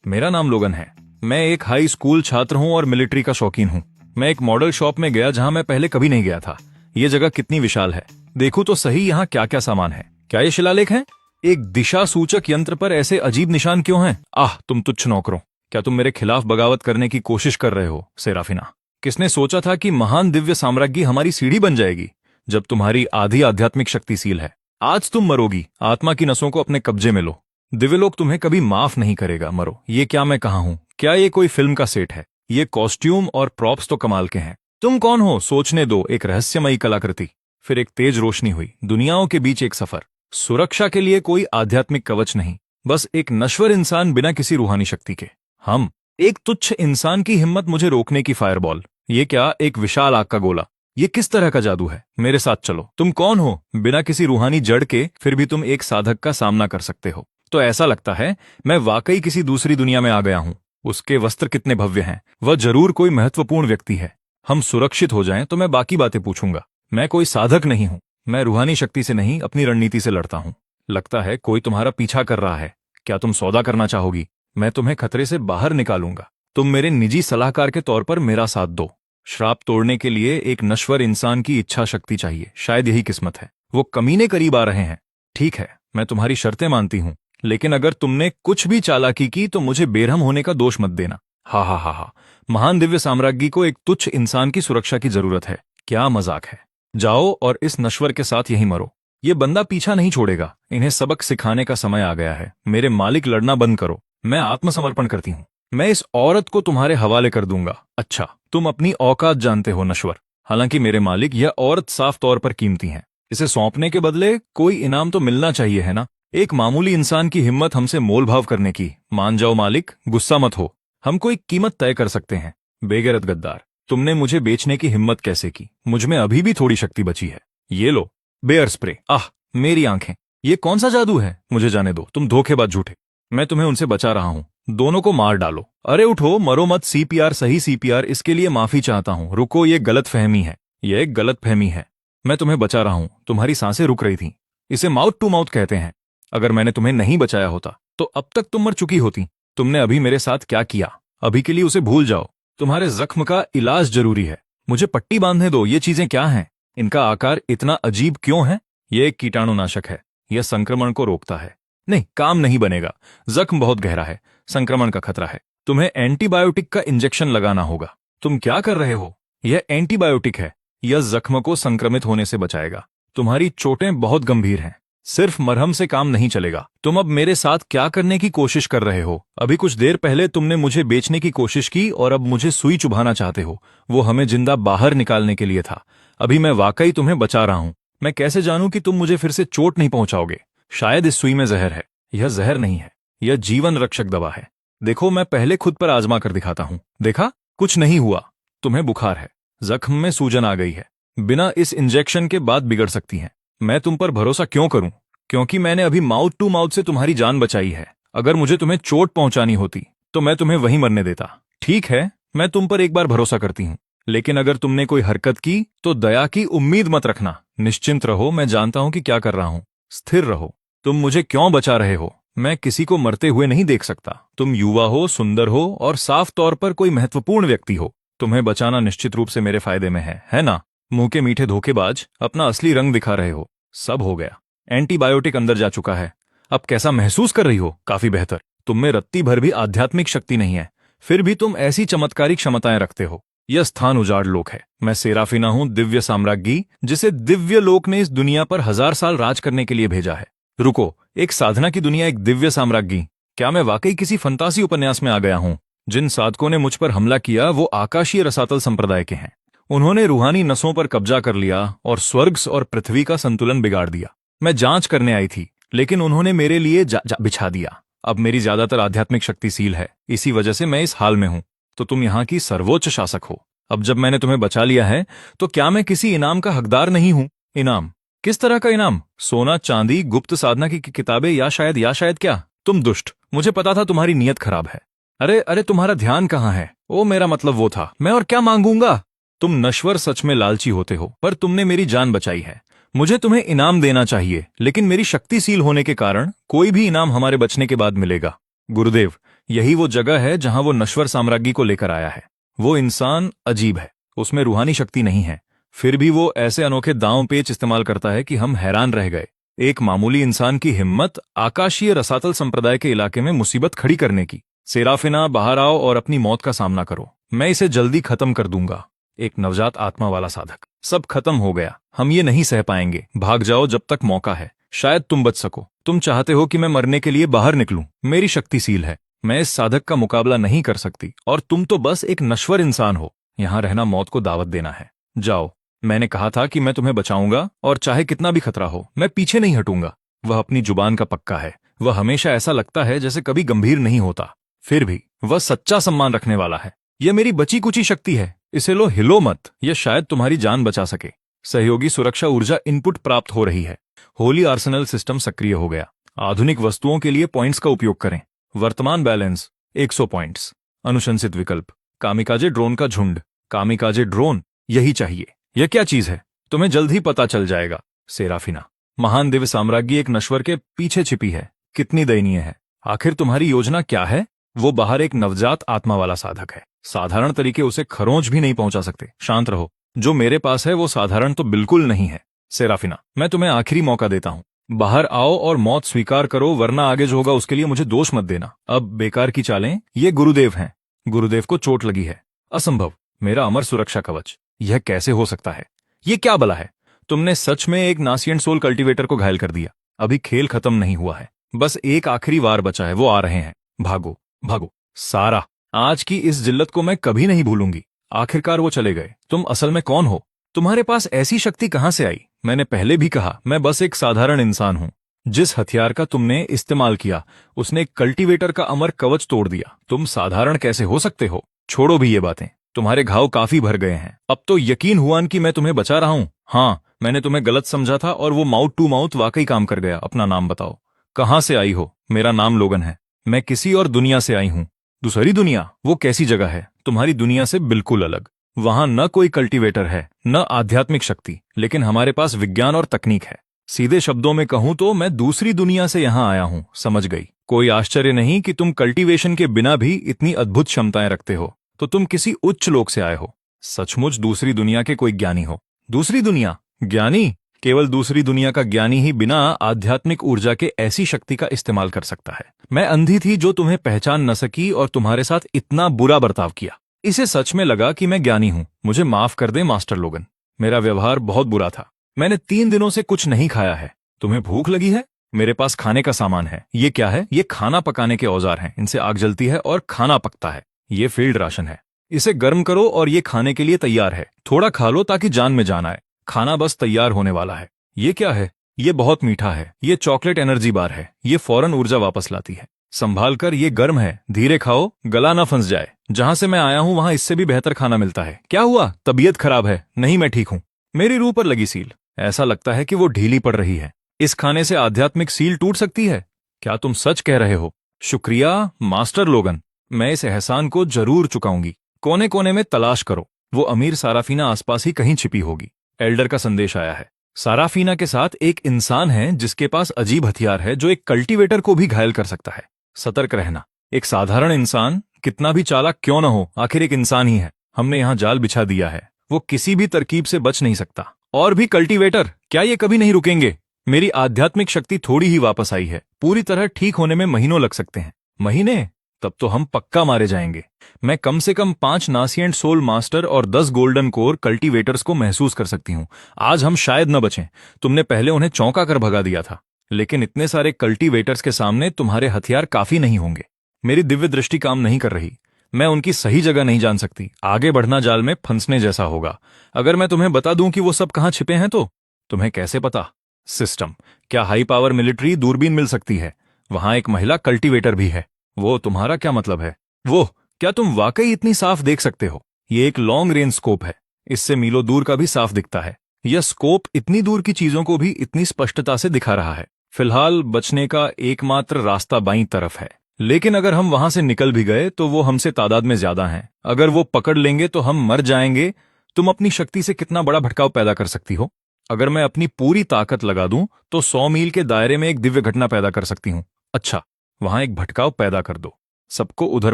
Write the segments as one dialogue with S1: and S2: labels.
S1: मेरा नाम लोगन है। मैं एक हाई स्कूल छात्र हूँ और मिलिट्री का शौकीन हूँ। मैं एक मॉडल शॉप में गया जहाँ मैं पहले कभी नहीं गया था। ये जगह कितनी विशाल है, देखूं तो सही यहाँ क्या क्या सामान है। क्या ये शिलालेख है? एक दिशा सूचक यंत्र पर ऐसे अजीब निशान क्यों हैं? आह, तुम तुच्छ नौकरों, क्या तुम मेरे खिलाफ बगावत करने की कोशिश कर रहे हो? सेराफिना, किसने सोचा था कि महान दिव्य साम्राज्ञी हमारी सीढ़ी बन जाएगी जब तुम्हारी आधी आध्यात्मिक शक्ति सील है। आज तुम मरोगी। आत्मा की नसों को अपने कब्जे में लो। दिव्यलोक तुम्हें कभी माफ नहीं करेगा। मरो। ये क्या मैं कहा हूं? क्या ये कोई फिल्म का सेट है? ये कॉस्ट्यूम और प्रॉप्स तो कमाल के हैं। तुम कौन हो? सोचने दो। एक रहस्यमयी कलाकृति, फिर एक तेज रोशनी हुई, दुनियाओं के बीच एक सफर। सुरक्षा के लिए कोई आध्यात्मिक कवच नहीं, बस एक नश्वर इंसान बिना किसी रूहानी शक्ति के। हम एक तुच्छ इंसान की हिम्मत मुझे रोकने की फायरबॉल। ये क्या, एक विशाल आग का गोला? ये किस तरह का जादू है? मेरे साथ चलो। तुम कौन हो? बिना किसी रूहानी जड़ के फिर भी तुम एक साधक का सामना कर सकते हो। तो ऐसा लगता है मैं वाकई किसी दूसरी दुनिया में आ गया हूं। उसके वस्त्र कितने भव्य हैं। वह जरूर कोई महत्वपूर्ण व्यक्ति है। हम सुरक्षित हो जाएं तो मैं बाकी बातें पूछूंगा। मैं कोई साधक नहीं हूं। मैं रूहानी शक्ति से नहीं, अपनी रणनीति से लड़ता हूं। लगता है कोई तुम्हारा पीछा कर रहा है। क्या तुम सौदा करना चाहोगी? मैं तुम्हें खतरे से बाहर निकालूंगा। तुम मेरे निजी सलाहकार के तौर पर मेरा साथ दो। श्राप तोड़ने के लिए एक नश्वर इंसान की इच्छा शक्ति चाहिए। शायद यही किस्मत है। वो कमीने करीब आ रहे हैं। ठीक है, मैं तुम्हारी शर्तें मानती हूं, लेकिन अगर तुमने कुछ भी चालाकी की तो मुझे बेरहम होने का दोष मत देना। हा हा हा हा। महान दिव्य साम्राज्ञी को एक तुच्छ इंसान की सुरक्षा की जरूरत है। क्या मजाक है। जाओ और इस नश्वर के साथ यहीं मरो। ये बंदा पीछा नहीं छोड़ेगा। इन्हें सबक सिखाने का समय आ गया है। मेरे मालिक, लड़ना बंद करो। मैं आत्मसमर्पण करती हूँ। मैं इस औरत को तुम्हारे हवाले कर दूंगा। अच्छा, तुम अपनी औकात जानते हो नश्वर। हालांकि मेरे मालिक, यह औरत साफ तौर पर कीमती है। इसे सौंपने के बदले कोई इनाम तो मिलना चाहिए, है ना? एक मामूली इंसान की हिम्मत हमसे मोल भाव करने की। मान जाओ मालिक, गुस्सा मत हो। हम कोई कीमत तय कर सकते हैं। बेगैरत गद्दार, तुमने मुझे बेचने की हिम्मत कैसे की? मुझ में अभी भी थोड़ी शक्ति बची है। ये लो, बेयर स्प्रे। आह, मेरी आंखें। ये कौन सा जादू है? मुझे जाने दो। तुम धोखेबाज झूठे। मैं तुम्हें उनसे बचा रहा हूं। दोनों को मार डालो। अरे उठो, मरो मत। सीपीआर, सही सीपीआर। इसके लिए माफी चाहता हूं। रुको, ये गलतफहमी है। यह एक गलतफहमी है। मैं तुम्हें बचा रहा हूं। तुम्हारी सांसें रुक रही थीं। इसे माउथ टू माउथ कहते हैं। अगर मैंने तुम्हें नहीं बचाया होता तो अब तक तुम मर चुकी होती। तुमने अभी मेरे साथ क्या किया, अभी के लिए उसे भूल जाओ। तुम्हारे जख्म का इलाज जरूरी है। मुझे पट्टी बांधने दो। ये चीजें क्या हैं? इनका आकार इतना अजीब क्यों है? यह एक कीटाणुनाशक है। यह संक्रमण को रोकता है। नहीं, काम नहीं बनेगा। जख्म बहुत गहरा है। संक्रमण का खतरा है। तुम्हें एंटीबायोटिक का इंजेक्शन लगाना होगा। तुम क्या कर रहे हो? यह एंटीबायोटिक है। यह जख्म को संक्रमित होने से बचाएगा। तुम्हारी चोटें बहुत गंभीर हैं। सिर्फ मरहम से काम नहीं चलेगा। तुम अब मेरे साथ क्या करने की कोशिश कर रहे हो? अभी कुछ देर पहले तुमने मुझे बेचने की कोशिश की और अब मुझे सुई चुभाना चाहते हो। वो हमें जिंदा बाहर निकालने के लिए था। अभी मैं वाकई तुम्हें बचा रहा हूं। मैं कैसे जानूं कि तुम मुझे फिर से चोट नहीं पहुंचाओगे? शायद इस सुई में जहर है। यह जहर नहीं है, यह जीवन रक्षक दवा है। देखो, मैं पहले खुद पर आजमा कर दिखाता हूं। देखा, कुछ नहीं हुआ। तुम्हें बुखार है, जख्म में सूजन आ गई है। बिना इस इंजेक्शन के बात बिगड़ सकती है। मैं तुम पर भरोसा क्यों करूं? क्योंकि मैंने अभी माउथ टू माउथ से तुम्हारी जान बचाई है। अगर मुझे तुम्हें चोट पहुंचानी होती तो मैं तुम्हें वहीं मरने देता। ठीक है, मैं तुम पर एक बार भरोसा करती हूं, लेकिन अगर तुमने कोई हरकत की तो दया की उम्मीद मत रखना। निश्चिंत रहो, मैं जानता हूं कि क्या कर रहा हूं। स्थिर रहो। तुम मुझे क्यों बचा रहे हो? मैं किसी को मरते हुए नहीं देख सकता। तुम युवा हो, सुंदर हो और साफ तौर पर कोई महत्वपूर्ण व्यक्ति हो। तुम्हें बचाना निश्चित रूप से मेरे फायदे में है ना? मुंह के मीठे धोखेबाज, अपना असली रंग दिखा रहे हो। सब हो गया। एंटीबायोटिक अंदर जा चुका है। अब कैसा महसूस कर रही हो? काफी बेहतर। तुम में रत्ती भर भी आध्यात्मिक शक्ति नहीं है, फिर भी तुम ऐसी चमत्कारिक क्षमताएं रखते हो। यह स्थान उजाड़ लोक है। मैं सेराफिना हूं, दिव्य साम्राज्ञी, जिसे दिव्य लोक ने इस दुनिया पर 1000 साल राज करने के लिए भेजा है। रुको, एक साधना की दुनिया, एक दिव्य साम्राज्ञी। क्या मैं वाकई किसी फंतासी उपन्यास में आ गया हूं? जिन साधकों ने मुझ पर हमला किया वो आकाशीय रसातल संप्रदाय के हैं। उन्होंने रूहानी नसों पर कब्जा कर लिया और स्वर्ग और पृथ्वी का संतुलन बिगाड़ दिया। मैं जांच करने आई थी, लेकिन उन्होंने मेरे लिए बिछा दिया। अब मेरी ज्यादातर आध्यात्मिक शक्ति सील है। इसी वजह से मैं इस हाल में हूं। तो तुम यहाँ की सर्वोच्च शासक हो। अब जब मैंने तुम्हें बचा लिया है तो क्या मैं किसी इनाम का हकदार नहीं हूं? इनाम? किस तरह का इनाम? सोना, चांदी, गुप्त साधना की किताबें, या शायद क्या? तुम दुष्ट, मुझे पता था तुम्हारी नीयत खराब है। अरे तुम्हारा ध्यान कहाँ है? ओ, मेरा मतलब वो था, मैं और क्या मांगूंगा? तुम नश्वर सच में लालची होते हो, पर तुमने मेरी जान बचाई है। मुझे तुम्हें इनाम देना चाहिए, लेकिन मेरी शक्ति सील होने के कारण कोई भी इनाम हमारे बचने के बाद मिलेगा। गुरुदेव, यही वो जगह है जहां वो नश्वर साम्राज्ञी को लेकर आया है। वो इंसान अजीब है, उसमें रूहानी शक्ति नहीं है, फिर भी वो ऐसे अनोखे दांव पेच इस्तेमाल करता है कि हम हैरान रह गए। एक मामूली इंसान की हिम्मत आकाशीय रसातल संप्रदाय के इलाके में मुसीबत खड़ी करने की। सेराफिना, बाहर आओ और अपनी मौत का सामना करो, मैं इसे जल्दी खत्म कर दूंगा। एक नवजात आत्मा वाला साधक, सब खत्म हो गया, हम ये नहीं सह पाएंगे, भाग जाओ जब तक मौका है, शायद तुम बच सको। तुम चाहते हो कि मैं मरने के लिए बाहर निकलूं, मेरी शक्तिशील है, मैं इस साधक का मुकाबला नहीं कर सकती, और तुम तो बस एक नश्वर इंसान हो। यहां रहना मौत को दावत देना है, जाओ। मैंने कहा था कि मैं तुम्हें बचाऊंगा, और चाहे कितना भी खतरा हो मैं पीछे नहीं हटूंगा। वह अपनी जुबान का पक्का है, वह हमेशा ऐसा लगता है जैसे कभी गंभीर नहीं होता, फिर भी वह सच्चा सम्मान रखने वाला है। यह मेरी बची कुची शक्ति है, इसे लो, हिलो मत, यह शायद तुम्हारी जान बचा सके। सहयोगी सुरक्षा ऊर्जा इनपुट प्राप्त हो रही है। होली आर्सेनल सिस्टम सक्रिय हो गया। आधुनिक वस्तुओं के लिए पॉइंट्स का उपयोग करें। वर्तमान बैलेंस 100 पॉइंट्स। अनुशंसित विकल्प कामिकाजे ड्रोन का झुंड। कामिकाजे ड्रोन, यही चाहिए। यह क्या चीज है, तुम्हें जल्द ही पता चल जाएगा। सेराफिना, महान दिव्य साम्राज्ञी एक नश्वर के पीछे छिपी है, कितनी दयनीय है। आखिर तुम्हारी योजना क्या है? वो बाहर एक नवजात आत्मा वाला साधक है, साधारण तरीके उसे खरोंच भी नहीं पहुंचा सकते। शांत रहो, जो मेरे पास है वो साधारण तो बिल्कुल नहीं है। सेराफिना, मैं तुम्हें आखिरी मौका देता हूं, बाहर आओ और मौत स्वीकार करो, वरना आगे जो होगा उसके लिए मुझे दोष मत देना। अब बेकार की चालें, ये गुरुदेव हैं, गुरुदेव को चोट लगी है। असंभव, मेरा अमर सुरक्षा कवच, यह कैसे हो सकता है? ये क्या बला है? तुमने सच में एक नासिएंट सोल कल्टीवेटर को घायल कर दिया। अभी खेल खत्म नहीं हुआ है, बस एक आखिरी वार बचा है, वो आ रहे हैं। भागो भागो। सारा, आज की इस जिल्लत को मैं कभी नहीं भूलूंगी। आखिरकार वो चले गए। तुम असल में कौन हो? तुम्हारे पास ऐसी शक्ति कहां से आई? मैंने पहले भी कहा, मैं बस एक साधारण इंसान हूं। जिस हथियार का तुमने इस्तेमाल किया उसने एक कल्टीवेटर का अमर कवच तोड़ दिया। तुम साधारण कैसे हो सकते हो? छोड़ो भी ये बातें, तुम्हारे घाव काफी भर गए हैं। अब तो यकीन हुआ कि मैं तुम्हें बचा रहा हूं। हाँ, मैंने तुम्हें गलत समझा था और वो माउथ टू माउथ वाकई काम कर गया। अपना नाम बताओ, कहां से आई हो? मेरा नाम लोगन है, मैं किसी और दुनिया से आई हूं। दूसरी दुनिया? वो कैसी जगह है? तुम्हारी दुनिया से बिल्कुल अलग। वहां न कोई कल्टीवेटर है, न आध्यात्मिक शक्ति, लेकिन हमारे पास विज्ञान और तकनीक है। सीधे शब्दों में कहूं तो मैं दूसरी दुनिया से यहां आया हूं, समझ गई? कोई आश्चर्य नहीं कि तुम कल्टीवेशन के बिना भी इतनी अद्भुत क्षमताएं रखते हो। तो तुम किसी उच्च लोक से आए हो, सचमुच दूसरी दुनिया के कोई ज्ञानी हो। दूसरी दुनिया? ज्ञानी? केवल दूसरी दुनिया का ज्ञानी ही बिना आध्यात्मिक ऊर्जा के ऐसी शक्ति का इस्तेमाल कर सकता है। मैं अंधी थी जो तुम्हें पहचान न सकी और तुम्हारे साथ इतना बुरा बर्ताव किया। इसे सच में लगा कि मैं ज्ञानी हूं। मुझे माफ कर दे मास्टर लोगन, मेरा व्यवहार बहुत बुरा था। मैंने 3 दिनों से कुछ नहीं खाया है। तुम्हें भूख लगी है? मेरे पास खाने का सामान है। ये क्या है? ये खाना पकाने के औजार हैं, इनसे आग जलती है और खाना पकता है। ये फील्ड राशन है, इसे गर्म करो और ये खाने के लिए तैयार है। थोड़ा खा लो ताकि जान में जान आए। खाना बस तैयार होने वाला है। ये क्या है? ये बहुत मीठा है, ये चॉकलेट एनर्जी बार है, ये फौरन ऊर्जा वापस लाती है। संभाल कर, ये गर्म है, धीरे खाओ, गला ना फंस जाए। जहां से मैं आया हूं वहां इससे भी बेहतर खाना मिलता है। क्या हुआ? तबीयत खराब है? नहीं, मैं ठीक हूं। मेरी रूह पर लगी सील, ऐसा लगता है कि वो ढीली पड़ रही है। इस खाने से आध्यात्मिक सील टूट सकती है? क्या तुम सच कह रहे हो? शुक्रिया मास्टर लोगन, मैं इस एहसान को जरूर चुकाऊंगी। कोने कोने में तलाश करो, वो अमीर साराफीना आसपास ही कहीं छिपी होगी। एल्डर का संदेश आया है। साराफीना के साथ एक इंसान है जिसके पास अजीब हथियार है जो एक कल्टीवेटर को भी घायल कर सकता है। सतर्क रहना। एक साधारण इंसान कितना भी चालाक क्यों न हो, आखिर एक इंसान ही है। हमने यहाँ जाल बिछा दिया है, वो किसी भी तरकीब से बच नहीं सकता। और भी कल्टीवेटर? क्या ये कभी नहीं रुकेंगे? मेरी आध्यात्मिक शक्ति थोड़ी ही वापस आई है, पूरी तरह ठीक होने में महीनों लग सकते हैं। महीने? तब तो हम पक्का मारे जाएंगे। मैं कम से कम 5 नासिएंट सोल मास्टर और 10 गोल्डन कोर कल्टीवेटर्स को महसूस कर सकती हूँ। आज हम शायद न बचें। तुमने पहले उन्हें चौंका कर भगा दिया था, लेकिन इतने सारे कल्टीवेटर्स के सामने तुम्हारे हथियार काफी नहीं होंगे। मेरी दिव्य दृष्टि काम नहीं कर रही, मैं उनकी सही जगह नहीं जान सकती। आगे बढ़ना जाल में फंसने जैसा होगा। अगर मैं तुम्हें बता दूं कि वो सब कहां छिपे हैं तो तुम्हें कैसे पता? सिस्टम, क्या हाई पावर मिलिट्री दूरबीन मिल सकती है? वहां एक महिला कल्टीवेटर भी है। वो तुम्हारा क्या मतलब है? वो, क्या तुम वाकई इतनी साफ देख सकते हो? ये एक लॉन्ग रेंज स्कोप है, इससे मीलों दूर का भी साफ दिखता है। यह स्कोप इतनी दूर की चीजों को भी इतनी स्पष्टता से दिखा रहा है। फिलहाल बचने का एकमात्र रास्ता बाईं तरफ है, लेकिन अगर हम वहां से निकल भी गए तो वो हमसे तादाद में ज्यादा हैं। अगर वो पकड़ लेंगे तो हम मर जाएंगे। तुम अपनी शक्ति से कितना बड़ा भटकाव पैदा कर सकती हो? अगर मैं अपनी पूरी ताकत लगा दूं तो 100 मील के दायरे में एक दिव्य घटना पैदा कर सकती हूं। अच्छा, वहां एक भटकाव पैदा कर दो। सबको उधर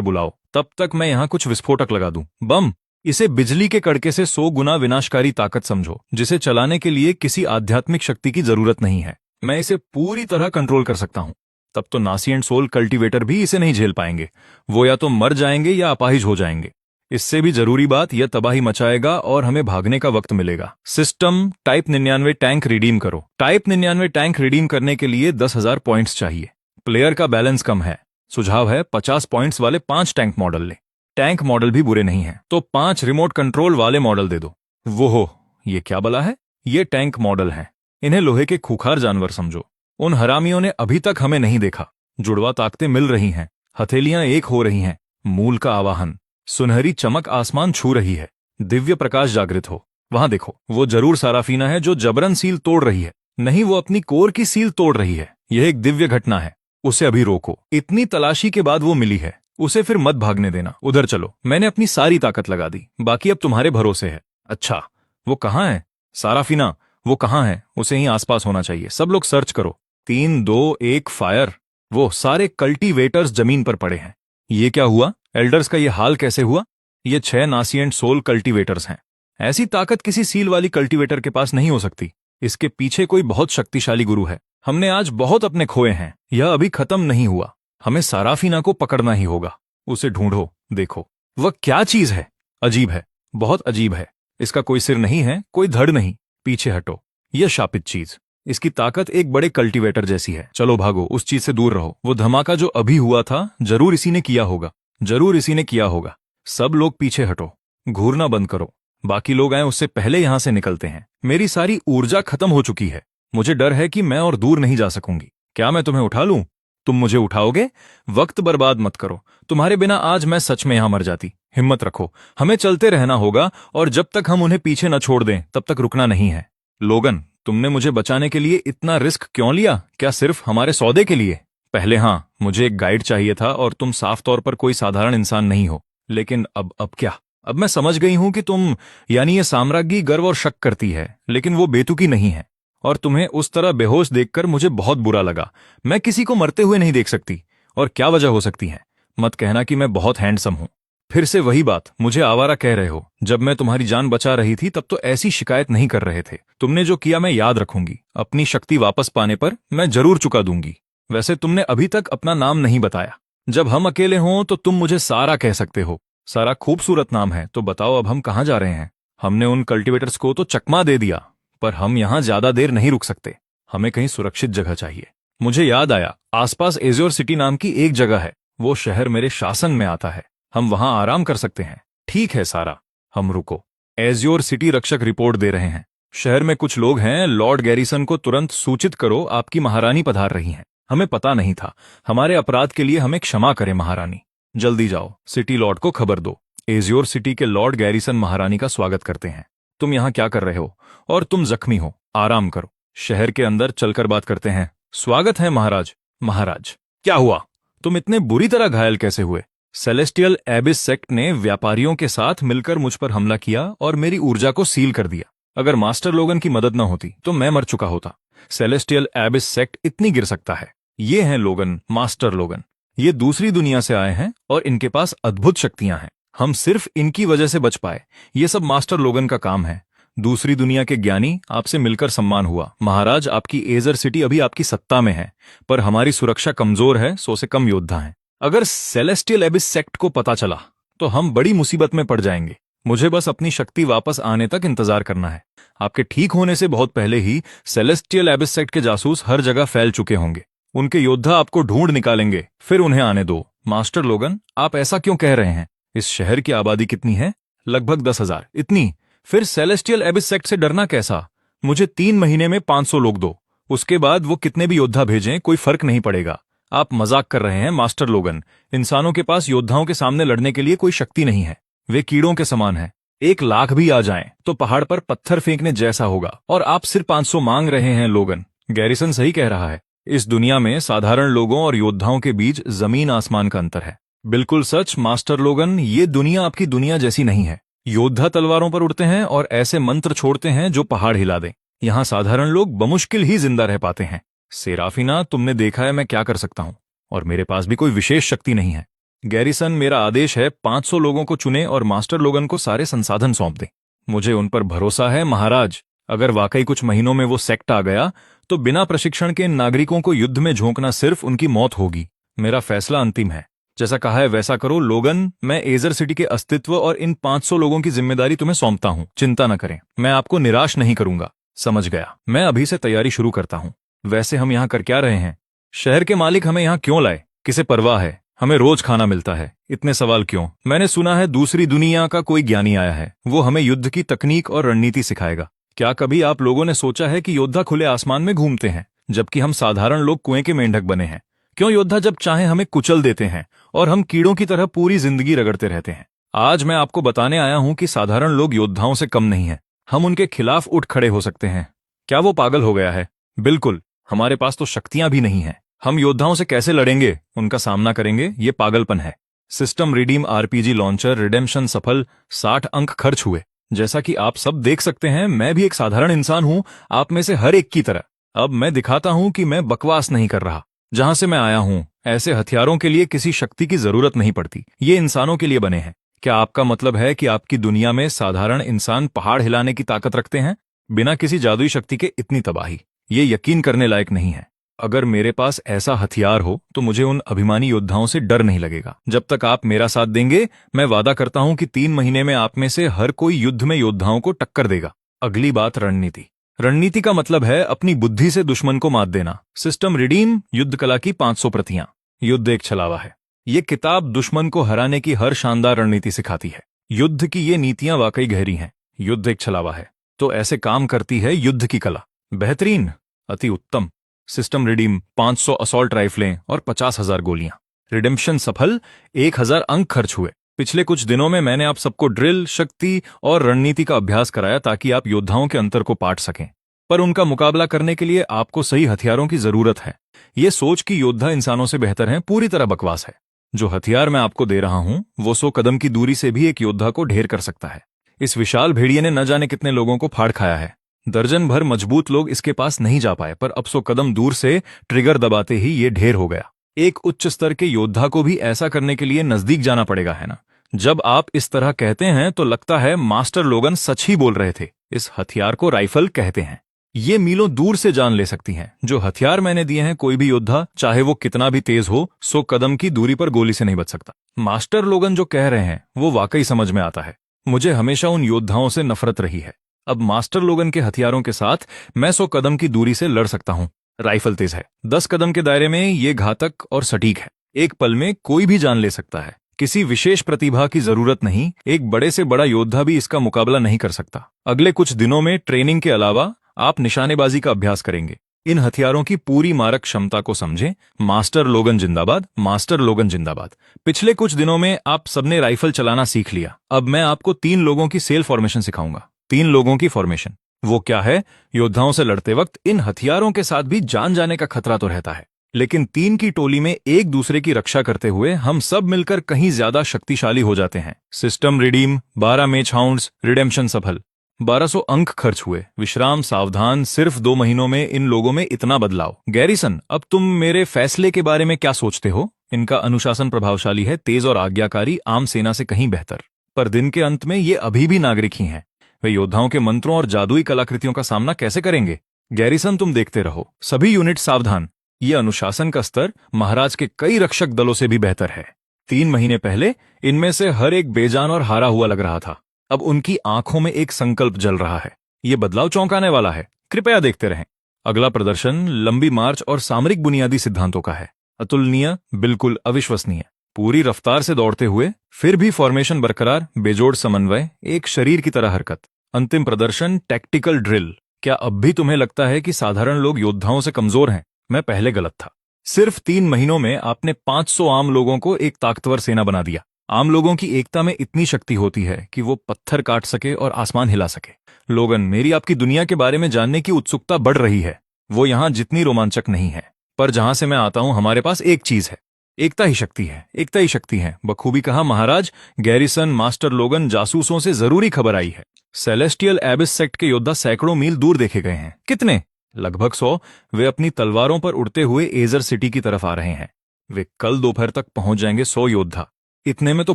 S1: बुलाओ, तब तक मैं यहाँ कुछ विस्फोटक लगा दूं। बम। इसे बिजली के कड़के से 100 गुना विनाशकारी ताकत समझो, जिसे चलाने के लिए किसी आध्यात्मिक शक्ति की जरूरत नहीं है। मैं इसे पूरी तरह कंट्रोल कर सकता हूं। तब तो नासी एंड सोल कल्टीवेटर भी इसे नहीं झेल पाएंगे। वो या तो मर जाएंगे या अपाहिज हो जाएंगे। इससे भी जरूरी बात, यह तबाही मचाएगा और हमें भागने का वक्त मिलेगा। सिस्टम टाइप 99 टैंक रिडीम करो। टाइप 99 टैंक रिडीम करने के लिए 10,000 पॉइंट्स चाहिए। प्लेयर का बैलेंस कम है। सुझाव है 50 पॉइंट्स वाले 5 टैंक मॉडल ले। टैंक मॉडल भी बुरे नहीं हैं, तो 5 रिमोट कंट्रोल वाले मॉडल दे दो। वो हो, ये क्या बला है? ये टैंक मॉडल हैं। इन्हें लोहे के खूंखार जानवर समझो। उन हरामियों ने अभी तक हमें नहीं देखा। जुड़वा ताकतें मिल रही हैं, हथेलियां एक हो रही हैं। मूल का आवाहन। सुनहरी चमक आसमान छू रही है। दिव्य प्रकाश जागृत हो। वहां देखो, वो जरूर साराफीना है जो जबरन सील तोड़ रही है। नहीं, वो अपनी कोर की सील तोड़ रही है। यह एक दिव्य घटना है। उसे अभी रोको। इतनी तलाशी के बाद वो मिली है, उसे फिर मत भागने देना। उधर चलो। मैंने अपनी सारी ताकत लगा दी, बाकी अब तुम्हारे भरोसे है। अच्छा, वो कहाँ है? साराफीना, वो कहाँ है? उसे ही आसपास होना चाहिए। सब लोग सर्च करो। 3, 2, 1 फायर। वो सारे कल्टीवेटर्स जमीन पर पड़े हैं। ये क्या हुआ? एल्डर्स का ये हाल कैसे हुआ? ये 6 नासी एंड सोल कल्टीवेटर्स हैं। ऐसी ताकत किसी सील वाली कल्टीवेटर के पास नहीं हो सकती। इसके पीछे कोई बहुत शक्तिशाली गुरु है। हमने आज बहुत अपने खोए हैं। यह अभी खत्म नहीं हुआ। हमें साराफीना को पकड़ना ही होगा। उसे ढूंढो। देखो, वह क्या चीज है? अजीब है, बहुत अजीब है। इसका कोई सिर नहीं है, कोई धड़ नहीं। पीछे हटो। यह शापित चीज। इसकी ताकत एक बड़े कल्टीवेटर जैसी है। चलो भागो, उस चीज से दूर रहो। वो धमाका जो अभी हुआ था, जरूर इसी ने किया होगा। जरूर इसी ने किया होगा। सब लोग पीछे हटो। घूरना बंद करो। बाकी लोग आए उससे पहले यहां से निकलते हैं। मेरी सारी ऊर्जा खत्म हो चुकी है। मुझे डर है कि मैं और दूर नहीं जा सकूंगी। क्या मैं तुम्हें उठा लूं? तुम मुझे उठाओगे? वक्त बर्बाद मत करो। तुम्हारे बिना आज मैं सच में यहां मर जाती। हिम्मत रखो। हमें चलते रहना होगा, और जब तक हम उन्हें पीछे न छोड़ दें तब तक रुकना नहीं है। लोगन, तुमने मुझे बचाने के लिए इतना रिस्क क्यों लिया? क्या सिर्फ हमारे सौदे के लिए? पहले हाँ, मुझे एक गाइड चाहिए था, और तुम साफ तौर पर कोई साधारण इंसान नहीं हो। लेकिन अब क्या? अब मैं समझ गई हूं कि तुम, यानी ये साम्राज्ञी गर्व और शक करती है, लेकिन वो बेतुकी नहीं है। और तुम्हें उस तरह बेहोश देखकर मुझे बहुत बुरा लगा। मैं किसी को मरते हुए नहीं देख सकती। और क्या वजह हो सकती है? मत कहना कि मैं बहुत हैंडसम हूं। फिर से वही बात, मुझे आवारा कह रहे हो। जब मैं तुम्हारी जान बचा रही थी तब तो ऐसी शिकायत नहीं कर रहे थे। तुमने जो किया मैं याद रखूंगी। अपनी शक्ति वापस पाने पर मैं जरूर चुका दूंगी। वैसे तुमने अभी तक अपना नाम नहीं बताया। जब हम अकेले हों तो तुम मुझे सारा कह सकते हो। सारा खूबसूरत नाम है। तो बताओ, अब हम कहाँ जा रहे हैं? हमने उन कल्टीवेटर्स को तो चकमा दे दिया, पर हम यहां ज्यादा देर नहीं रुक सकते। हमें कहीं सुरक्षित जगह चाहिए। मुझे याद आया, आसपास एज्योर सिटी नाम की एक जगह है। वो शहर मेरे शासन में आता है। हम वहां आराम कर सकते हैं। ठीक है सारा, हम रुको। एज्योर सिटी रक्षक रिपोर्ट दे रहे हैं। शहर में कुछ लोग हैं। लॉर्ड गैरिसन को तुरंत सूचित करो, आपकी महारानी पधार रही हैं। हमें पता नहीं था। हमारे अपराध के लिए हमें क्षमा करें महारानी। जल्दी जाओ, सिटी लॉर्ड को खबर दो। एज्योर सिटी के लॉर्ड गैरिसन महारानी का स्वागत करते हैं। तुम यहां क्या कर रहे हो? और तुम जख्मी हो, आराम करो। शहर के अंदर चलकर बात करते हैं। स्वागत है महाराज। महाराज, क्या हुआ? तुम इतने बुरी तरह घायल कैसे हुए? सेलेस्टियल एबिस सेक्ट ने व्यापारियों के साथ मिलकर मुझ पर हमला किया और मेरी ऊर्जा को सील कर दिया। अगर मास्टर लोगन की मदद न होती तो मैं मर चुका होता। सेलेस्टियल एबिस सेक्ट इतनी गिर सकता है। ये हैं लोगन, मास्टर लोगन। ये दूसरी दुनिया से आए हैं और इनके पास अद्भुत शक्तियां हैं। हम सिर्फ इनकी वजह से बच पाए। ये सब मास्टर लोगन का काम है। दूसरी दुनिया के ज्ञानी, आपसे मिलकर सम्मान हुआ। महाराज, आपकी एजर सिटी अभी आपकी सत्ता में है, पर हमारी सुरक्षा कमजोर है, 100 से कम योद्धा हैं। अगर सेलेस्टियल एबिस सेक्ट को पता चला तो हम बड़ी मुसीबत में पड़ जाएंगे। मुझे बस अपनी शक्ति वापस आने तक इंतजार करना है। आपके ठीक होने से बहुत पहले ही सेलेस्टियल एबिस सेक्ट के जासूस हर जगह फैल चुके होंगे। उनके योद्धा आपको ढूंढ निकालेंगे, फिर उन्हें आने दो। मास्टर लोगन, आप ऐसा क्यों कह रहे हैं? इस शहर की आबादी कितनी है? लगभग 10,000। इतनी? फिर सेलेस्टियल एबिस सेक्ट से डरना कैसा? मुझे 3 महीने में 500 लोग दो। उसके बाद वो कितने भी योद्धा भेजें, कोई फर्क नहीं पड़ेगा। आप मजाक कर रहे हैं मास्टर लोगन। इंसानों के पास योद्धाओं के सामने लड़ने के लिए कोई शक्ति नहीं है। वे कीड़ों के समान हैं। 1 लाख भी आ जाएं तो पहाड़ पर पत्थर फेंकने जैसा होगा। और आप सिर्फ 500 मांग रहे हैं लोगन। गैरिसन सही कह रहा है। इस दुनिया में साधारण लोगों और योद्धाओं के बीच जमीन आसमान का अंतर है। बिल्कुल सच मास्टर लोगन, ये दुनिया आपकी दुनिया जैसी नहीं है। योद्धा तलवारों पर उड़ते हैं और ऐसे मंत्र छोड़ते हैं जो पहाड़ हिला दें। यहाँ साधारण लोग बमुश्किल ही जिंदा रह पाते हैं। सेराफिना, तुमने देखा है मैं क्या कर सकता हूँ, और मेरे पास भी कोई विशेष शक्ति नहीं है। गैरिसन, मेरा आदेश है 500 लोगों को चुने और मास्टर लोगन को सारे संसाधन सौंप दें। मुझे उन पर भरोसा है महाराज। अगर वाकई कुछ महीनों में वो सेक्ट आ गया तो बिना प्रशिक्षण के इन नागरिकों को युद्ध में झोंकना सिर्फ उनकी मौत होगी। मेरा फैसला अंतिम है। जैसा कहा है वैसा करो। लोगन, मैं एजर सिटी के अस्तित्व और इन 500 लोगों की जिम्मेदारी तुम्हें सौंपता हूं। चिंता न करें, मैं आपको निराश नहीं करूंगा। समझ गया। मैं अभी से तैयारी शुरू करता हूं। वैसे हम यहाँ कर क्या रहे हैं? शहर के मालिक हमें यहाँ क्यों लाए? किसे परवाह है? हमें रोज खाना मिलता है, इतने सवाल क्यों? मैंने सुना है दूसरी दुनिया का कोई ज्ञानी आया है, वो हमें युद्ध की तकनीक और रणनीति सिखाएगा। क्या कभी आप लोगों ने सोचा है कि योद्धा खुले आसमान में घूमते हैं जबकि हम साधारण लोग कुएं के मेंढक बने हैं? क्यों योद्धा जब चाहे हमें कुचल देते हैं और हम कीड़ों की तरह पूरी जिंदगी रगड़ते रहते हैं? आज मैं आपको बताने आया हूं कि साधारण लोग योद्धाओं से कम नहीं हैं। हम उनके खिलाफ उठ खड़े हो सकते हैं। क्या वो पागल हो गया है? बिल्कुल। हमारे पास तो शक्तियां भी नहीं हैं। हम योद्धाओं से कैसे लड़ेंगे, उनका सामना करेंगे? ये पागलपन है। System redeem RPG launcher redemption सफल। 60 अंक खर्च हुए। जैसा कि आप सब देख सकते हैं, मैं भी एक साधारण इंसान हूं, आप में से हर एक की तरह। अब मैं दिखाता हूं कि मैं बकवास नहीं कर रहा। जहां से मैं आया हूं, ऐसे हथियारों के लिए किसी शक्ति की जरूरत नहीं पड़ती। ये इंसानों के लिए बने हैं। क्या आपका मतलब है कि आपकी दुनिया में साधारण इंसान पहाड़ हिलाने की ताकत रखते हैं? बिना किसी जादुई शक्ति के इतनी तबाही, ये यकीन करने लायक नहीं है। अगर मेरे पास ऐसा हथियार हो तो मुझे उन अभिमानी योद्धाओं से डर नहीं लगेगा। जब तक आप मेरा साथ देंगे, मैं वादा करता हूं कि 3 महीने में आप में से हर कोई युद्ध में योद्धाओं को टक्कर देगा। अगली बात, रणनीति। रणनीति का मतलब है अपनी बुद्धि से दुश्मन को मात देना। सिस्टम रिडीम युद्ध कला की 500 प्रतियां। युद्ध एक छलावा है। ये किताब दुश्मन को हराने की हर शानदार रणनीति सिखाती है। युद्ध की ये नीतियां वाकई गहरी हैं। युद्ध एक छलावा है तो ऐसे काम करती है युद्ध की कला। बेहतरीन, अति उत्तम। सिस्टम रिडीम 500 असॉल्ट राइफलें और 50,000 गोलियां। रिडेम्पशन सफल। 1,000 अंक खर्च हुए। पिछले कुछ दिनों में मैंने आप सबको ड्रिल, शक्ति और रणनीति का अभ्यास कराया ताकि आप योद्धाओं के अंतर को पाट सकें। पर उनका मुकाबला करने के लिए आपको सही हथियारों की जरूरत है। ये सोच कि योद्धा इंसानों से बेहतर हैं पूरी तरह बकवास है। जो हथियार मैं आपको दे रहा हूं वो 100 कदम की दूरी से भी एक योद्धा को ढेर कर सकता है। इस विशाल भेड़िए ने न जाने कितने लोगों को फाड़ खाया है। दर्जन भर मजबूत लोग इसके पास नहीं जा पाए, पर अब 100 कदम दूर से ट्रिगर दबाते ही ये ढेर हो गया। एक उच्च स्तर के योद्धा को भी ऐसा करने के लिए नजदीक जाना पड़ेगा, है ना? जब आप इस तरह कहते हैं तो लगता है मास्टर लोगन सच ही बोल रहे थे। इस हथियार को राइफल कहते हैं। ये मीलों दूर से जान ले सकती हैं। जो हथियार मैंने दिए हैं, कोई भी योद्धा चाहे वो कितना भी तेज हो, 100 कदम की दूरी पर गोली से नहीं बच सकता। मास्टर लोगन जो कह रहे हैं वो वाकई समझ में आता है। मुझे हमेशा उन योद्धाओं से नफरत रही है। अब मास्टर लोगन के हथियारों के साथ मैं 100 कदम की दूरी से लड़ सकता हूं। राइफल तेज है। 10 कदम के दायरे में ये घातक और सटीक है। एक पल में कोई भी जान ले सकता है। किसी विशेष प्रतिभा की जरूरत नहीं। एक बड़े से बड़ा योद्धा भी इसका मुकाबला नहीं कर सकता। अगले कुछ दिनों में ट्रेनिंग के अलावा आप निशानेबाजी का अभ्यास करेंगे। इन हथियारों की पूरी मारक क्षमता को समझें। मास्टर लोगन जिंदाबाद, मास्टर लोगन जिंदाबाद। पिछले कुछ दिनों में आप सबने राइफल चलाना सीख लिया। अब मैं आपको 3 लोगों की सेल फॉर्मेशन सिखाऊंगा। 3 लोगों की फॉर्मेशन। वो क्या है? योद्धाओं से लड़ते वक्त इन हथियारों के साथ भी जान जाने का खतरा तो रहता है, लेकिन 3 की टोली में एक दूसरे की रक्षा करते हुए हम सब मिलकर कहीं ज्यादा शक्तिशाली हो जाते हैं। System redeem 12 match hounds. Redemption सफल। 1200 अंक खर्च हुए। विश्राम सावधान। सिर्फ 2 महीनों में इन लोगों में इतना बदलाव। गैरिसन, अब तुम मेरे फैसले के बारे में क्या सोचते हो? इनका अनुशासन प्रभावशाली है, तेज और आज्ञाकारी, आम सेना से कहीं बेहतर। पर दिन के अंत में ये अभी भी नागरिक ही हैं। वे योद्धाओं के मंत्रों और जादुई कलाकृतियों का सामना कैसे करेंगे? गैरिसन, तुम देखते रहो। सभी यूनिट सावधान। ये अनुशासन का स्तर महाराज के कई रक्षक दलों से भी बेहतर है। 3 महीने पहले इनमें से हर एक बेजान और हारा हुआ लग रहा था। अब उनकी आंखों में एक संकल्प जल रहा है। ये बदलाव चौंकाने वाला है। कृपया देखते रहें। अगला प्रदर्शन लंबी मार्च और सामरिक बुनियादी सिद्धांतों का है। अतुलनीय, बिल्कुल अविश्वसनीय। पूरी रफ्तार से दौड़ते हुए फिर भी फॉर्मेशन बरकरार, बेजोड़ समन्वय, एक शरीर की तरह हरकत। अंतिम प्रदर्शन टैक्टिकल ड्रिल। क्या अब भी तुम्हें लगता है कि साधारण लोग योद्धाओं से कमजोर हैं? मैं पहले गलत था। सिर्फ 3 महीनों में आपने 500 आम लोगों को एक ताकतवर सेना बना दिया। आम लोगों की एकता में इतनी शक्ति होती है कि वो पत्थर काट सके और आसमान हिला सके। लोगन, मेरी आपकी दुनिया के बारे में जानने की उत्सुकता बढ़ रही है। वो यहां जितनी रोमांचक नहीं है, पर जहां से मैं आता हूं हमारे पास एक चीज है। एकता ही शक्ति है। एकता ही शक्ति है। बखूबी कहा महाराज। गैरिसन, मास्टर लोगन, जासूसों से जरूरी खबर आई है। सेलेस्टियल एबिस सेक्ट के योद्धा सैकड़ों मील दूर देखे गए हैं। कितने? लगभग 100। वे अपनी तलवारों पर उड़ते हुए एजर सिटी की तरफ आ रहे हैं। वे कल दोपहर तक पहुंच जाएंगे 100 योद्धा। इतने में तो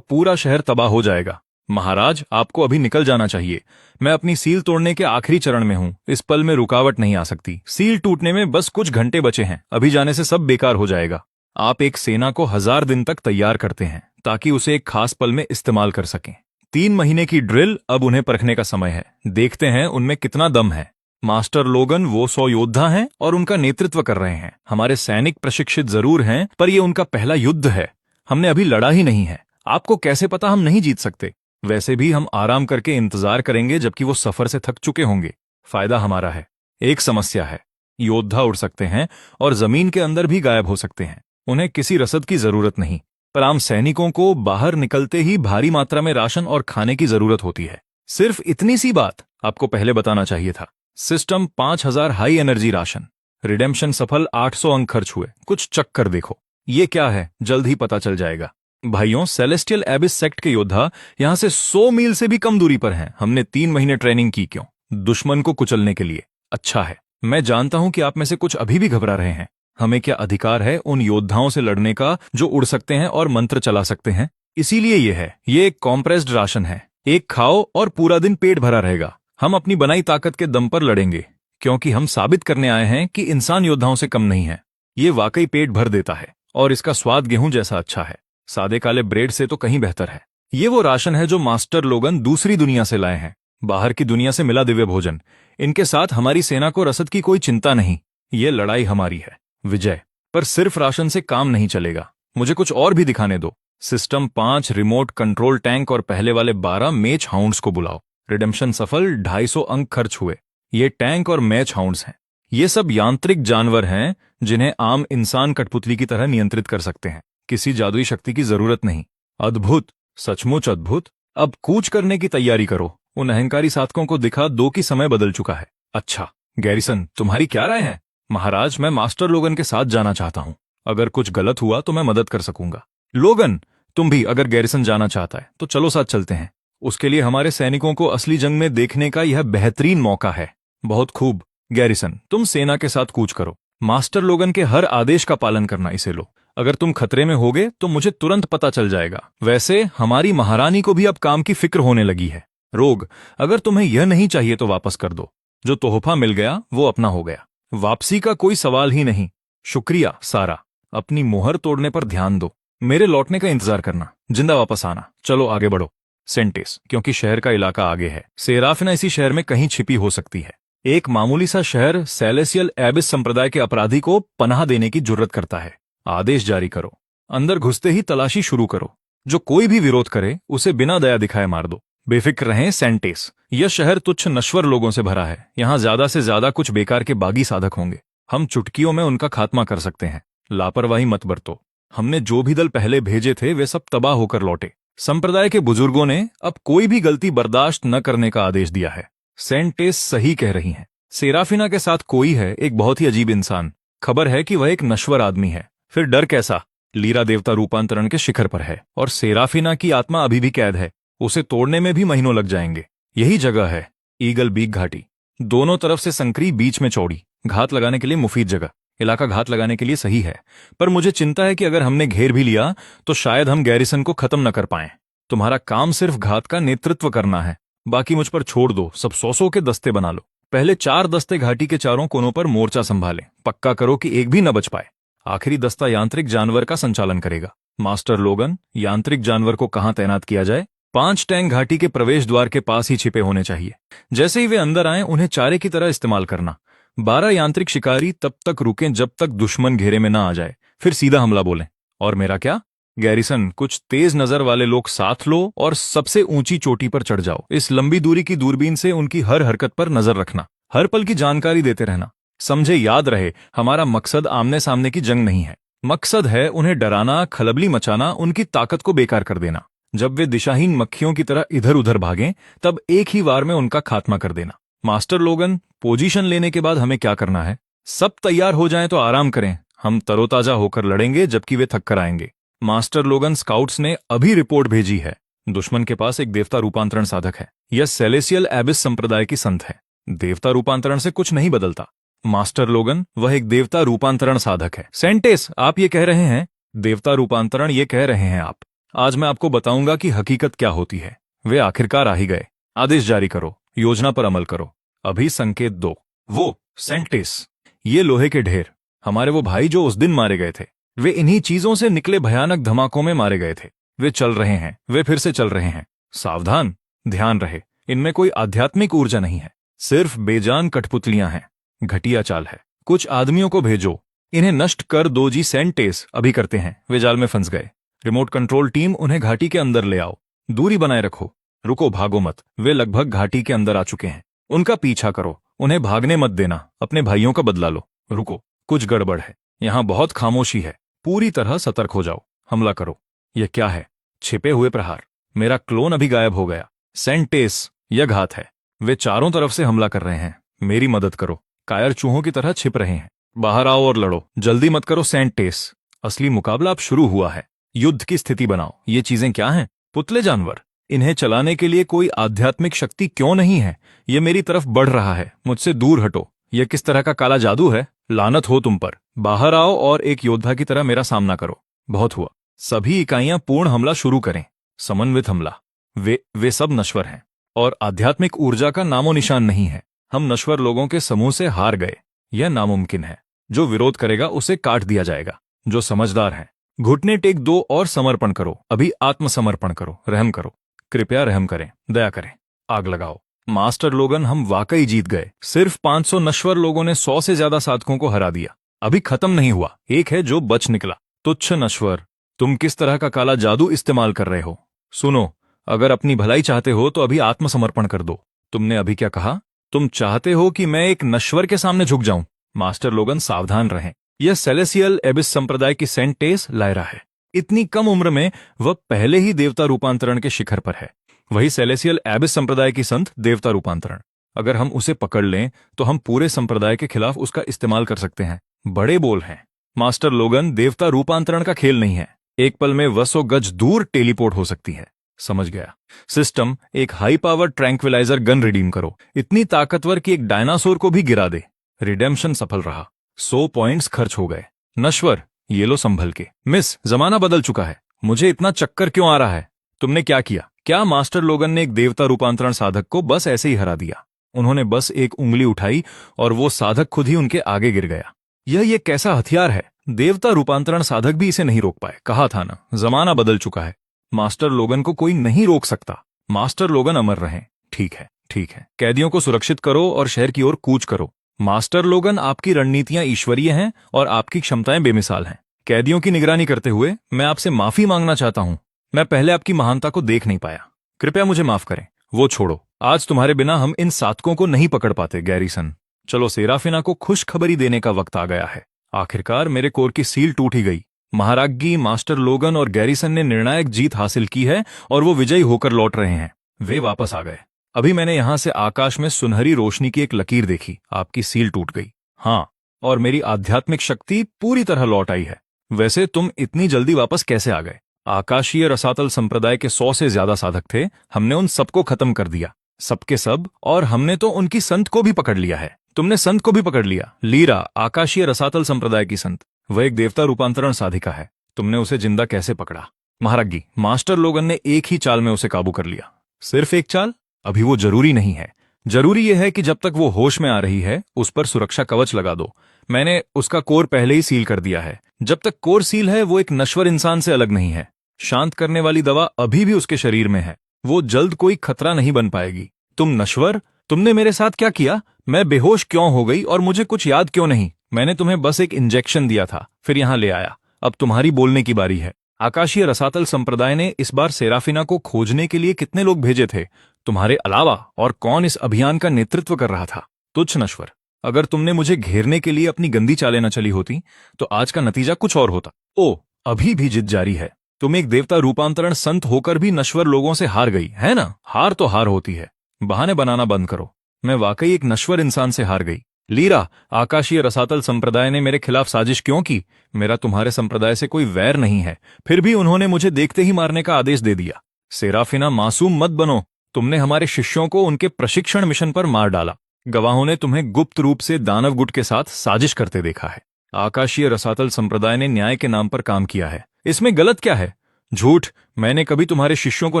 S1: पूरा शहर तबाह हो जाएगा। महाराज, आपको अभी निकल जाना चाहिए। मैं अपनी सील तोड़ने के आखिरी चरण में हूं। इस पल में रुकावट नहीं आ सकती। सील टूटने में बस कुछ घंटे बचे हैं। अभी जाने से सब बेकार हो जाएगा। आप एक सेना को 1000 दिन तक तैयार करते हैं ताकि उसे एक खास पल में इस्तेमाल कर सकें। 3 महीने की ड्रिल, अब उन्हें परखने का समय है। देखते हैं उनमें कितना दम है। मास्टर लोगन वो 100 योद्धा हैं और उनका नेतृत्व कर रहे हैं। हमारे सैनिक प्रशिक्षित जरूर हैं, पर ये उनका पहला युद्ध है। हमने अभी लड़ा ही नहीं है। आपको कैसे पता हम नहीं जीत सकते? वैसे भी हम आराम करके इंतजार करेंगे जबकि वो सफर से थक चुके होंगे। फायदा हमारा है। एक समस्या है, योद्धा उड़ सकते हैं और जमीन के अंदर भी गायब हो सकते हैं। उन्हें किसी रसद की जरूरत नहीं, पर आम सैनिकों को बाहर निकलते ही भारी मात्रा में राशन और खाने की जरूरत होती है। सिर्फ इतनी सी बात आपको पहले बताना चाहिए था। System 5000 high energy ration. Redemption सफल। 800 अंक खर्च हुए। कुछ चक्कर देखो। ये क्या है, जल्द ही पता चल जाएगा। भाइयों, सेलेस्टियल एबिस सेक्ट के योद्धा यहां से 100 मील से भी कम दूरी पर हैं। हमने 3 महीने ट्रेनिंग की। क्यों? दुश्मन को कुचलने के लिए। अच्छा है, मैं जानता हूं कि आप में से कुछ अभी भी घबरा रहे हैं। हमें क्या अधिकार है उन योद्धाओं से लड़ने का जो उड़ सकते हैं और मंत्र चला सकते हैं? इसीलिए ये एक कॉम्प्रेस्ड राशन है। एक खाओ और पूरा दिन पेट भरा रहेगा। हम अपनी बनाई ताकत के दम पर लड़ेंगे, क्योंकि हम साबित करने आए हैं कि इंसान योद्धाओं से कम नहीं है। ये वाकई पेट भर देता है और इसका स्वाद गेहूं जैसा अच्छा है। सादे काले ब्रेड से तो कहीं बेहतर है। ये वो राशन है जो मास्टर लोगन दूसरी दुनिया से लाए हैं। बाहर की दुनिया से मिला दिव्य भोजन। इनके साथ हमारी सेना को रसद की कोई चिंता नहीं। ये लड़ाई हमारी है, विजय। पर सिर्फ राशन से काम नहीं चलेगा। मुझे कुछ और भी दिखाने दो। सिस्टम 5 रिमोट कंट्रोल टैंक और पहले वाले 12 मेच हाउंड्स को बुलाओ। रिडेम्पशन सफल। 250 अंक खर्च हुए। ये टैंक और मैच हाउंड्स हैं। ये सब यांत्रिक जानवर हैं जिन्हें आम इंसान कठपुतली की तरह नियंत्रित कर सकते हैं। किसी जादुई शक्ति की जरूरत नहीं। अद्भुत, सचमुच अद्भुत। अब कूच करने की तैयारी करो। उन अहंकारी साधकों को दिखा दो कि समय बदल चुका है। अच्छा गैरिसन, तुम्हारी क्या राय है? महाराज, मैं मास्टर लोगन के साथ जाना चाहता हूं। अगर कुछ गलत हुआ तो मैं मदद कर सकूंगा। लोगन, तुम भी अगर गैरिसन जाना चाहता है तो चलो, साथ चलते हैं। उसके लिए हमारे सैनिकों को असली जंग में देखने का यह बेहतरीन मौका है। बहुत खूब। गैरिसन, तुम सेना के साथ कूच करो। मास्टर लोगन के हर आदेश का पालन करना। इसे लो। अगर तुम खतरे में होगे तो मुझे तुरंत पता चल जाएगा। वैसे हमारी महारानी को भी अब काम की फिक्र होने लगी है। रोग, अगर तुम्हें यह नहीं चाहिए तो वापस कर दो। जो तोहफा मिल गया वो अपना हो गया। वापसी का कोई सवाल ही नहीं। शुक्रिया सारा। अपनी मोहर तोड़ने पर ध्यान दो। मेरे लौटने का इंतजार करना। जिंदा वापस आना। चलो आगे बढ़ो। सेंटेस, क्योंकि शहर का इलाका आगे है। सेराफिना इसी शहर में कहीं छिपी हो सकती है। एक मामूली सा शहर सेलेसियल एबिस संप्रदाय के अपराधी को पनाह देने की जुर्रत करता है। आदेश जारी करो। अंदर घुसते ही तलाशी शुरू करो। जो कोई भी विरोध करे उसे बिना दया दिखाए मार दो। बेफिक्र रहें सेंटेस, यह शहर तुच्छ नश्वर लोगों से भरा है। यहाँ ज्यादा से ज्यादा कुछ बेकार के बागी साधक होंगे। हम चुटकियों में उनका खात्मा कर सकते हैं। लापरवाही मत बरतो। हमने जो भी दल पहले भेजे थे वे सब तबाह होकर लौटे। संप्रदाय के बुजुर्गों ने अब कोई भी गलती बर्दाश्त न करने का आदेश दिया है। सेंटेस सही कह रही हैं। सेराफिना के साथ कोई है, एक बहुत ही अजीब इंसान। खबर है कि वह एक नश्वर आदमी है। फिर डर कैसा? लीरा देवता रूपांतरण के शिखर पर है और सेराफिना की आत्मा अभी भी कैद है। उसे तोड़ने में भी महीनों लग जाएंगे। यही जगह है, ईगल बीक घाटी। दोनों तरफ से संकरी, बीच में चौड़ी। घात लगाने के लिए मुफीद जगह। इलाका घात लगाने के लिए सही है, पर मुझे चिंता है कि अगर हमने घेर भी लिया तो शायद हम गैरिसन को खत्म न कर पाएं। तुम्हारा काम सिर्फ घात का नेतृत्व करना है। बाकी मुझ पर छोड़ दो। सब 100 के दस्ते बना लो। पहले 4 दस्ते घाटी के चारों कोनों पर मोर्चा संभालें। पक्का करो कि एक भी न बच पाए। आखिरी दस्ता यांत्रिक जानवर का संचालन करेगा। मास्टर लोगन, यांत्रिक जानवर को कहां तैनात किया जाए? 5 टैंक घाटी के प्रवेश द्वार के पास ही छिपे होने चाहिए। जैसे ही वे अंदर आए उन्हें चारे की तरह इस्तेमाल करना। 12 यांत्रिक शिकारी तब तक रुकें जब तक दुश्मन घेरे में ना आ जाए, फिर सीधा हमला बोलें। और मेरा क्या? गैरिसन, कुछ तेज नजर वाले लोग साथ लो और सबसे ऊंची चोटी पर चढ़ जाओ। इस लंबी दूरी की दूरबीन से उनकी हर हरकत पर नजर रखना। हर पल की जानकारी देते रहना। समझे, याद रहे, हमारा मकसद आमने सामने की जंग नहीं है। मकसद है उन्हें डराना, खलबली मचाना, उनकी ताकत को बेकार कर देना। जब वे दिशाहीन मक्खियों की तरह इधर उधर भागें तब एक ही वार में उनका खात्मा कर देना। मास्टर लोगन, पोजीशन लेने के बाद हमें क्या करना है? सब तैयार हो जाएं तो आराम करें। हम तरोताजा होकर लड़ेंगे जबकि वे थक कर आएंगे। मास्टर लोगन, स्काउट्स ने अभी रिपोर्ट भेजी है। दुश्मन के पास एक देवता रूपांतरण साधक है। यह सेलेसियल एबिस संप्रदाय की संत है। देवता रूपांतरण से कुछ नहीं बदलता। मास्टर लोगन, वह एक देवता रूपांतरण साधक है। सेंटेस, आप ये कह रहे हैं? देवता रूपांतरण ये कह रहे हैं आप। आज मैं आपको बताऊंगा कि हकीकत क्या होती है। वे आखिरकार आ ही गए। आदेश जारी करो, योजना पर अमल करो। अभी संकेत दो। वो सेंटेस, ये लोहे के ढेर, हमारे वो भाई जो उस दिन मारे गए थे, वे इन्हीं चीजों से निकले भयानक धमाकों में मारे गए थे। वे चल रहे हैं, वे फिर से चल रहे हैं। सावधान, ध्यान रहे, इनमें कोई आध्यात्मिक ऊर्जा नहीं है, सिर्फ बेजान कठपुतलियां हैं। घटिया चाल है। कुछ आदमियों को भेजो, इन्हें नष्ट कर दो जी। सेंटेस अभी करते हैं। वे जाल में फंस गए। रिमोट कंट्रोल टीम, उन्हें घाटी के अंदर ले आओ। दूरी बनाए रखो। रुको, भागो मत। वे लगभग घाटी के अंदर आ चुके हैं। उनका पीछा करो, उन्हें भागने मत देना। अपने भाइयों का बदला लो। रुको, कुछ गड़बड़ है। यहां बहुत खामोशी है। पूरी तरह सतर्क हो जाओ। हमला करो। यह क्या है? छिपे हुए प्रहार। मेरा क्लोन अभी गायब हो गया। सेंटेस, यह घात है। वे चारों तरफ से हमला कर रहे हैं। मेरी मदद करो। कायर चूहों की तरह छिप रहे हैं। बाहर आओ और लड़ो। जल्दी मत करो सेंटेस, असली मुकाबला अब शुरू हुआ है। युद्ध की स्थिति बनाओ। ये चीजें क्या हैं? पुतले जानवर। इन्हें चलाने के लिए कोई आध्यात्मिक शक्ति क्यों नहीं है? ये मेरी तरफ बढ़ रहा है। मुझसे दूर हटो। यह किस तरह का काला जादू है? लानत हो तुम पर। बाहर आओ और एक योद्धा की तरह मेरा सामना करो। बहुत हुआ। सभी इकाइयां पूर्ण हमला शुरू करें। समन्वित हमला। वे सब नश्वर हैं और आध्यात्मिक ऊर्जा का नामो निशान नहीं है। हम नश्वर लोगों के समूह से हार गए। यह नामुमकिन है। जो विरोध करेगा उसे काट दिया जाएगा। जो समझदार है, घुटने टेक दो और समर्पण करो। अभी आत्मसमर्पण करो। रहम करो, कृपया रहम करें, दया करें। आग लगाओ। मास्टर लोगन, हम वाकई जीत गए। सिर्फ 500 नश्वर लोगों ने 100 से ज्यादा साधकों को हरा दिया। अभी खत्म नहीं हुआ। एक है जो बच निकला। तुच्छ नश्वर, तुम किस तरह का काला जादू इस्तेमाल कर रहे हो? सुनो, अगर अपनी भलाई चाहते हो तो अभी आत्मसमर्पण कर दो। तुमने अभी क्या कहा? तुम चाहते हो कि मैं एक नश्वर के सामने झुक जाऊं? मास्टर लोगन, सावधान रहें। यह सेलेसियल एबिस संप्रदाय की सेंटेस लायरा है। इतनी कम उम्र में वह पहले ही देवता रूपांतरण के शिखर पर है। वही सेलेसियल एबिस संप्रदाय की संत देवता रूपांतरण। अगर हम उसे पकड़ लें तो हम पूरे संप्रदाय के खिलाफ उसका इस्तेमाल कर सकते हैं। बड़े बोल हैं। मास्टर लोगन, देवता रूपांतरण का खेल नहीं है। एक पल में 200 गज दूर टेलीपोर्ट हो सकती है। समझ गया। सिस्टम, एक high power tranquilliser gun redeem करो। इतनी ताकतवर कि एक डायनासोर को भी गिरा दे। रिडेम्पशन सफल रहा। 100 पॉइंट्स खर्च हो गए। नश्वर, ये लो संभल के। मिस, जमाना बदल चुका है। मुझे इतना चक्कर क्यों आ रहा है? तुमने क्या किया? क्या मास्टर लोगन ने एक देवता रूपांतरण साधक को बस ऐसे ही हरा दिया? उन्होंने बस एक उंगली उठाई और वो साधक खुद ही उनके आगे गिर गया। यह कैसा हथियार है? देवता रूपांतरण साधक भी इसे नहीं रोक पाए। कहा था ना, जमाना बदल चुका है। मास्टर लोगन को कोई नहीं रोक सकता। मास्टर लोगन अमर रहें। ठीक है, ठीक है। कैदियों को सुरक्षित करो और शहर की ओर कूच करो। मास्टर लोगन, आपकी रणनीतियां ईश्वरीय हैं और आपकी क्षमताएं बेमिसाल हैं। कैदियों की निगरानी करते हुए मैं आपसे माफी मांगना चाहता हूं। मैं पहले आपकी महानता को देख नहीं पाया। कृपया मुझे माफ करें। वो छोड़ो, आज तुम्हारे बिना हम इन साधकों को नहीं पकड़ पाते। गैरिसन, चलो, सेराफिना को खुशखबरी देने का वक्त आ गया है। आखिरकार मेरे कोर की सील टूट ही गई। महाराज्ञी, मास्टर लोगन और गैरिसन ने निर्णायक जीत हासिल की है और वो विजयी होकर लौट रहे हैं। वे वापस आ गए। अभी मैंने यहां से आकाश में सुनहरी रोशनी की एक लकीर देखी। आपकी सील टूट गई। हाँ, और मेरी आध्यात्मिक शक्ति पूरी तरह लौट आई है। वैसे तुम इतनी जल्दी वापस कैसे आ गए? आकाशीय रसातल संप्रदाय के 100 से ज्यादा साधक थे। हमने उन सबको खत्म कर दिया, सबके सब। और हमने तो उनकी संत को भी पकड़ लिया है। तुमने संत को भी पकड़ लिया? लीरा, आकाशीय रसातल संप्रदाय की संत। वह एक देवता रूपांतरण साधिका है। तुमने उसे जिंदा कैसे पकड़ा? महाराज्ञी, मास्टर लोगन ने एक ही चाल में उसे काबू कर लिया। सिर्फ एक चाल? अभी वो जरूरी नहीं है। जरूरी यह है कि जब तक वो होश में आ रही है उस पर सुरक्षा कवच लगा दो। मैंने उसका कोर पहले ही सील कर दिया है। जब तक कोर सील है वो एक नश्वर इंसान से अलग नहीं है। शांत करने वाली दवा अभी भी उसके शरीर में है। वो जल्द कोई खतरा नहीं बन पाएगी। तुम नश्वर, तुमने मेरे साथ क्या किया? मैं बेहोश क्यों हो गई और मुझे कुछ याद क्यों नहीं? मैंने तुम्हें बस एक इंजेक्शन दिया था, फिर यहां ले आया। अब तुम्हारी बोलने की बारी है। आकाशीय रसातल संप्रदाय ने इस बार सेराफिना को खोजने के लिए कितने लोग भेजे थे तुम्हारे अलावा? और कौन इस अभियान का नेतृत्व कर रहा था? तुच्छ नश्वर, अगर तुमने मुझे घेरने के लिए अपनी गंदी चालें न चली होती तो आज का नतीजा कुछ और होता। ओ, अभी भी जिद जारी है। तुम एक देवता रूपांतरण संत होकर भी नश्वर लोगों से हार गई है ना? हार तो हार होती है। बहाने बनाना बंद करो। मैं वाकई एक नश्वर इंसान से हार गई। लीरा, आकाशीय रसातल संप्रदाय ने मेरे खिलाफ साजिश क्यों की? मेरा तुम्हारे संप्रदाय से कोई वैर नहीं है, फिर भी उन्होंने मुझे देखते ही मारने का आदेश दे दिया। सेराफिना, मासूम मत बनो। तुमने हमारे शिष्यों को उनके प्रशिक्षण मिशन पर मार डाला। गवाहों ने तुम्हें गुप्त रूप से दानव गुट के साथ साजिश करते देखा है। आकाशीय रसातल संप्रदाय ने न्याय के नाम पर काम किया है। इसमें गलत क्या है? झूठ। मैंने कभी तुम्हारे शिष्यों को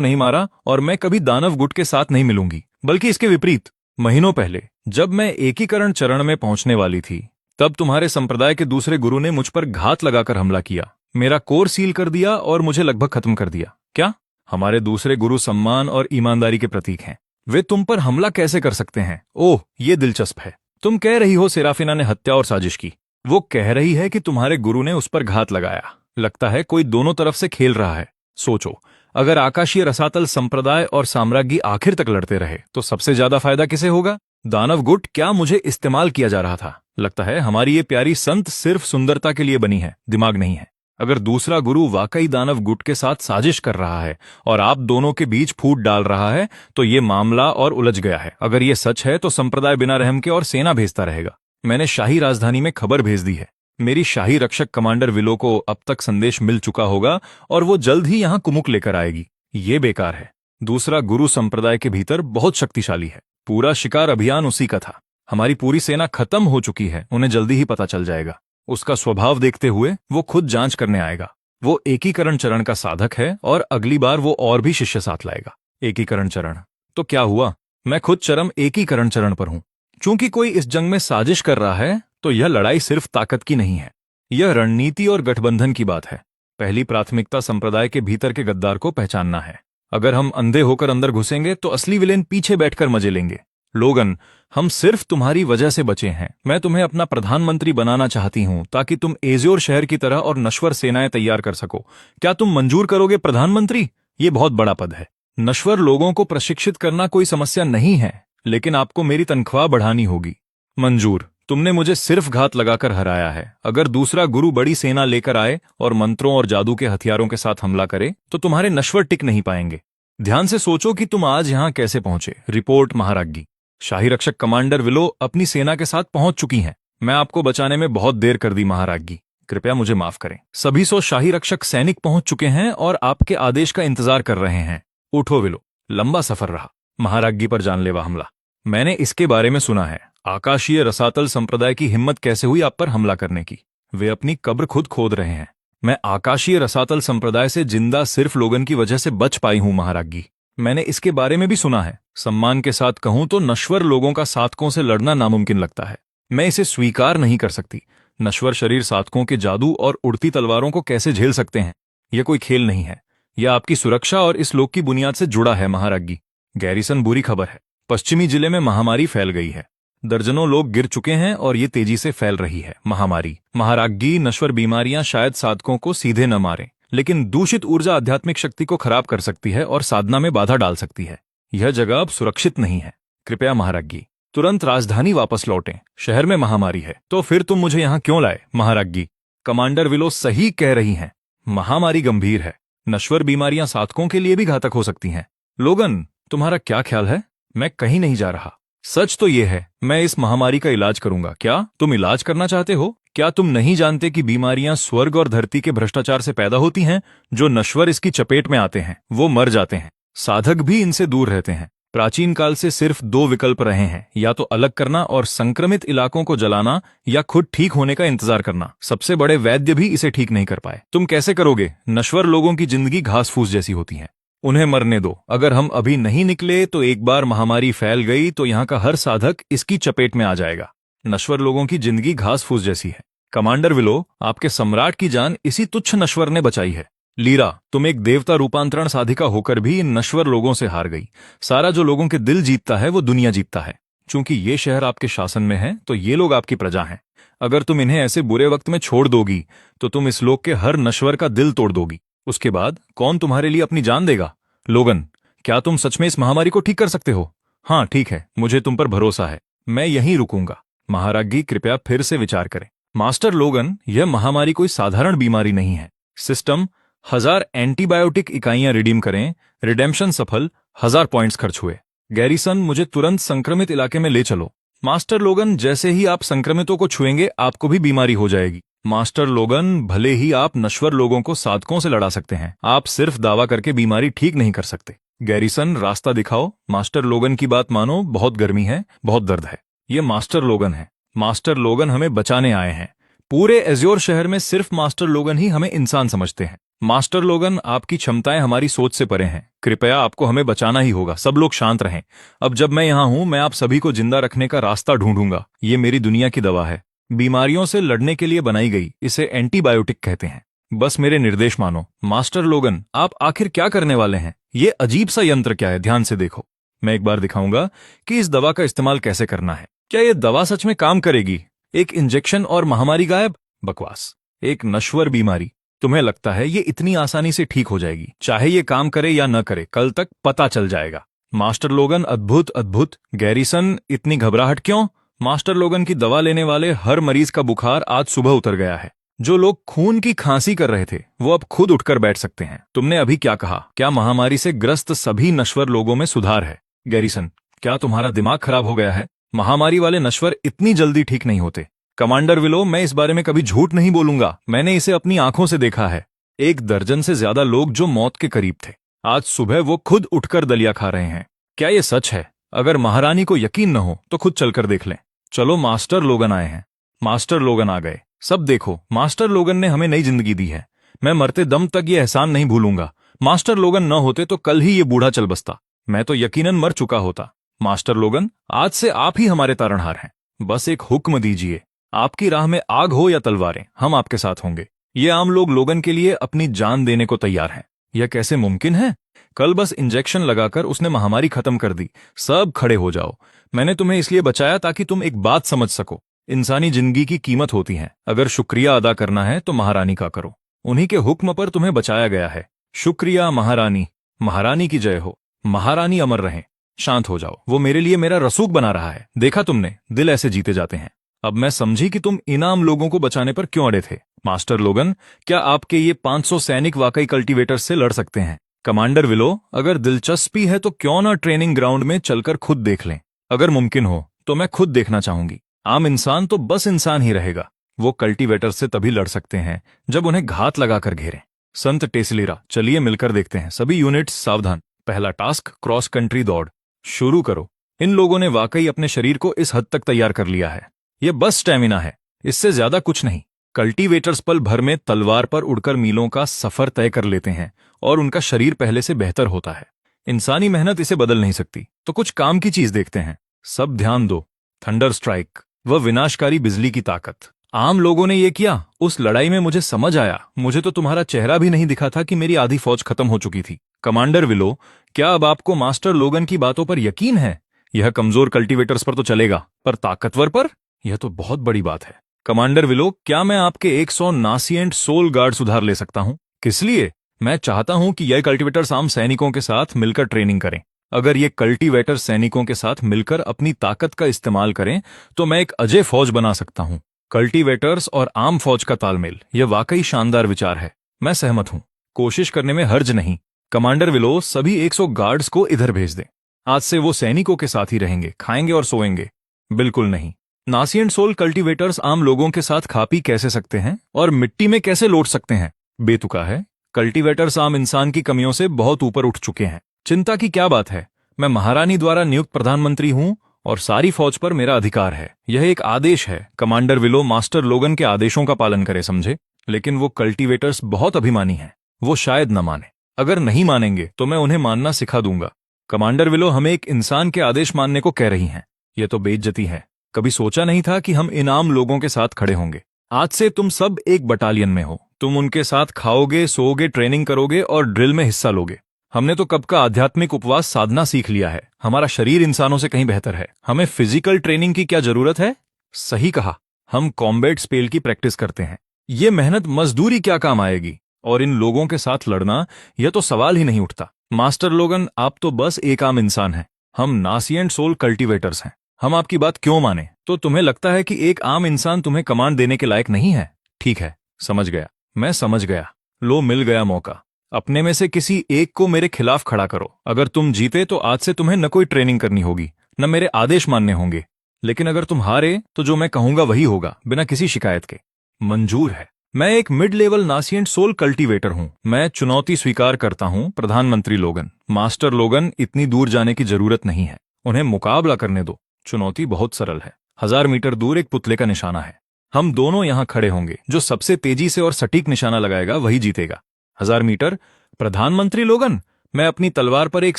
S1: नहीं मारा और मैं कभी दानव गुट के साथ नहीं मिलूंगी, बल्कि इसके विपरीत। महीनों पहले जब मैं एकीकरण चरण में पहुंचने वाली थी, तब तुम्हारे संप्रदाय के दूसरे गुरु ने मुझ पर घात लगाकर हमला किया, मेरा कोर सील कर दिया और मुझे लगभग खत्म कर दिया। क्या? हमारे दूसरे गुरु सम्मान और ईमानदारी के प्रतीक हैं। वे तुम पर हमला कैसे कर सकते हैं? ओह, ये दिलचस्प है। तुम कह रही हो सेराफिना ने हत्या और साजिश की। वो कह रही है कि तुम्हारे गुरु ने उस पर घात लगाया। लगता है कोई दोनों तरफ से खेल रहा है। सोचो, अगर आकाशीय रसातल संप्रदाय और साम्राज्ञी आखिर तक लड़ते रहे तो सबसे ज्यादा फायदा किसे होगा? दानव गुट। क्या मुझे इस्तेमाल किया जा रहा था? लगता है हमारी ये प्यारी संत सिर्फ सुंदरता के लिए बनी है, दिमाग नहीं है। अगर दूसरा गुरु वाकई दानव गुट के साथ साजिश कर रहा है और आप दोनों के बीच फूट डाल रहा है, तो ये मामला और उलझ गया है। अगर ये सच है तो संप्रदाय बिना रहम के और सेना भेजता रहेगा। मैंने शाही राजधानी में खबर भेज दी है। मेरी शाही रक्षक कमांडर विलो को अब तक संदेश मिल चुका होगा और वो जल्द ही यहां कुमुक लेकर आएगी। ये बेकार है। दूसरा गुरु संप्रदाय के भीतर बहुत शक्तिशाली है। पूरा शिकार अभियान उसी का था। हमारी पूरी सेना खत्म हो चुकी है, उन्हें जल्दी ही पता चल जाएगा। उसका स्वभाव देखते हुए वो खुद जांच करने आएगा। वो एकीकरण चरण का साधक है और अगली बार वो और भी शिष्य साथ लाएगा। एकीकरण चरण तो क्या हुआ? मैं खुद चरम एकीकरण चरण पर हूं। चूंकि कोई इस जंग में साजिश कर रहा है तो यह लड़ाई सिर्फ ताकत की नहीं है, यह रणनीति और गठबंधन की बात है। पहली प्राथमिकता संप्रदाय के भीतर के गद्दार को पहचानना है। अगर हम अंधे होकर अंदर घुसेंगे तो असली विलेन पीछे बैठकर मजे लेंगे। लोगन, हम सिर्फ तुम्हारी वजह से बचे हैं। मैं तुम्हें अपना प्रधानमंत्री बनाना चाहती हूं ताकि तुम एज़्योर शहर की तरह और नश्वर सेनाएं तैयार कर सको। क्या तुम मंजूर करोगे प्रधानमंत्री? ये बहुत बड़ा पद है। नश्वर लोगों को प्रशिक्षित करना कोई समस्या नहीं है, लेकिन आपको मेरी तनख्वाह बढ़ानी होगी। मंजूर। तुमने मुझे सिर्फ घात लगाकर हराया है। अगर दूसरा गुरु बड़ी सेना लेकर आए और मंत्रों और जादू के हथियारों के साथ हमला करे तो तुम्हारे नश्वर टिक नहीं पाएंगे। ध्यान से सोचो कि तुम आज यहां कैसे पहुंचे। रिपोर्ट महाराज्ञी। शाही रक्षक कमांडर विलो अपनी सेना के साथ पहुंच चुकी हैं। मैं आपको बचाने में बहुत देर कर दी महाराज्ञी, कृपया मुझे माफ करें। सभी 100 शाही रक्षक सैनिक पहुंच चुके हैं और आपके आदेश का इंतजार कर रहे हैं। उठो विलो, लंबा सफर रहा। महाराज्ञी पर जानलेवा हमला। मैंने इसके बारे में सुना है। आकाशीय रसातल संप्रदाय की हिम्मत कैसे हुई आप पर हमला करने की? वे अपनी कब्र खुद खोद रहे हैं। मैं आकाशीय रसातल संप्रदाय से जिंदा सिर्फ लोगन की वजह से बच पाई हूं महाराज्ञी। मैंने इसके बारे में भी सुना है। सम्मान के साथ कहूं तो नश्वर लोगों का साधकों से लड़ना नामुमकिन लगता है। मैं इसे स्वीकार नहीं कर सकती। नश्वर शरीर साधकों के जादू और उड़ती तलवारों को कैसे झेल सकते हैं? यह कोई खेल नहीं है। यह आपकी सुरक्षा और इस लोक की बुनियाद से जुड़ा है महाराज्ञी। गैरिसन, बुरी खबर है। पश्चिमी जिले में महामारी फैल गई है। दर्जनों लोग गिर चुके हैं और ये तेजी से फैल रही है। महामारी महाराज्ञी, नश्वर बीमारियां शायद साधकों को सीधे न मारें, लेकिन दूषित ऊर्जा आध्यात्मिक शक्ति को खराब कर सकती है और साधना में बाधा डाल सकती है। यह जगह अब सुरक्षित नहीं है। कृपया महाराज्ञी तुरंत राजधानी वापस लौटें। शहर में महामारी है। तो फिर तुम मुझे यहाँ क्यों लाए महाराज्ञी? कमांडर विलो सही कह रही हैं। महामारी गंभीर है। नश्वर बीमारियां साधकों के लिए भी घातक हो सकती हैं। लोगन, तुम्हारा क्या ख्याल है? मैं कहीं नहीं जा रहा। सच तो यह है, मैं इस महामारी का इलाज करूंगा। क्या तुम इलाज करना चाहते हो? क्या तुम नहीं जानते कि बीमारियां स्वर्ग और धरती के भ्रष्टाचार से पैदा होती हैं? जो नश्वर इसकी चपेट में आते हैं वो मर जाते हैं। साधक भी इनसे दूर रहते हैं। प्राचीन काल से सिर्फ 2 विकल्प रहे हैं, या तो अलग करना और संक्रमित इलाकों को जलाना, या खुद ठीक होने का इंतजार करना। सबसे बड़े वैद्य भी इसे ठीक नहीं कर पाए। तुम कैसे करोगे? नश्वर लोगों की जिंदगी घास फूस जैसी होती है। उन्हें मरने दो। अगर हम अभी नहीं निकले तो एक बार महामारी फैल गई तो यहाँ का हर साधक इसकी चपेट में आ जाएगा। नश्वर लोगों की जिंदगी घास फूस जैसी है। कमांडर विलो, आपके सम्राट की जान इसी तुच्छ नश्वर ने बचाई है। लीरा, तुम एक देवता रूपांतरण साधिका होकर भी इन नश्वर लोगों से हार गई। सारा जो लोगों के दिल जीतता है वो दुनिया जीतता है। चूंकि ये शहर आपके शासन में है तो ये लोग आपकी प्रजा हैं। अगर तुम इन्हें ऐसे बुरे वक्त में छोड़ दोगी तो तुम इस लोक के हर नश्वर का दिल तोड़ दोगी। उसके बाद कौन तुम्हारे लिए अपनी जान देगा? लोगन, क्या तुम सच में इस महामारी को ठीक कर सकते हो? हाँ ठीक है, मुझे तुम पर भरोसा है। मैं यहीं रुकूंगा। महाराज्ञी कृपया फिर से विचार करें। मास्टर लोगन, यह महामारी कोई साधारण बीमारी नहीं है। सिस्टम 1000 एंटीबायोटिक इकाइयां रिडीम करें। रिडेम्पशन सफल। 1000 पॉइंट्स खर्च हुए। गैरिसन, मुझे तुरंत संक्रमित इलाके में ले चलो। मास्टर लोगन, जैसे ही आप संक्रमितों को छुएंगे आपको भी बीमारी हो जाएगी। मास्टर लोगन, भले ही आप नश्वर लोगों को साधकों से लड़ा सकते हैं, आप सिर्फ दावा करके बीमारी ठीक नहीं कर सकते। गैरिसन, रास्ता दिखाओ। मास्टर लोगन की बात मानो। बहुत गर्मी है, बहुत दर्द है। ये मास्टर लोगन है। मास्टर लोगन हमें बचाने आए हैं। पूरे एज्योर शहर में सिर्फ मास्टर लोगन ही हमें इंसान समझते हैं। मास्टर लोगन, आपकी क्षमताएं हमारी सोच से परे हैं। कृपया आपको हमें बचाना ही होगा। सब लोग शांत रहें। अब जब मैं यहाँ हूँ, मैं आप सभी को जिंदा रखने का रास्ता ढूंढूंगा। ये मेरी दुनिया की दवा है, बीमारियों से लड़ने के लिए बनाई गई। इसे एंटीबायोटिक कहते हैं। बस मेरे निर्देश मानो। मास्टर लोगन, आप आखिर क्या करने वाले हैं? ये अजीब सा यंत्र क्या है? ध्यान से देखो। मैं एक बार दिखाऊंगा कि इस दवा का इस्तेमाल कैसे करना है। क्या ये दवा सच में काम करेगी? एक इंजेक्शन और महामारी गायब? बकवास। एक नश्वर बीमारी। तुम्हें लगता है ये इतनी आसानी से ठीक हो जाएगी? चाहे ये काम करे या न करे, कल तक पता चल जाएगा। मास्टर लोगन, अद्भुत अद्भुत। गैरिसन, इतनी घबराहट क्यों? मास्टर लोगन की दवा लेने वाले हर मरीज का बुखार आज सुबह उतर गया है। जो लोग खून की खांसी कर रहे थे, वो अब खुद उठकर बैठ सकते हैं। तुमने अभी क्या कहा? क्या महामारी से ग्रस्त सभी नश्वर लोगों में सुधार है? गैरिसन, क्या तुम्हारा दिमाग खराब हो गया है? महामारी वाले नश्वर इतनी जल्दी ठीक नहीं होते। कमांडर विलो, मैं इस बारे में कभी झूठ नहीं बोलूंगा। मैंने इसे अपनी आंखों से देखा है। 1 दर्जन से ज्यादा लोग जो मौत के करीब थे, आज सुबह वो खुद उठकर दलिया खा रहे हैं। क्या ये सच है? अगर महारानी को यकीन न हो तो खुद चलकर देख लें। चलो, मास्टर लोगन आए हैं। मास्टर लोगन आ गए। सब देखो, मास्टर लोगन ने हमें नई जिंदगी दी है। मैं मरते दम तक ये एहसान नहीं भूलूंगा। मास्टर लोगन न होते तो कल ही ये बूढ़ा चल बसता। मैं तो यकीनन मर चुका होता। मास्टर लोगन, आज से आप ही हमारे तारणहार हैं। बस एक हुक्म दीजिए। आपकी राह में आग हो या तलवारें, हम आपके साथ होंगे। ये आम लोग लोगन के लिए अपनी जान देने को तैयार हैं। यह कैसे मुमकिन है? कल बस इंजेक्शन लगाकर उसने महामारी खत्म कर दी। सब खड़े हो जाओ। मैंने तुम्हें इसलिए बचाया ताकि तुम एक बात समझ सको। इंसानी जिंदगी की कीमत होती है। अगर शुक्रिया अदा करना है तो महारानी का करो। उन्हीं के हुक्म पर तुम्हें बचाया गया है। शुक्रिया महारानी। महारानी की जय हो। महारानी अमर रहें। शांत हो जाओ। वो मेरे लिए मेरा रसूख बना रहा है। देखा तुमने, दिल ऐसे जीते जाते हैं। अब मैं समझी कि तुम इनाम लोगों को बचाने पर क्यों अड़े थे। मास्टर लोगन, क्या आपके ये 500 सैनिक वाकई कल्टीवेटर से लड़ सकते हैं? कमांडर विलो, अगर दिलचस्पी है तो क्यों ना ट्रेनिंग ग्राउंड में चलकर खुद देख लें। अगर मुमकिन हो तो मैं खुद देखना चाहूंगी। आम इंसान तो बस इंसान ही रहेगा। वो कल्टीवेटर से तभी लड़ सकते हैं जब उन्हें घात लगाकर घेरें। संत टेस्लेरा, चलिए मिलकर देखते हैं। सभी यूनिट्स सावधान। पहला टास्क, क्रॉस कंट्री दौड़। शुरू करो। इन लोगों ने वाकई अपने शरीर को इस हद तक तैयार कर लिया है। ये बस स्टैमिना है, इससे ज्यादा कुछ नहीं। कल्टीवेटर्स पल भर में तलवार पर उड़कर मीलों का सफर तय कर लेते हैं और उनका शरीर पहले से बेहतर होता है। इंसानी मेहनत इसे बदल नहीं सकती। तो कुछ काम की चीज देखते हैं। सब ध्यान दो। थंडर स्ट्राइक, वह विनाशकारी बिजली की ताकत। आम लोगों ने ये किया। उस लड़ाई में मुझे समझ आया। मुझे तो तुम्हारा चेहरा भी नहीं दिखा था कि मेरी आधी फौज खत्म हो चुकी थी। कमांडर विलो, क्या अब आपको मास्टर लोगन की बातों पर यकीन है? यह कमजोर कल्टीवेटर्स पर तो चलेगा, पर ताकतवर पर? यह तो बहुत बड़ी बात है। कमांडर विलो, क्या मैं आपके 100 नासिएंट सोल गार्ड सुधार ले सकता हूं? किस लिए? मैं चाहता हूं कि यह कल्टीवेटर्स आम सैनिकों के साथ मिलकर ट्रेनिंग करें। अगर ये कल्टीवेटर सैनिकों के साथ मिलकर अपनी ताकत का इस्तेमाल करें तो मैं एक अजय फौज बना सकता हूं। कल्टीवेटर्स और आम फौज का तालमेल, यह वाकई शानदार विचार है। मैं सहमत हूं। कोशिश करने में हर्ज नहीं। कमांडर विलो, सभी 100 गार्ड्स को इधर भेज दें। आज से वो सैनिकों के साथ ही रहेंगे, खाएंगे और सोएंगे। बिल्कुल नहीं। नासिएंट सोल कल्टीवेटर्स आम लोगों के साथ खा पी कैसे सकते हैं और मिट्टी में कैसे लौट सकते हैं? बेतुका है। कल्टीवेटर्स आम इंसान की कमियों से बहुत ऊपर उठ चुके हैं। चिंता की क्या बात है? मैं महारानी द्वारा नियुक्त प्रधानमंत्री हूं और सारी फौज पर मेरा अधिकार है। यह एक आदेश है। कमांडर विलो, मास्टर लोगन के आदेशों का पालन करे, समझे? लेकिन वो कल्टीवेटर्स बहुत अभिमानी हैं। वो शायद न माने। अगर नहीं मानेंगे तो मैं उन्हें मानना सिखा दूंगा। कमांडर विलो, हमें एक इंसान के आदेश मानने को कह रही हैं। यह तो बेइज्जती है। कभी सोचा नहीं था कि हम इनाम लोगों के साथ खड़े होंगे। आज से तुम सब एक बटालियन में हो। तुम उनके साथ खाओगे, सोओगे, ट्रेनिंग करोगे और ड्रिल में हिस्सा लोगे। हमने तो कब का आध्यात्मिक उपवास साधना सीख लिया है। हमारा शरीर इंसानों से कहीं बेहतर है। हमें फिजिकल ट्रेनिंग की क्या जरूरत है? सही कहा। हम कॉम्बैट स्पेल की प्रैक्टिस करते हैं। ये मेहनत मजदूरी क्या काम आएगी? और इन लोगों के साथ लड़ना, यह तो सवाल ही नहीं उठता। मास्टर लोगन, आप तो बस एक आम इंसान हैं। हम नासिएंट सोल कल्टीवेटर्स हैं। हम आपकी बात क्यों माने? तो तुम्हें लगता है कि एक आम इंसान तुम्हें कमांड देने के लायक नहीं है? ठीक है, समझ गया। मैं समझ गया। लो, मिल गया मौका। अपने में से किसी एक को मेरे खिलाफ खड़ा करो। अगर तुम जीते तो आज से तुम्हें न कोई ट्रेनिंग करनी होगी, न मेरे आदेश मानने होंगे। लेकिन अगर तुम हारे तो जो मैं कहूंगा वही होगा, बिना किसी शिकायत के। मंजूर है। मैं एक मिड लेवल नासिएंट सोल कल्टीवेटर हूं। मैं चुनौती स्वीकार करता हूं। प्रधानमंत्री लोगन, मास्टर लोगन, इतनी दूर जाने की जरूरत नहीं है। उन्हें मुकाबला करने दो। चुनौती बहुत सरल है। 1000 मीटर दूर एक पुतले का निशाना है। हम दोनों यहाँ खड़े होंगे, जो सबसे तेजी से और सटीक निशाना लगाएगा वही जीतेगा। 1000 मीटर। प्रधानमंत्री लोगन, मैं अपनी तलवार पर एक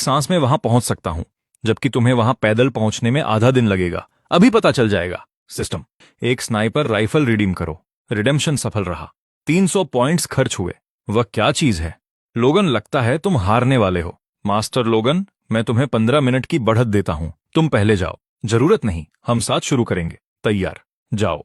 S1: सांस में वहां पहुंच सकता हूं, जबकि तुम्हें वहां पैदल पहुंचने में आधा दिन लगेगा। अभी पता चल जाएगा। सिस्टम, एक स्नाइपर राइफल रिडीम करो। रिडेम्पशन सफल रहा। 300 पॉइंट्स खर्च हुए। वह क्या चीज है? लोगन, लगता है तुम हारने वाले हो। मास्टर लोगन, मैं तुम्हें 15 मिनट की बढ़त देता हूं, तुम पहले जाओ। जरूरत नहीं, हम साथ शुरू करेंगे। तैयार, जाओ।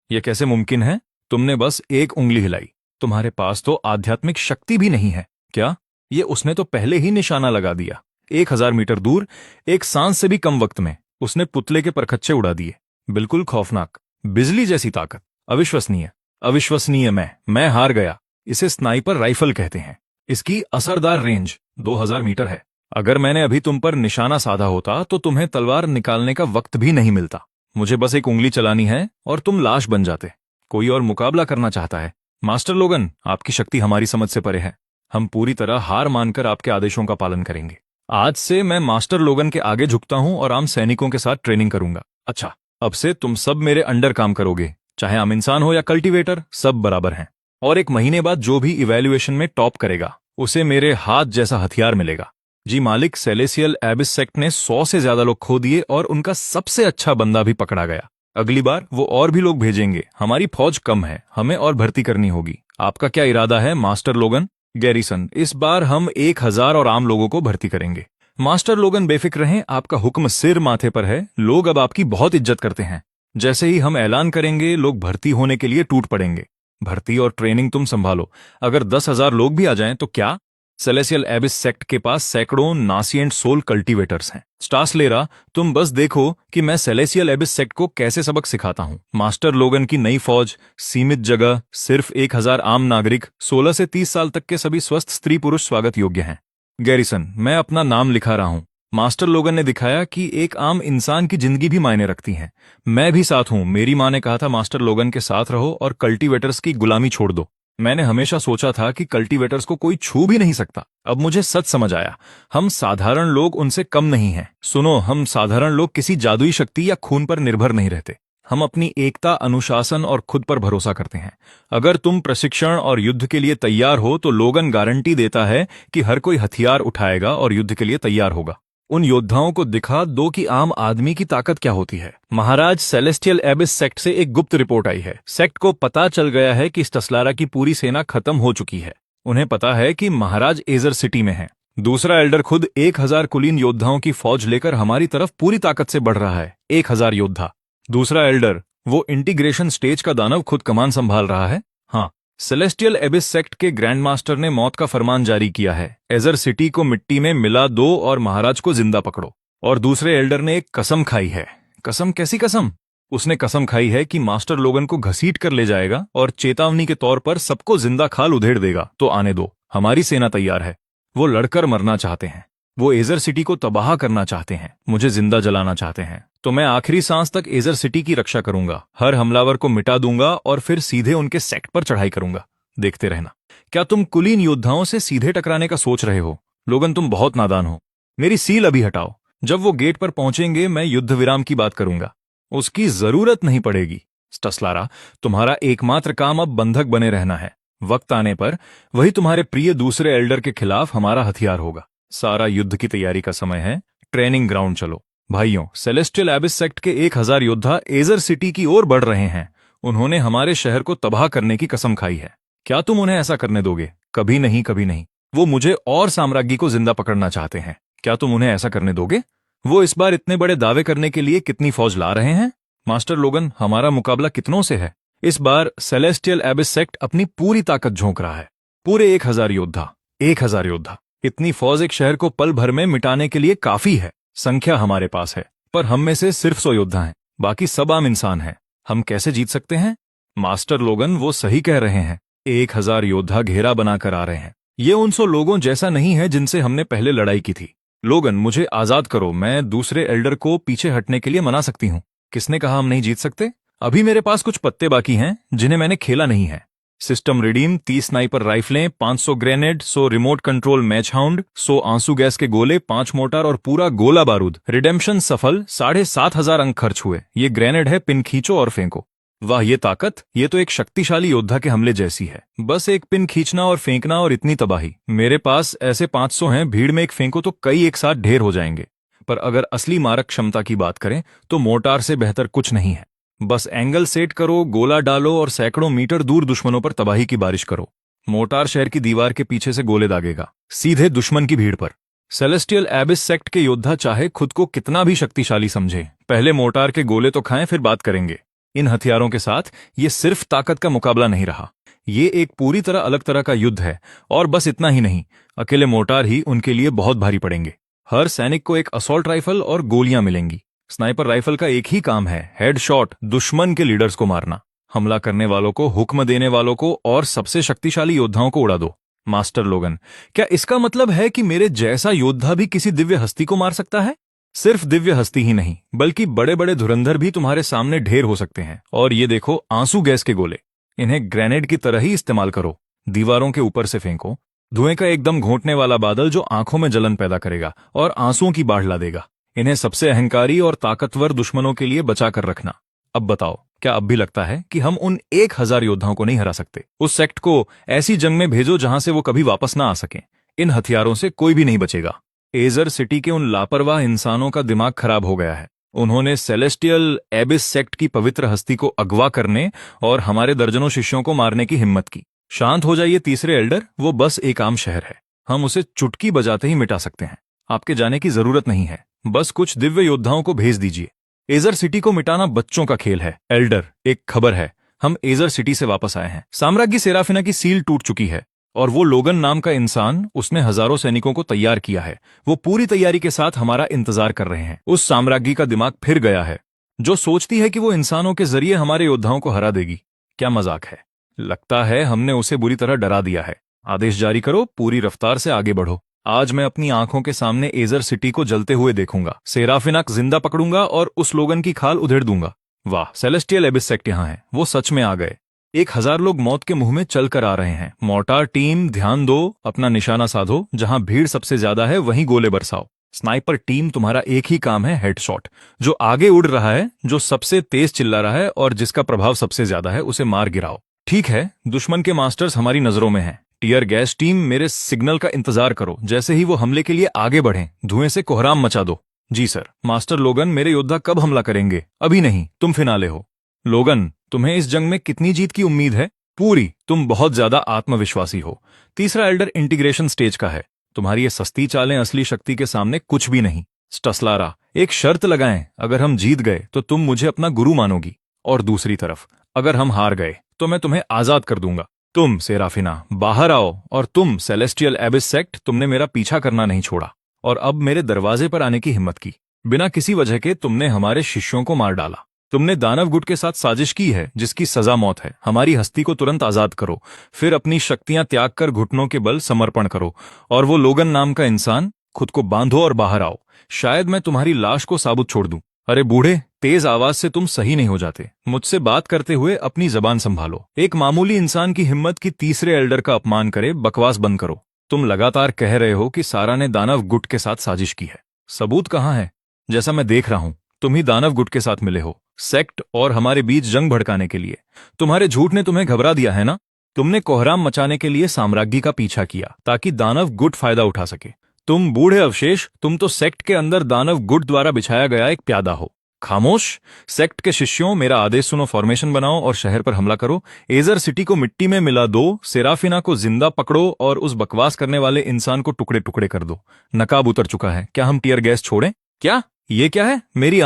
S1: ये कैसे मुमकिन है? तुमने बस एक उंगली हिलाई। तुम्हारे पास तो आध्यात्मिक शक्ति भी नहीं है क्या? ये उसने तो पहले ही निशाना लगा दिया। 1000 मीटर दूर, एक सांस से भी कम वक्त में उसने पुतले के परखच्चे उड़ा दिए। बिल्कुल खौफनाक, बिजली जैसी ताकत। अविश्वसनीय, अविश्वसनीय। मैं हार गया। इसे स्नाइपर राइफल कहते हैं। इसकी असरदार रेंज 2000 मीटर है। अगर मैंने अभी तुम पर निशाना साधा होता तो तुम्हें तलवार निकालने का वक्त भी नहीं मिलता। मुझे बस एक उंगली चलानी है और तुम लाश बन जाते। कोई और मुकाबला करना चाहता है? मास्टर लोगन, आपकी शक्ति हमारी समझ से परे है। हम पूरी तरह हार मानकर आपके आदेशों का पालन करेंगे। आज से मैं मास्टर लोगन के आगे झुकता हूं और आम सैनिकों के साथ ट्रेनिंग करूंगा। अच्छा, अब से तुम सब मेरे अंडर काम करोगे, चाहे आम इंसान हो या कल्टीवेटर, सब बराबर हैं। और एक महीने बाद जो भी इवैल्यूएशन में टॉप करेगा उसे मेरे हाथ जैसा हथियार मिलेगा। जी मालिक, सेलेसियल एबिस सेक्ट ने 100 से ज्यादा लोग खो दिए और उनका सबसे अच्छा बंदा भी पकड़ा गया। अगली बार वो और भी लोग भेजेंगे। हमारी फौज कम है, हमें और भर्ती करनी होगी। आपका क्या इरादा है मास्टर लोगन? गैरिसन, इस बार हम 1000 और आम लोगों को भर्ती करेंगे। मास्टर लोगन, बेफिक्र रहें, आपका हुक्म सिर माथे पर है। लोग अब आपकी बहुत इज्जत करते हैं। जैसे ही हम ऐलान करेंगे, लोग भर्ती होने के लिए टूट पड़ेंगे। भर्ती और ट्रेनिंग तुम संभालो। अगर 10,000 लोग भी आ जाएं तो क्या? सेलेसियल एबिस सेक्ट के पास सैकड़ों नासिएंट सोल कल्टीवेटर्स हैं। स्टासलेरा, तुम बस देखो कि मैं सेलेसियल एबिस सेक्ट को कैसे सबक सिखाता हूं। मास्टर लोगन की नई फौज, सीमित जगह, सिर्फ 1000 आम नागरिक, 16 से 30 साल तक के सभी स्वस्थ स्त्री पुरुष स्वागत योग्य हैं। गैरिसन, मैं अपना नाम लिखा रहा हूं। मास्टर लोगन ने दिखाया कि एक आम इंसान की जिंदगी भी मायने रखती है। मैं भी साथ हूं। मेरी मां ने कहा था मास्टर लोगन के साथ रहो और कल्टीवेटर्स की गुलामी छोड़ दो। मैंने हमेशा सोचा था कि कल्टीवेटर्स को कोई छू भी नहीं सकता। अब मुझे सच समझ आया। हम साधारण लोग उनसे कम नहीं हैं। सुनो, हम साधारण लोग किसी जादुई शक्ति या खून पर निर्भर नहीं रहते। हम अपनी एकता, अनुशासन और खुद पर भरोसा करते हैं। अगर तुम प्रशिक्षण और युद्ध के लिए तैयार हो तो लोगन गारंटी देता है कि हर कोई हथियार उठाएगा और युद्ध के लिए तैयार होगा। उन योद्धाओं को दिखा दो कि आम आदमी की ताकत क्या होती है। महाराज, सेलेस्टियल एबिस सेक्ट से एक गुप्त रिपोर्ट आई है। सेक्ट को पता चल गया है कि स्टसलारा की पूरी सेना खत्म हो चुकी है। उन्हें पता है कि महाराज एजर सिटी में हैं। दूसरा एल्डर खुद 1000 कुलीन योद्धाओं की फौज लेकर हमारी तरफ पूरी ताकत से बढ़ रहा है। 1000 योद्धा। दूसरा एल्डर, वो इंटीग्रेशन स्टेज का दानव, खुद कमान संभाल रहा है। हाँ, सेलेस्टियल एबिस सेक्ट के ग्रैंड मास्टर ने मौत का फरमान जारी किया है। एजर सिटी को मिट्टी में मिला दो और महाराज को जिंदा पकड़ो। और दूसरे एल्डर ने एक कसम खाई है। कसम? कैसी कसम? उसने कसम खाई है कि मास्टर लोगन को घसीट कर ले जाएगा और चेतावनी के तौर पर सबको जिंदा खाल उधेड़ देगा। तो आने दो, हमारी सेना तैयार है। वो लड़कर मरना चाहते हैं। वो एजर सिटी को तबाह करना चाहते हैं, मुझे जिंदा जलाना चाहते हैं। तो मैं आखिरी सांस तक एजर सिटी की रक्षा करूंगा, हर हमलावर को मिटा दूंगा और फिर सीधे उनके सेक्ट पर चढ़ाई करूंगा। देखते रहना। क्या तुम कुलीन योद्धाओं से सीधे टकराने का सोच रहे हो? लोगन, तुम बहुत नादान हो। मेरी सील अभी हटाओ। जब वो गेट पर पहुंचेंगे मैं युद्ध विराम की बात करूंगा। उसकी जरूरत नहीं पड़ेगी। स्टसलारा, तुम्हारा एकमात्र काम अब बंधक बने रहना है। वक्त आने पर वही तुम्हारे प्रिय दूसरे एल्डर के खिलाफ हमारा हथियार होगा। सारा युद्ध की तैयारी का समय है। ट्रेनिंग ग्राउंड चलो। भाइयों, सेलेस्टियल एबिस सेक्ट के 1000 योद्धा एजर सिटी की ओर बढ़ रहे हैं। उन्होंने हमारे शहर को तबाह करने की कसम खाई है। क्या तुम उन्हें ऐसा करने दोगे? कभी नहीं, कभी नहीं। वो मुझे और साम्राज्ञी को जिंदा पकड़ना चाहते हैं। क्या तुम उन्हें ऐसा करने दोगे? वो इस बार इतने बड़े दावे करने के लिए कितनी फौज ला रहे हैं? मास्टर लोगन, हमारा मुकाबला कितनों से है? इस बार सेलेस्टियल एबिस सेक्ट अपनी पूरी ताकत झोंक रहा है। पूरे 1000 योद्धा। 1000 योद्धा। इतनी फौज एक शहर को पल भर में मिटाने के लिए काफी है। संख्या हमारे पास है, पर हम में से सिर्फ 100 योद्धा हैं। बाकी सब आम इंसान हैं। हम कैसे जीत सकते हैं? मास्टर लोगन, वो सही कह रहे हैं। 1000 योद्धा घेरा बनाकर आ रहे हैं। ये उन 100 लोगों जैसा नहीं है जिनसे हमने पहले लड़ाई की थी। लोगन, मुझे आजाद करो। मैं दूसरे एल्डर को पीछे हटने के लिए मना सकती हूँ। किसने कहा हम नहीं जीत सकते? अभी मेरे पास कुछ पत्ते बाकी हैं जिन्हें मैंने खेला नहीं है। सिस्टम रिडीम, 30 स्नाइपर राइफलें, 500 grenade, 100 remote control match hound, 100 आंसू गैस के गोले, 5 मोटार और पूरा गोला बारूद। रिडेम्पशन सफल। 7500 अंक खर्च हुए। ये ग्रेनेड है, पिन खींचो और फेंको। वाह, ये ताकत! ये तो एक शक्तिशाली योद्धा के हमले जैसी है। बस एक पिन खींचना और फेंकना और इतनी तबाही। मेरे पास ऐसे 500 हैं, भीड़ में एक फेंको तो कई एक साथ ढेर हो जाएंगे। पर अगर असली मारक क्षमता की बात करें तो मोर्टार से बेहतर कुछ नहीं है। बस एंगल सेट करो, गोला डालो और सैकड़ों मीटर दूर दुश्मनों पर तबाही की बारिश करो। मोर्टार शहर की दीवार के पीछे से गोले दागेगा, सीधे दुश्मन की भीड़ पर। सेलेस्टियल एबिस सेक्ट के योद्धा चाहे खुद को कितना भी शक्तिशाली समझे, पहले मोर्टार के गोले तो खाएं, फिर बात करेंगे। इन हथियारों के साथ ये सिर्फ ताकत का मुकाबला नहीं रहा, ये एक पूरी तरह अलग तरह का युद्ध है। और बस इतना ही नहीं, अकेले मोर्टार ही उनके लिए बहुत भारी पड़ेंगे। हर सैनिक को एक असॉल्ट राइफल और गोलियां मिलेंगी। स्नाइपर राइफल का एक ही काम है, हेडशॉट, दुश्मन के लीडर्स को मारना। हमला करने वालों को, हुक्म देने वालों को और सबसे शक्तिशाली योद्धाओं को उड़ा दो। मास्टर लोगन, क्या इसका मतलब है कि मेरे जैसा योद्धा भी किसी दिव्य हस्ती को मार सकता है? सिर्फ दिव्य हस्ती ही नहीं, बल्कि बड़े बड़े धुरंधर भी तुम्हारे सामने ढेर हो सकते हैं। और ये देखो, आंसू गैस के गोले, इन्हें ग्रेनेड की तरह ही इस्तेमाल करो। दीवारों के ऊपर से फेंको, धुएं का एकदम घोंटने वाला बादल जो आंखों में जलन पैदा करेगा और आंसुओं की बाढ़ ला देगा। इन्हें सबसे अहंकारी और ताकतवर दुश्मनों के लिए बचा कर रखना। अब बताओ, क्या अब भी लगता है कि हम उन 1000 योद्धाओं को नहीं हरा सकते? उस सेक्ट को ऐसी जंग में भेजो जहां से वो कभी वापस ना आ सकें। इन हथियारों से कोई भी नहीं बचेगा। एजर सिटी के उन लापरवाह इंसानों का दिमाग खराब हो गया है। उन्होंने सेलेस्टियल एबिस सेक्ट की पवित्र हस्ती को अगवा करने और हमारे दर्जनों शिष्यों को मारने की हिम्मत की। शांत हो जाइए तीसरे एल्डर, वो बस एक आम शहर है। हम उसे चुटकी बजाते ही मिटा सकते हैं। आपके जाने की जरूरत नहीं है, बस कुछ दिव्य योद्धाओं को भेज दीजिए। एजर सिटी को मिटाना बच्चों का खेल है। एल्डर, एक खबर है, हम एजर सिटी से वापस आए हैं। साम्राज्ञी सेराफिना की सील टूट चुकी है और वो लोगन नाम का इंसान, उसने हजारों सैनिकों को तैयार किया है। वो पूरी तैयारी के साथ हमारा इंतजार कर रहे हैं। उस साम्राज्ञी का दिमाग फिर गया है, जो सोचती है कि वो इंसानों के जरिए हमारे योद्धाओं को हरा देगी। क्या मजाक है? लगता है हमने उसे बुरी तरह डरा दिया है। आदेश जारी करो, पूरी रफ्तार से आगे बढ़ो। आज मैं अपनी आंखों के सामने एजर सिटी को जलते हुए देखूंगा, सेराफिना जिंदा पकड़ूंगा और उस लोगन की खाल उधेड़ दूंगा। वाह, सेलेस्टियल एबिस सेक्ट यहाँ है। वो सच में आ गए। 1000 लोग मौत के मुंह में चलकर आ रहे हैं। मोर्टार टीम, ध्यान दो, अपना निशाना साधो। जहां भीड़ सबसे ज्यादा है वहीं गोले बरसाओ। स्नाइपर टीम, तुम्हारा एक ही काम है, हेडशॉट। जो आगे उड़ रहा है, जो सबसे तेज चिल्ला रहा है और जिसका प्रभाव सबसे ज्यादा है, उसे मार गिराओ। ठीक है, दुश्मन के मास्टर्स हमारी नजरों में हैं। टीयर गैस टीम, मेरे सिग्नल का इंतजार करो। जैसे ही वो हमले के लिए आगे बढ़ें, धुएं से कोहराम मचा दो। जी सर। मास्टर लोगन, मेरे योद्धा कब हमला करेंगे? अभी नहीं, तुम फिनाले हो। लोगन, तुम्हें इस जंग में कितनी जीत की उम्मीद है? पूरी। तुम बहुत ज्यादा आत्मविश्वासी हो। तीसरा एल्डर इंटीग्रेशन स्टेज का है। तुम्हारी ये सस्ती चालें असली शक्ति के सामने कुछ भी नहीं। स्टसलारा, एक शर्त लगाएं, अगर हम जीत गए तो तुम मुझे अपना गुरु मानोगी, और दूसरी तरफ अगर हम हार गए तो मैं तुम्हें आजाद कर दूंगा। तुम सेराफिना, बाहर आओ। और तुम सेलेस्टियल एबिस सेक्ट, तुमने मेरा पीछा करना नहीं छोड़ा और अब मेरे दरवाजे पर आने की हिम्मत की। बिना किसी वजह के तुमने हमारे शिष्यों को मार डाला। तुमने दानव गुट के साथ साजिश की है जिसकी सजा मौत है। हमारी हस्ती को तुरंत आजाद करो, फिर अपनी शक्तियां त्याग कर घुटनों के बल समर्पण करो। और वो लोगन नाम का इंसान, खुद को बांधो और बाहर आओ। शायद मैं तुम्हारी लाश को साबुत छोड़ दूं। अरे बूढ़े, तेज आवाज से तुम सही नहीं हो जाते। मुझसे बात करते हुए अपनी जबान संभालो। एक मामूली इंसान की हिम्मत की तीसरे एल्डर का अपमान करे, बकवास बंद करो। तुम लगातार कह रहे हो कि सारा ने दानव गुट के साथ साजिश की है। सबूत कहाँ है? जैसा मैं देख रहा हूं, तुम ही दानव गुट के साथ मिले हो, सेक्ट और हमारे बीच जंग भड़काने के लिए। तुम्हारे झूठ ने तुम्हें घबरा दिया है ना? तुमने कोहराम मचाने के लिए साम्राज्ञी का पीछा किया ताकि दानव गुट फायदा उठा सके। तुम बूढ़े अवशेष, तुम तो सेक्ट के अंदर दानव गुट द्वारा बिछाया गया एक प्यादा हो। खामोश। सेक्ट के शिष्यों, मेरा आदेश सुनो। फॉर्मेशन बनाओ और शहर पर हमला करो। एजर सिटी को मिट्टी में मिला दो। सेराफिना को जिंदा पकड़ो और उस बकवास करने वाले इंसान को टुकड़े टुकड़े कर दो। नकाब उतर चुका है। क्या हम टीयर गैस छोड़ें? क्या ये क्या है? मेरी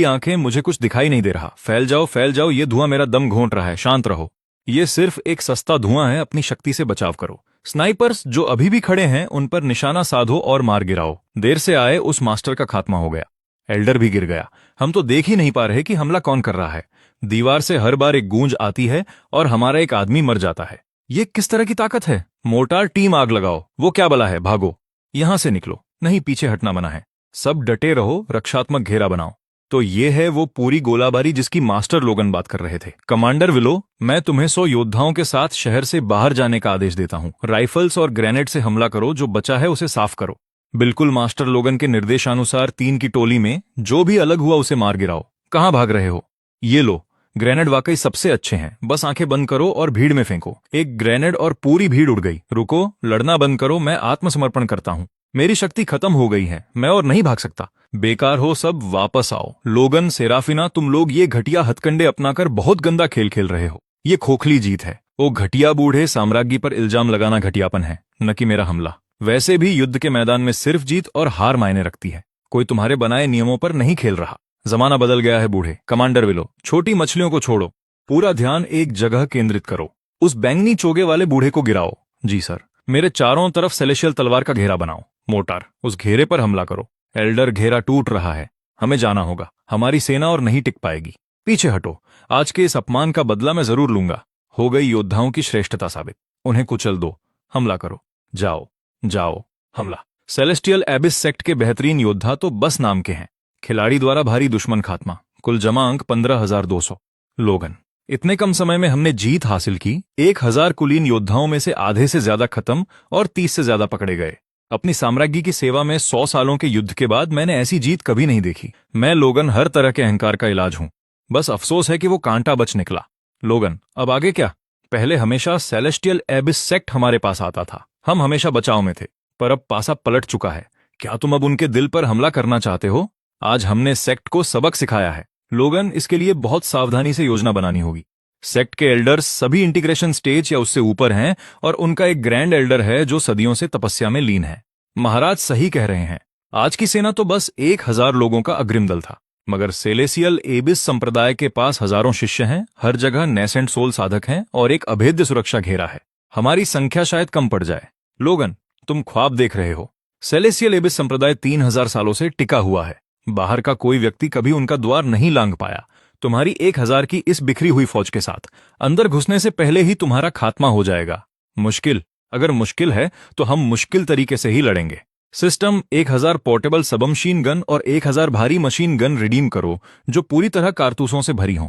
S1: आंखें, मुझे कुछ दिखाई नहीं दे रहा। फैल जाओ, ये धुआं मेरा दम घोंट रहा है। शांत रहो, ये सिर्फ एक सस्ता धुआं है। अपनी शक्ति से बचाव करो। स्नाइपर्स जो अभी भी खड़े हैं, उन पर निशाना साधो और मार गिराओ। देर से आए उस मास्टर का खात्मा हो गया। एल्डर भी गिर गया। हम तो देख ही नहीं पा रहे कि हमला कौन कर रहा है। दीवार से हर बार एक गूंज आती है और हमारा एक आदमी मर जाता है। ये किस तरह की ताकत है? मोर्टार टीम, आग लगाओ। वो क्या बला है? भागो, यहां से निकलो। नहीं, पीछे हटना मना है। सब डटे रहो, रक्षात्मक घेरा बनाओ। तो ये है वो पूरी गोलाबारी जिसकी मास्टर लोगन बात कर रहे थे। कमांडर विलो, मैं तुम्हें 100 योद्धाओं के साथ शहर से बाहर जाने का आदेश देता हूँ। राइफल्स और ग्रेनेड से हमला करो, जो बचा है उसे साफ करो। बिल्कुल मास्टर लोगन के निर्देशानुसार 3 की टोली में जो भी अलग हुआ उसे मार गिराओ। कहाँ भाग रहे हो? ये लो, ग्रेनेड वाकई सबसे अच्छे हैं, बस आंखें बंद करो और भीड़ में फेंको। एक ग्रेनेड और पूरी भीड़ उड़ गई। रुको, लड़ना बंद करो, मैं आत्मसमर्पण करता हूँ। मेरी शक्ति खत्म हो गई है, मैं और नहीं भाग सकता। बेकार हो सब, वापस आओ। लोगन, सेराफिना, तुम लोग ये घटिया हथकंडे अपनाकर बहुत गंदा खेल खेल रहे हो। ये खोखली जीत है। वो घटिया बूढ़े साम्राज्ञी पर इल्जाम लगाना घटियापन है, न कि मेरा हमला। वैसे भी युद्ध के मैदान में सिर्फ जीत और हार मायने रखती है। कोई तुम्हारे बनाए नियमों पर नहीं खेल रहा। जमाना बदल गया है बूढ़े। कमांडर विलो, छोटी मछलियों को छोड़ो, पूरा ध्यान एक जगह केंद्रित करो। उस बैंगनी चोगे वाले बूढ़े को गिराओ। जी सर। मेरे चारों तरफ सेलेशियल तलवार का घेरा बनाओ। मोटार, उस घेरे पर हमला करो। एल्डर, घेरा टूट रहा है, हमें जाना होगा। हमारी सेना और नहीं टिक पाएगी। पीछे हटो, आज के इस अपमान का बदला मैं जरूर लूंगा। हो गई योद्धाओं की श्रेष्ठता साबित। उन्हें कुचल दो, हमला करो। जाओ जाओ, हमला। सेलेस्टियल एबिस सेक्ट के बेहतरीन योद्धा तो बस नाम के हैं। खिलाड़ी द्वारा भारी दुश्मन खात्मा। कुल जमा अंक 15,200। लोगन, इतने कम समय में हमने जीत हासिल की। 1,000 कुलीन योद्धाओं में से आधे से ज्यादा खत्म और 30 से ज्यादा पकड़े गए। अपनी साम्राज्ञी की सेवा में 100 सालों के युद्ध के बाद मैंने ऐसी जीत कभी नहीं देखी। मैं लोगन हर तरह के अहंकार का इलाज हूं। बस अफसोस है कि वो कांटा बच निकला। लोगन, अब आगे क्या? पहले हमेशा सेलेस्टियल एबिस सेक्ट हमारे पास आता था। हम हमेशा बचाव में थे, पर अब पासा पलट चुका है। क्या तुम अब उनके दिल पर हमला करना चाहते हो? आज हमने सेक्ट को सबक सिखाया है। लोगन, इसके लिए बहुत सावधानी से योजना बनानी होगी। सेक्ट के एल्डर्स सभी इंटीग्रेशन स्टेज या उससे ऊपर हैं और उनका एक ग्रैंड एल्डर है जो सदियों से तपस्या में लीन है। महाराज सही कह रहे हैं। आज की सेना तो बस 1,000 लोगों का अग्रिम दल था, मगर सेलेसियल एबिस संप्रदाय के पास हजारों शिष्य हैं, हर जगह नेसेंट सोल साधक हैं और एक अभेद्य सुरक्षा घेरा है। हमारी संख्या शायद कम पड़ जाए। लोगन, तुम ख्वाब देख रहे हो। सेलेसियल एबिस संप्रदाय 3,000 सालों से टिका हुआ है। बाहर का कोई व्यक्ति कभी उनका द्वार नहीं लांघ पाया। तुम्हारी 1,000 की इस बिखरी हुई फौज के साथ अंदर घुसने से पहले ही तुम्हारा खात्मा हो जाएगा। मुश्किल? अगर मुश्किल है तो हम मुश्किल तरीके से ही लड़ेंगे। सिस्टम, 1,000 पोर्टेबल सबमशीन गन और 1,000 भारी मशीन गन रिडीम करो जो पूरी तरह कारतूसों से भरी हों।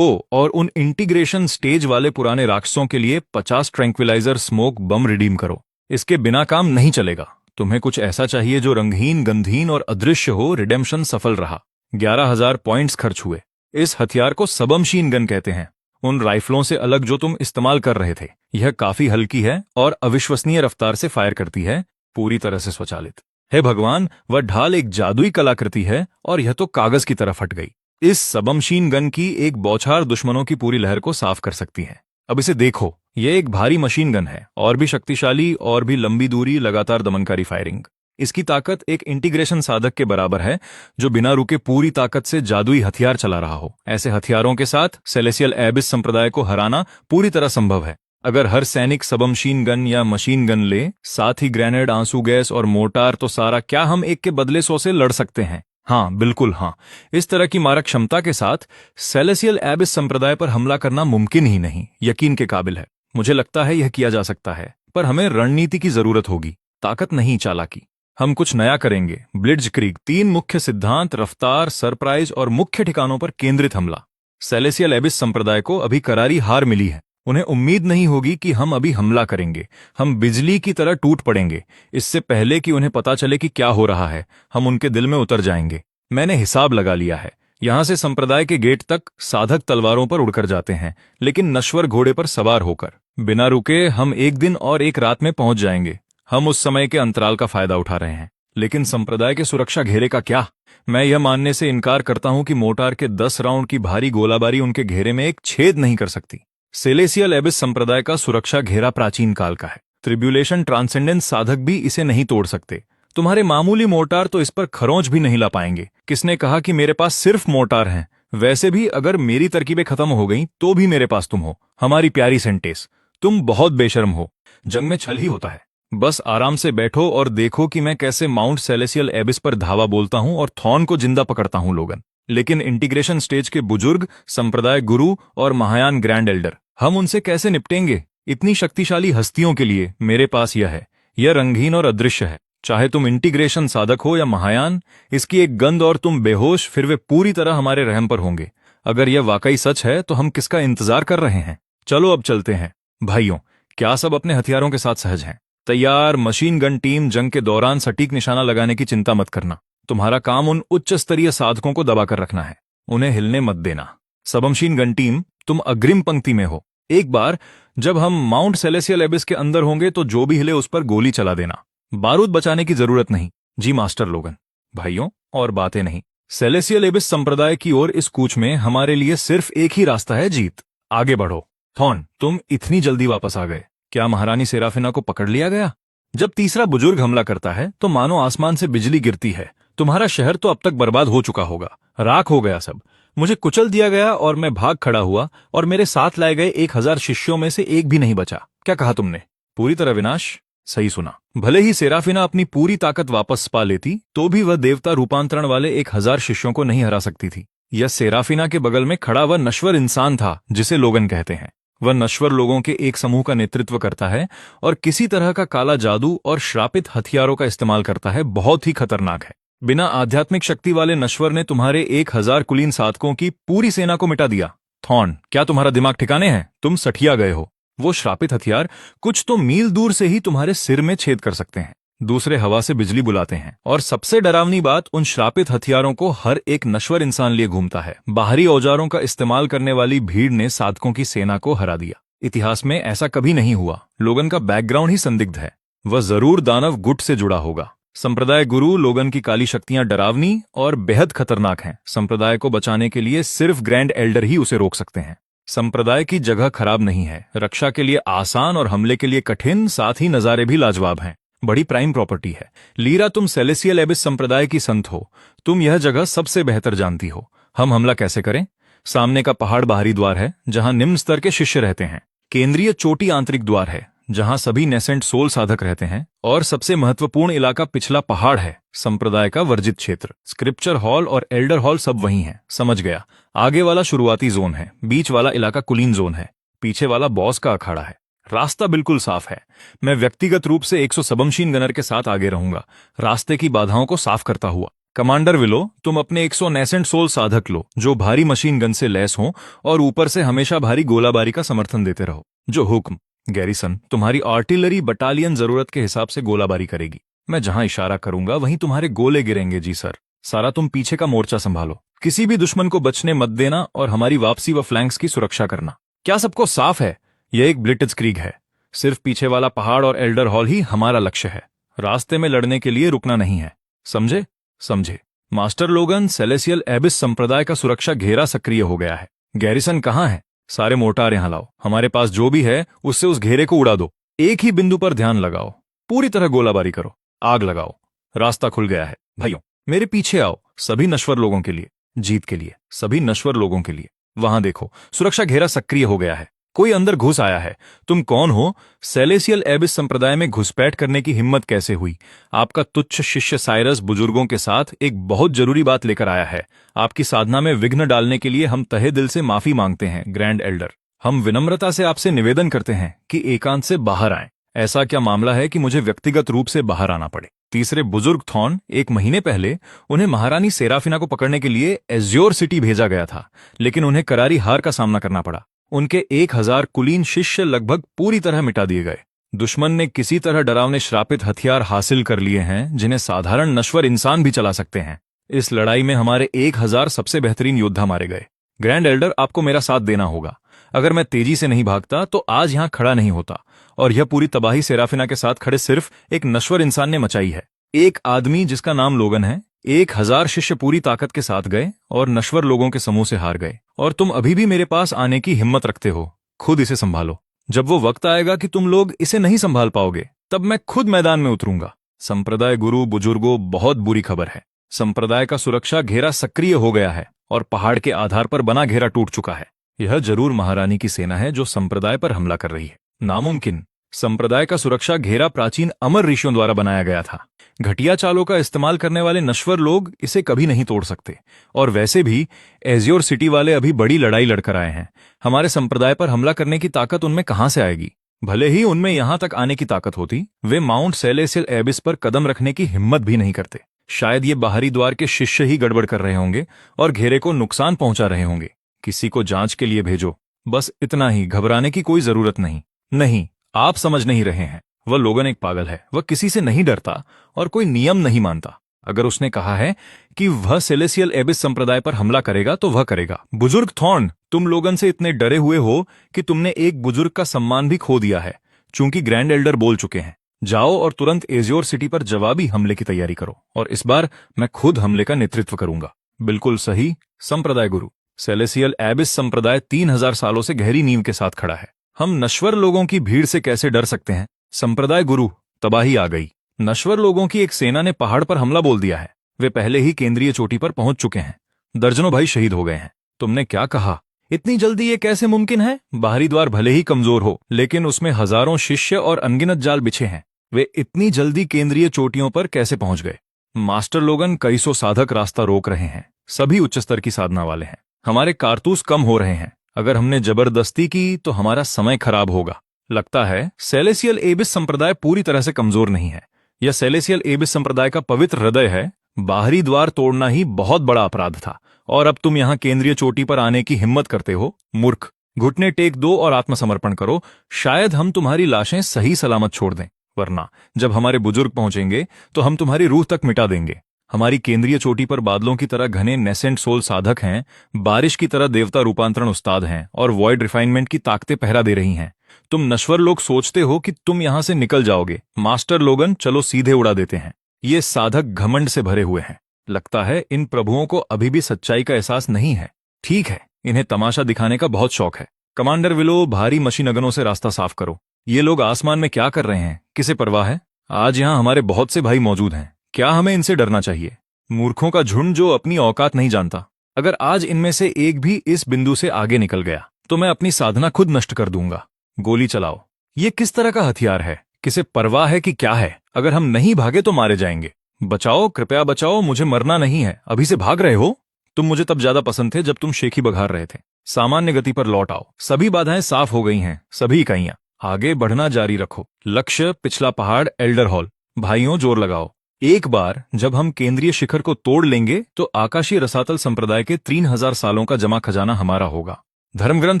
S1: और उन इंटीग्रेशन स्टेज वाले पुराने राक्षसों के लिए 50 ट्रैंक्विलाइजर स्मोक बम रिडीम करो। इसके बिना काम नहीं चलेगा। तुम्हें कुछ ऐसा चाहिए जो रंगहीन, गंधहीन और अदृश्य हो। रिडेम्पशन सफल रहा। 11,000 पॉइंट्स खर्च हुए। इस हथियार को सबमशीन गन कहते हैं, उन राइफलों से अलग जो तुम इस्तेमाल कर रहे थे। यह काफी हल्की है और अविश्वसनीय रफ्तार से फायर करती है, पूरी तरह से स्वचालित। हे भगवान, वह ढाल एक जादुई कलाकृति है और यह तो कागज की तरफ हट गई। इस सबमशीन गन की एक बौछार दुश्मनों की पूरी लहर को साफ कर सकती है। अब इसे देखो, यह एक भारी मशीन गन है, और भी शक्तिशाली और भी लंबी दूरी लगातार दमनकारी फायरिंग। इसकी ताकत एक इंटीग्रेशन साधक के बराबर है जो बिना रुके पूरी ताकत से जादुई हथियार चला रहा हो। ऐसे हथियारों के साथ सेलेसियल एबिस संप्रदाय को हराना पूरी तरह संभव है। अगर हर सैनिक सबमशीन गन या मशीन गन ले, साथ ही ग्रेनेड, आंसू गैस और मोर्टार, तो सारा क्या हम एक के बदले 100 से लड़ सकते हैं? हाँ, बिल्कुल हाँ। इस तरह की मारक क्षमता के साथ सेलेसियल एबिस संप्रदाय पर हमला करना मुमकिन ही नहीं, यकीन के काबिल है। मुझे लगता है यह किया जा सकता है, पर हमें रणनीति की जरूरत होगी, ताकत नहीं, चालाकी। हम कुछ नया करेंगे। ब्लिट्जक्रीग, 3 मुख्य सिद्धांत, रफ्तार, सरप्राइज और मुख्य ठिकानों पर केंद्रित हमला। सेलेसियल एबिस संप्रदाय को अभी करारी हार मिली है। उन्हें उम्मीद नहीं होगी कि हम अभी हमला करेंगे। हम बिजली की तरह टूट पड़ेंगे। इससे पहले कि उन्हें पता चले कि क्या हो रहा है, हम उनके दिल में उतर जाएंगे। मैंने हिसाब लगा लिया है। यहां से संप्रदाय के गेट तक साधक तलवारों पर उड़कर जाते हैं, लेकिन नश्वर घोड़े पर सवार होकर। बिना रुके हम 1 दिन और 1 रात में पहुंच जाएंगे। हम उस समय के अंतराल का फायदा उठा रहे हैं। लेकिन संप्रदाय के सुरक्षा घेरे का क्या? मैं यह मानने से इनकार करता हूं कि मोर्टार के 10 राउंड की भारी गोलाबारी उनके घेरे में एक छेद नहीं कर सकती। सेलेसियल एबिस संप्रदाय का सुरक्षा घेरा प्राचीन काल का है। ट्रिब्यूलेशन ट्रांसेंडेंस साधक भी इसे नहीं तोड़ सकते। तुम्हारे मामूली मोर्टार तो इस पर खरोंच भी नहीं ला पाएंगे। किसने कहा कि मेरे पास सिर्फ मोर्टार हैं? वैसे भी अगर मेरी तरकीबें खत्म हो गईं तो भी मेरे पास तुम हो। हमारी प्यारी सेंटेस, तुम बहुत बेशर्म हो। जंग में छल ही होता है। बस आराम से बैठो और देखो कि मैं कैसे माउंट सेलेसियल एबिस पर धावा बोलता हूं और थॉन को जिंदा पकड़ता हूं। लोगन, लेकिन इंटीग्रेशन स्टेज के बुजुर्ग, संप्रदाय गुरु और महायान ग्रैंड एल्डर, हम उनसे कैसे निपटेंगे? इतनी शक्तिशाली हस्तियों के लिए मेरे पास यह है। यह रंगीन और अदृश्य है। चाहे तुम इंटीग्रेशन साधक हो या महायान, इसकी एक गंध और तुम बेहोश, फिर वे पूरी तरह हमारे रहम पर होंगे। अगर यह वाकई सच है तो हम किसका इंतजार कर रहे हैं? चलो अब चलते हैं। भाइयों, क्या सब अपने हथियारों के साथ सहज हैं? तैयार? मशीन गन टीम, जंग के दौरान सटीक निशाना लगाने की चिंता मत करना। तुम्हारा काम उन उच्च स्तरीय साधकों को दबाकर रखना है। उन्हें हिलने मत देना। सबमशीन गन टीम, तुम अग्रिम पंक्ति में हो। एक बार जब हम माउंट सेलेसियल एबिस के अंदर होंगे तो जो भी हिले उस पर गोली चला देना। बारूद बचाने की जरूरत नहीं। जी मास्टर लोगन। भाइयों, और बातें नहीं। सेलेसियल एबिस संप्रदाय की ओर इस कूच में हमारे लिए सिर्फ एक ही रास्ता है, जीत। आगे बढ़ो। थॉर्न, तुम इतनी जल्दी वापस आ गए। क्या महारानी सेराफिना को पकड़ लिया गया? जब तीसरा बुजुर्ग हमला करता है तो मानो आसमान से बिजली गिरती है। तुम्हारा शहर तो अब तक बर्बाद हो चुका होगा, राख हो गया सब। मुझे कुचल दिया गया और मैं भाग खड़ा हुआ, और मेरे साथ लाए गए 1000 शिष्यों में से एक भी नहीं बचा। क्या कहा तुमने? पूरी तरह विनाश? सही सुना। भले ही सेराफिना अपनी पूरी ताकत वापस पा लेती तो भी वह देवता रूपांतरण वाले 1000 शिष्यों को नहीं हरा सकती थी। यह सेराफिना के बगल में खड़ा वह नश्वर इंसान था जिसे लोगन कहते हैं। वह नश्वर लोगों के एक समूह का नेतृत्व करता है और किसी तरह का काला जादू और श्रापित हथियारों का इस्तेमाल करता है। बहुत ही खतरनाक है। बिना आध्यात्मिक शक्ति वाले नश्वर ने तुम्हारे 1000 कुलीन साधकों की पूरी सेना को मिटा दिया। थॉर्न, क्या तुम्हारा दिमाग ठिकाने है? तुम सठिया गए हो। वो श्रापित हथियार कुछ तो मील दूर से ही तुम्हारे सिर में छेद कर सकते हैं, दूसरे हवा से बिजली बुलाते हैं, और सबसे डरावनी बात, उन श्रापित हथियारों को हर एक नश्वर इंसान लिए घूमता है। बाहरी औजारों का इस्तेमाल करने वाली भीड़ ने साधकों की सेना को हरा दिया। इतिहास में ऐसा कभी नहीं हुआ। लोगन का बैकग्राउंड ही संदिग्ध है। वह जरूर दानव गुट से जुड़ा होगा। संप्रदाय गुरु लोगन की काली शक्तियां डरावनी और बेहद खतरनाक हैं। संप्रदाय को बचाने के लिए सिर्फ ग्रैंड एल्डर ही उसे रोक सकते हैं। संप्रदाय की जगह खराब नहीं है, रक्षा के लिए आसान और हमले के लिए कठिन, साथ ही नजारे भी लाजवाब हैं। बड़ी प्राइम प्रॉपर्टी है। लीरा, तुम सेलेसियल एबिस संप्रदाय की संत हो, तुम यह जगह सबसे बेहतर जानती हो। हम हमला कैसे करें? सामने का पहाड़ बाहरी द्वार है जहां निम्न स्तर के शिष्य रहते हैं। केंद्रीय चोटी आंतरिक द्वार है जहां सभी नेसेंट सोल साधक रहते हैं, और सबसे महत्वपूर्ण इलाका पिछला पहाड़ है, संप्रदाय का वर्जित क्षेत्र। स्क्रिप्चर हॉल और एल्डर हॉल सब वहीं है। समझ गया। आगे वाला शुरुआती जोन है, बीच वाला इलाका कुलीन जोन है, पीछे वाला बॉस का अखाड़ा है। रास्ता बिल्कुल साफ है। मैं व्यक्तिगत रूप से 100 सबमशीन गनर के साथ आगे रहूंगा, रास्ते की बाधाओं को साफ करता हुआ। कमांडर विलो, तुम अपने 100 नेसेंट सोल साधक लो जो भारी मशीन गन से लैस हों और ऊपर से हमेशा भारी गोलाबारी का समर्थन देते रहो। जो हुक्म। गैरिसन, तुम्हारी आर्टिलरी बटालियन जरूरत के हिसाब से गोलाबारी करेगी। मैं जहां इशारा करूंगा वहीं तुम्हारे गोले गिरेंगे। जी सर। सारा, तुम पीछे का मोर्चा संभालो, किसी भी दुश्मन को बचने मत देना, और हमारी वापसी व फ्लैंक्स की सुरक्षा करना। क्या सबको साफ है? यह एक ब्लिट्जक्रीग है। सिर्फ पीछे वाला पहाड़ और एल्डर हॉल ही हमारा लक्ष्य है। रास्ते में लड़ने के लिए रुकना नहीं है। समझे? समझे। मास्टर लोगन, सेलेसियल एबिस संप्रदाय का सुरक्षा घेरा सक्रिय हो गया है। गैरिसन कहाँ है? सारे मोर्टार यहां लाओ। हमारे पास जो भी है उससे उस घेरे को उड़ा दो। एक ही बिंदु पर ध्यान लगाओ, पूरी तरह गोलाबारी करो, आग लगाओ। रास्ता खुल गया है। भाइयों, मेरे पीछे आओ। सभी नश्वर लोगों के लिए, जीत के लिए, सभी नश्वर लोगों के लिए। वहां देखो, सुरक्षा घेरा सक्रिय हो गया है। कोई अंदर घुस आया है। तुम कौन हो? सेलेसियल एबिस संप्रदाय में घुसपैठ करने की हिम्मत कैसे हुई? आपका तुच्छ शिष्य साइरस बुजुर्गों के साथ एक बहुत जरूरी बात लेकर आया है। आपकी साधना में विघ्न डालने के लिए हम तहे दिल से माफी मांगते हैं, ग्रैंड एल्डर। हम विनम्रता से आपसे निवेदन करते हैं कि एकांत से बाहर आएं। ऐसा क्या मामला है कि मुझे व्यक्तिगत रूप से बाहर आना पड़े? तीसरे बुजुर्ग थॉर्न, 1 महीने पहले उन्हें महारानी सेराफिना को पकड़ने के लिए एज्योर सिटी भेजा गया था, लेकिन उन्हें करारी हार का सामना करना पड़ा। उनके 1000 कुलीन शिष्य लगभग पूरी तरह मिटा दिए गए। दुश्मन ने किसी तरह डरावने श्रापित हथियार हासिल कर लिए हैं जिन्हें साधारण नश्वर इंसान भी चला सकते हैं। इस लड़ाई में हमारे 1000 सबसे बेहतरीन योद्धा मारे गए। ग्रैंड एल्डर, आपको मेरा साथ देना होगा। अगर मैं तेजी से नहीं भागता तो आज यहां खड़ा नहीं होता, और यह पूरी तबाही सेराफिना के साथ खड़े सिर्फ एक नश्वर इंसान ने मचाई है। एक आदमी जिसका नाम लोगन है। 1000 शिष्य पूरी ताकत के साथ गए और नश्वर लोगों के समूह से हार गए, और तुम अभी भी मेरे पास आने की हिम्मत रखते हो। खुद इसे संभालो। जब वो वक्त आएगा कि तुम लोग इसे नहीं संभाल पाओगे, तब मैं खुद मैदान में उतरूंगा। संप्रदाय गुरु बुजुर्गों, बहुत बुरी खबर है। संप्रदाय का सुरक्षा घेरा सक्रिय हो गया है और पहाड़ के आधार पर बना घेरा टूट चुका है। यह जरूर महारानी की सेना है जो संप्रदाय पर हमला कर रही है। नामुमकिन। संप्रदाय का सुरक्षा घेरा प्राचीन अमर ऋषियों द्वारा बनाया गया था। घटिया चालों का इस्तेमाल करने वाले नश्वर लोग इसे कभी नहीं तोड़ सकते, और वैसे भी एज्योर सिटी वाले अभी बड़ी लड़ाई लड़कर आए हैं। हमारे संप्रदाय पर हमला करने की ताकत उनमें कहां से आएगी? भले ही उनमें यहां तक आने की ताकत होती, वे माउंट सेलेसियल एबिस पर कदम रखने की हिम्मत भी नहीं करते। शायद ये बाहरी द्वार के शिष्य ही गड़बड़ कर रहे होंगे और घेरे को नुकसान पहुंचा रहे होंगे। किसी को जांच के लिए भेजो। बस इतना ही, घबराने की कोई जरूरत नहीं। नहीं, आप समझ नहीं रहे हैं। वह लोगन एक पागल है। वह किसी से नहीं डरता और कोई नियम नहीं मानता। अगर उसने कहा है कि वह सेलेसियल एबिस संप्रदाय पर हमला करेगा तो वह करेगा। बुजुर्ग थॉर्न, तुम लोगन से इतने डरे हुए हो कि तुमने एक बुजुर्ग का सम्मान भी खो दिया है। चूंकि ग्रैंड एल्डर बोल चुके हैं, जाओ और तुरंत एजियोर सिटी पर जवाबी हमले की तैयारी करो, और इस बार मैं खुद हमले का नेतृत्व करूंगा। बिल्कुल सही संप्रदाय गुरु। सेलेसियल एबिस संप्रदाय 3000 सालों से गहरी नींव के साथ खड़ा है। हम नश्वर लोगों की भीड़ से कैसे डर सकते हैं? संप्रदाय गुरु, तबाही आ गई। नश्वर लोगों की एक सेना ने पहाड़ पर हमला बोल दिया है। वे पहले ही केंद्रीय चोटी पर पहुंच चुके हैं। दर्जनों भाई शहीद हो गए हैं। तुमने क्या कहा? इतनी जल्दी ये कैसे मुमकिन है? बाहरी द्वार भले ही कमजोर हो, लेकिन उसमें हजारों शिष्य और अनगिनत जाल बिछे हैं। वे इतनी जल्दी केंद्रीय चोटियों पर कैसे पहुंच गए? मास्टर लोगन, कई सौ साधक रास्ता रोक रहे हैं। सभी उच्च स्तर की साधना वाले हैं। हमारे कारतूस कम हो रहे हैं। अगर हमने जबरदस्ती की तो हमारा समय खराब होगा। लगता है सेलेसियल एबिस संप्रदाय पूरी तरह से कमजोर नहीं है। यह सेलेसियल एबिस संप्रदाय का पवित्र हृदय है। बाहरी द्वार तोड़ना ही बहुत बड़ा अपराध था, और अब तुम यहां केंद्रीय चोटी पर आने की हिम्मत करते हो? मूर्ख, घुटने टेक दो और आत्मसमर्पण करो। शायद हम तुम्हारी लाशें सही सलामत छोड़ दें, वरना जब हमारे बुजुर्ग पहुंचेंगे तो हम तुम्हारी रूह तक मिटा देंगे। हमारी केंद्रीय चोटी पर बादलों की तरह घने नेसेंट सोल साधक हैं, बारिश की तरह देवता रूपांतरण उस्ताद हैं, और वॉइड रिफाइनमेंट की ताकतें पहरा दे रही हैं। तुम नश्वर लोग सोचते हो कि तुम यहां से निकल जाओगे। मास्टर लोगन, चलो सीधे उड़ा देते हैं। ये साधक घमंड से भरे हुए हैं। लगता है इन प्रभुओं को अभी भी सच्चाई का एहसास नहीं है। ठीक है, इन्हें तमाशा दिखाने का बहुत शौक है। कमांडर विलो, भारी मशीनगनों से रास्ता साफ करो। ये लोग आसमान में क्या कर रहे हैं? किसे परवाह है? आज यहां हमारे बहुत से भाई मौजूद हैं। क्या हमें इनसे डरना चाहिए? मूर्खों का झुंड जो अपनी औकात नहीं जानता। अगर आज इनमें से एक भी इस बिंदु से आगे निकल गया तो मैं अपनी साधना खुद नष्ट कर दूंगा। गोली चलाओ। ये किस तरह का हथियार है? किसे परवाह है कि क्या है? अगर हम नहीं भागे तो मारे जाएंगे। बचाओ, कृपया बचाओ, मुझे मरना नहीं है। अभी से भाग रहे हो? तुम मुझे तब ज्यादा पसंद थे जब तुम शेखी बघार रहे थे। सामान्य गति पर लौट आओ। सभी बाधाएं साफ हो गई हैं। सभी इकाइयां आगे बढ़ना जारी रखो। लक्ष्य पिछला पहाड़, एल्डर हॉल। भाइयों, जोर लगाओ। एक बार जब हम केंद्रीय शिखर को तोड़ लेंगे तो आकाशीय रसातल संप्रदाय के 3000 सालों का जमा खजाना हमारा होगा। धर्मग्रंथ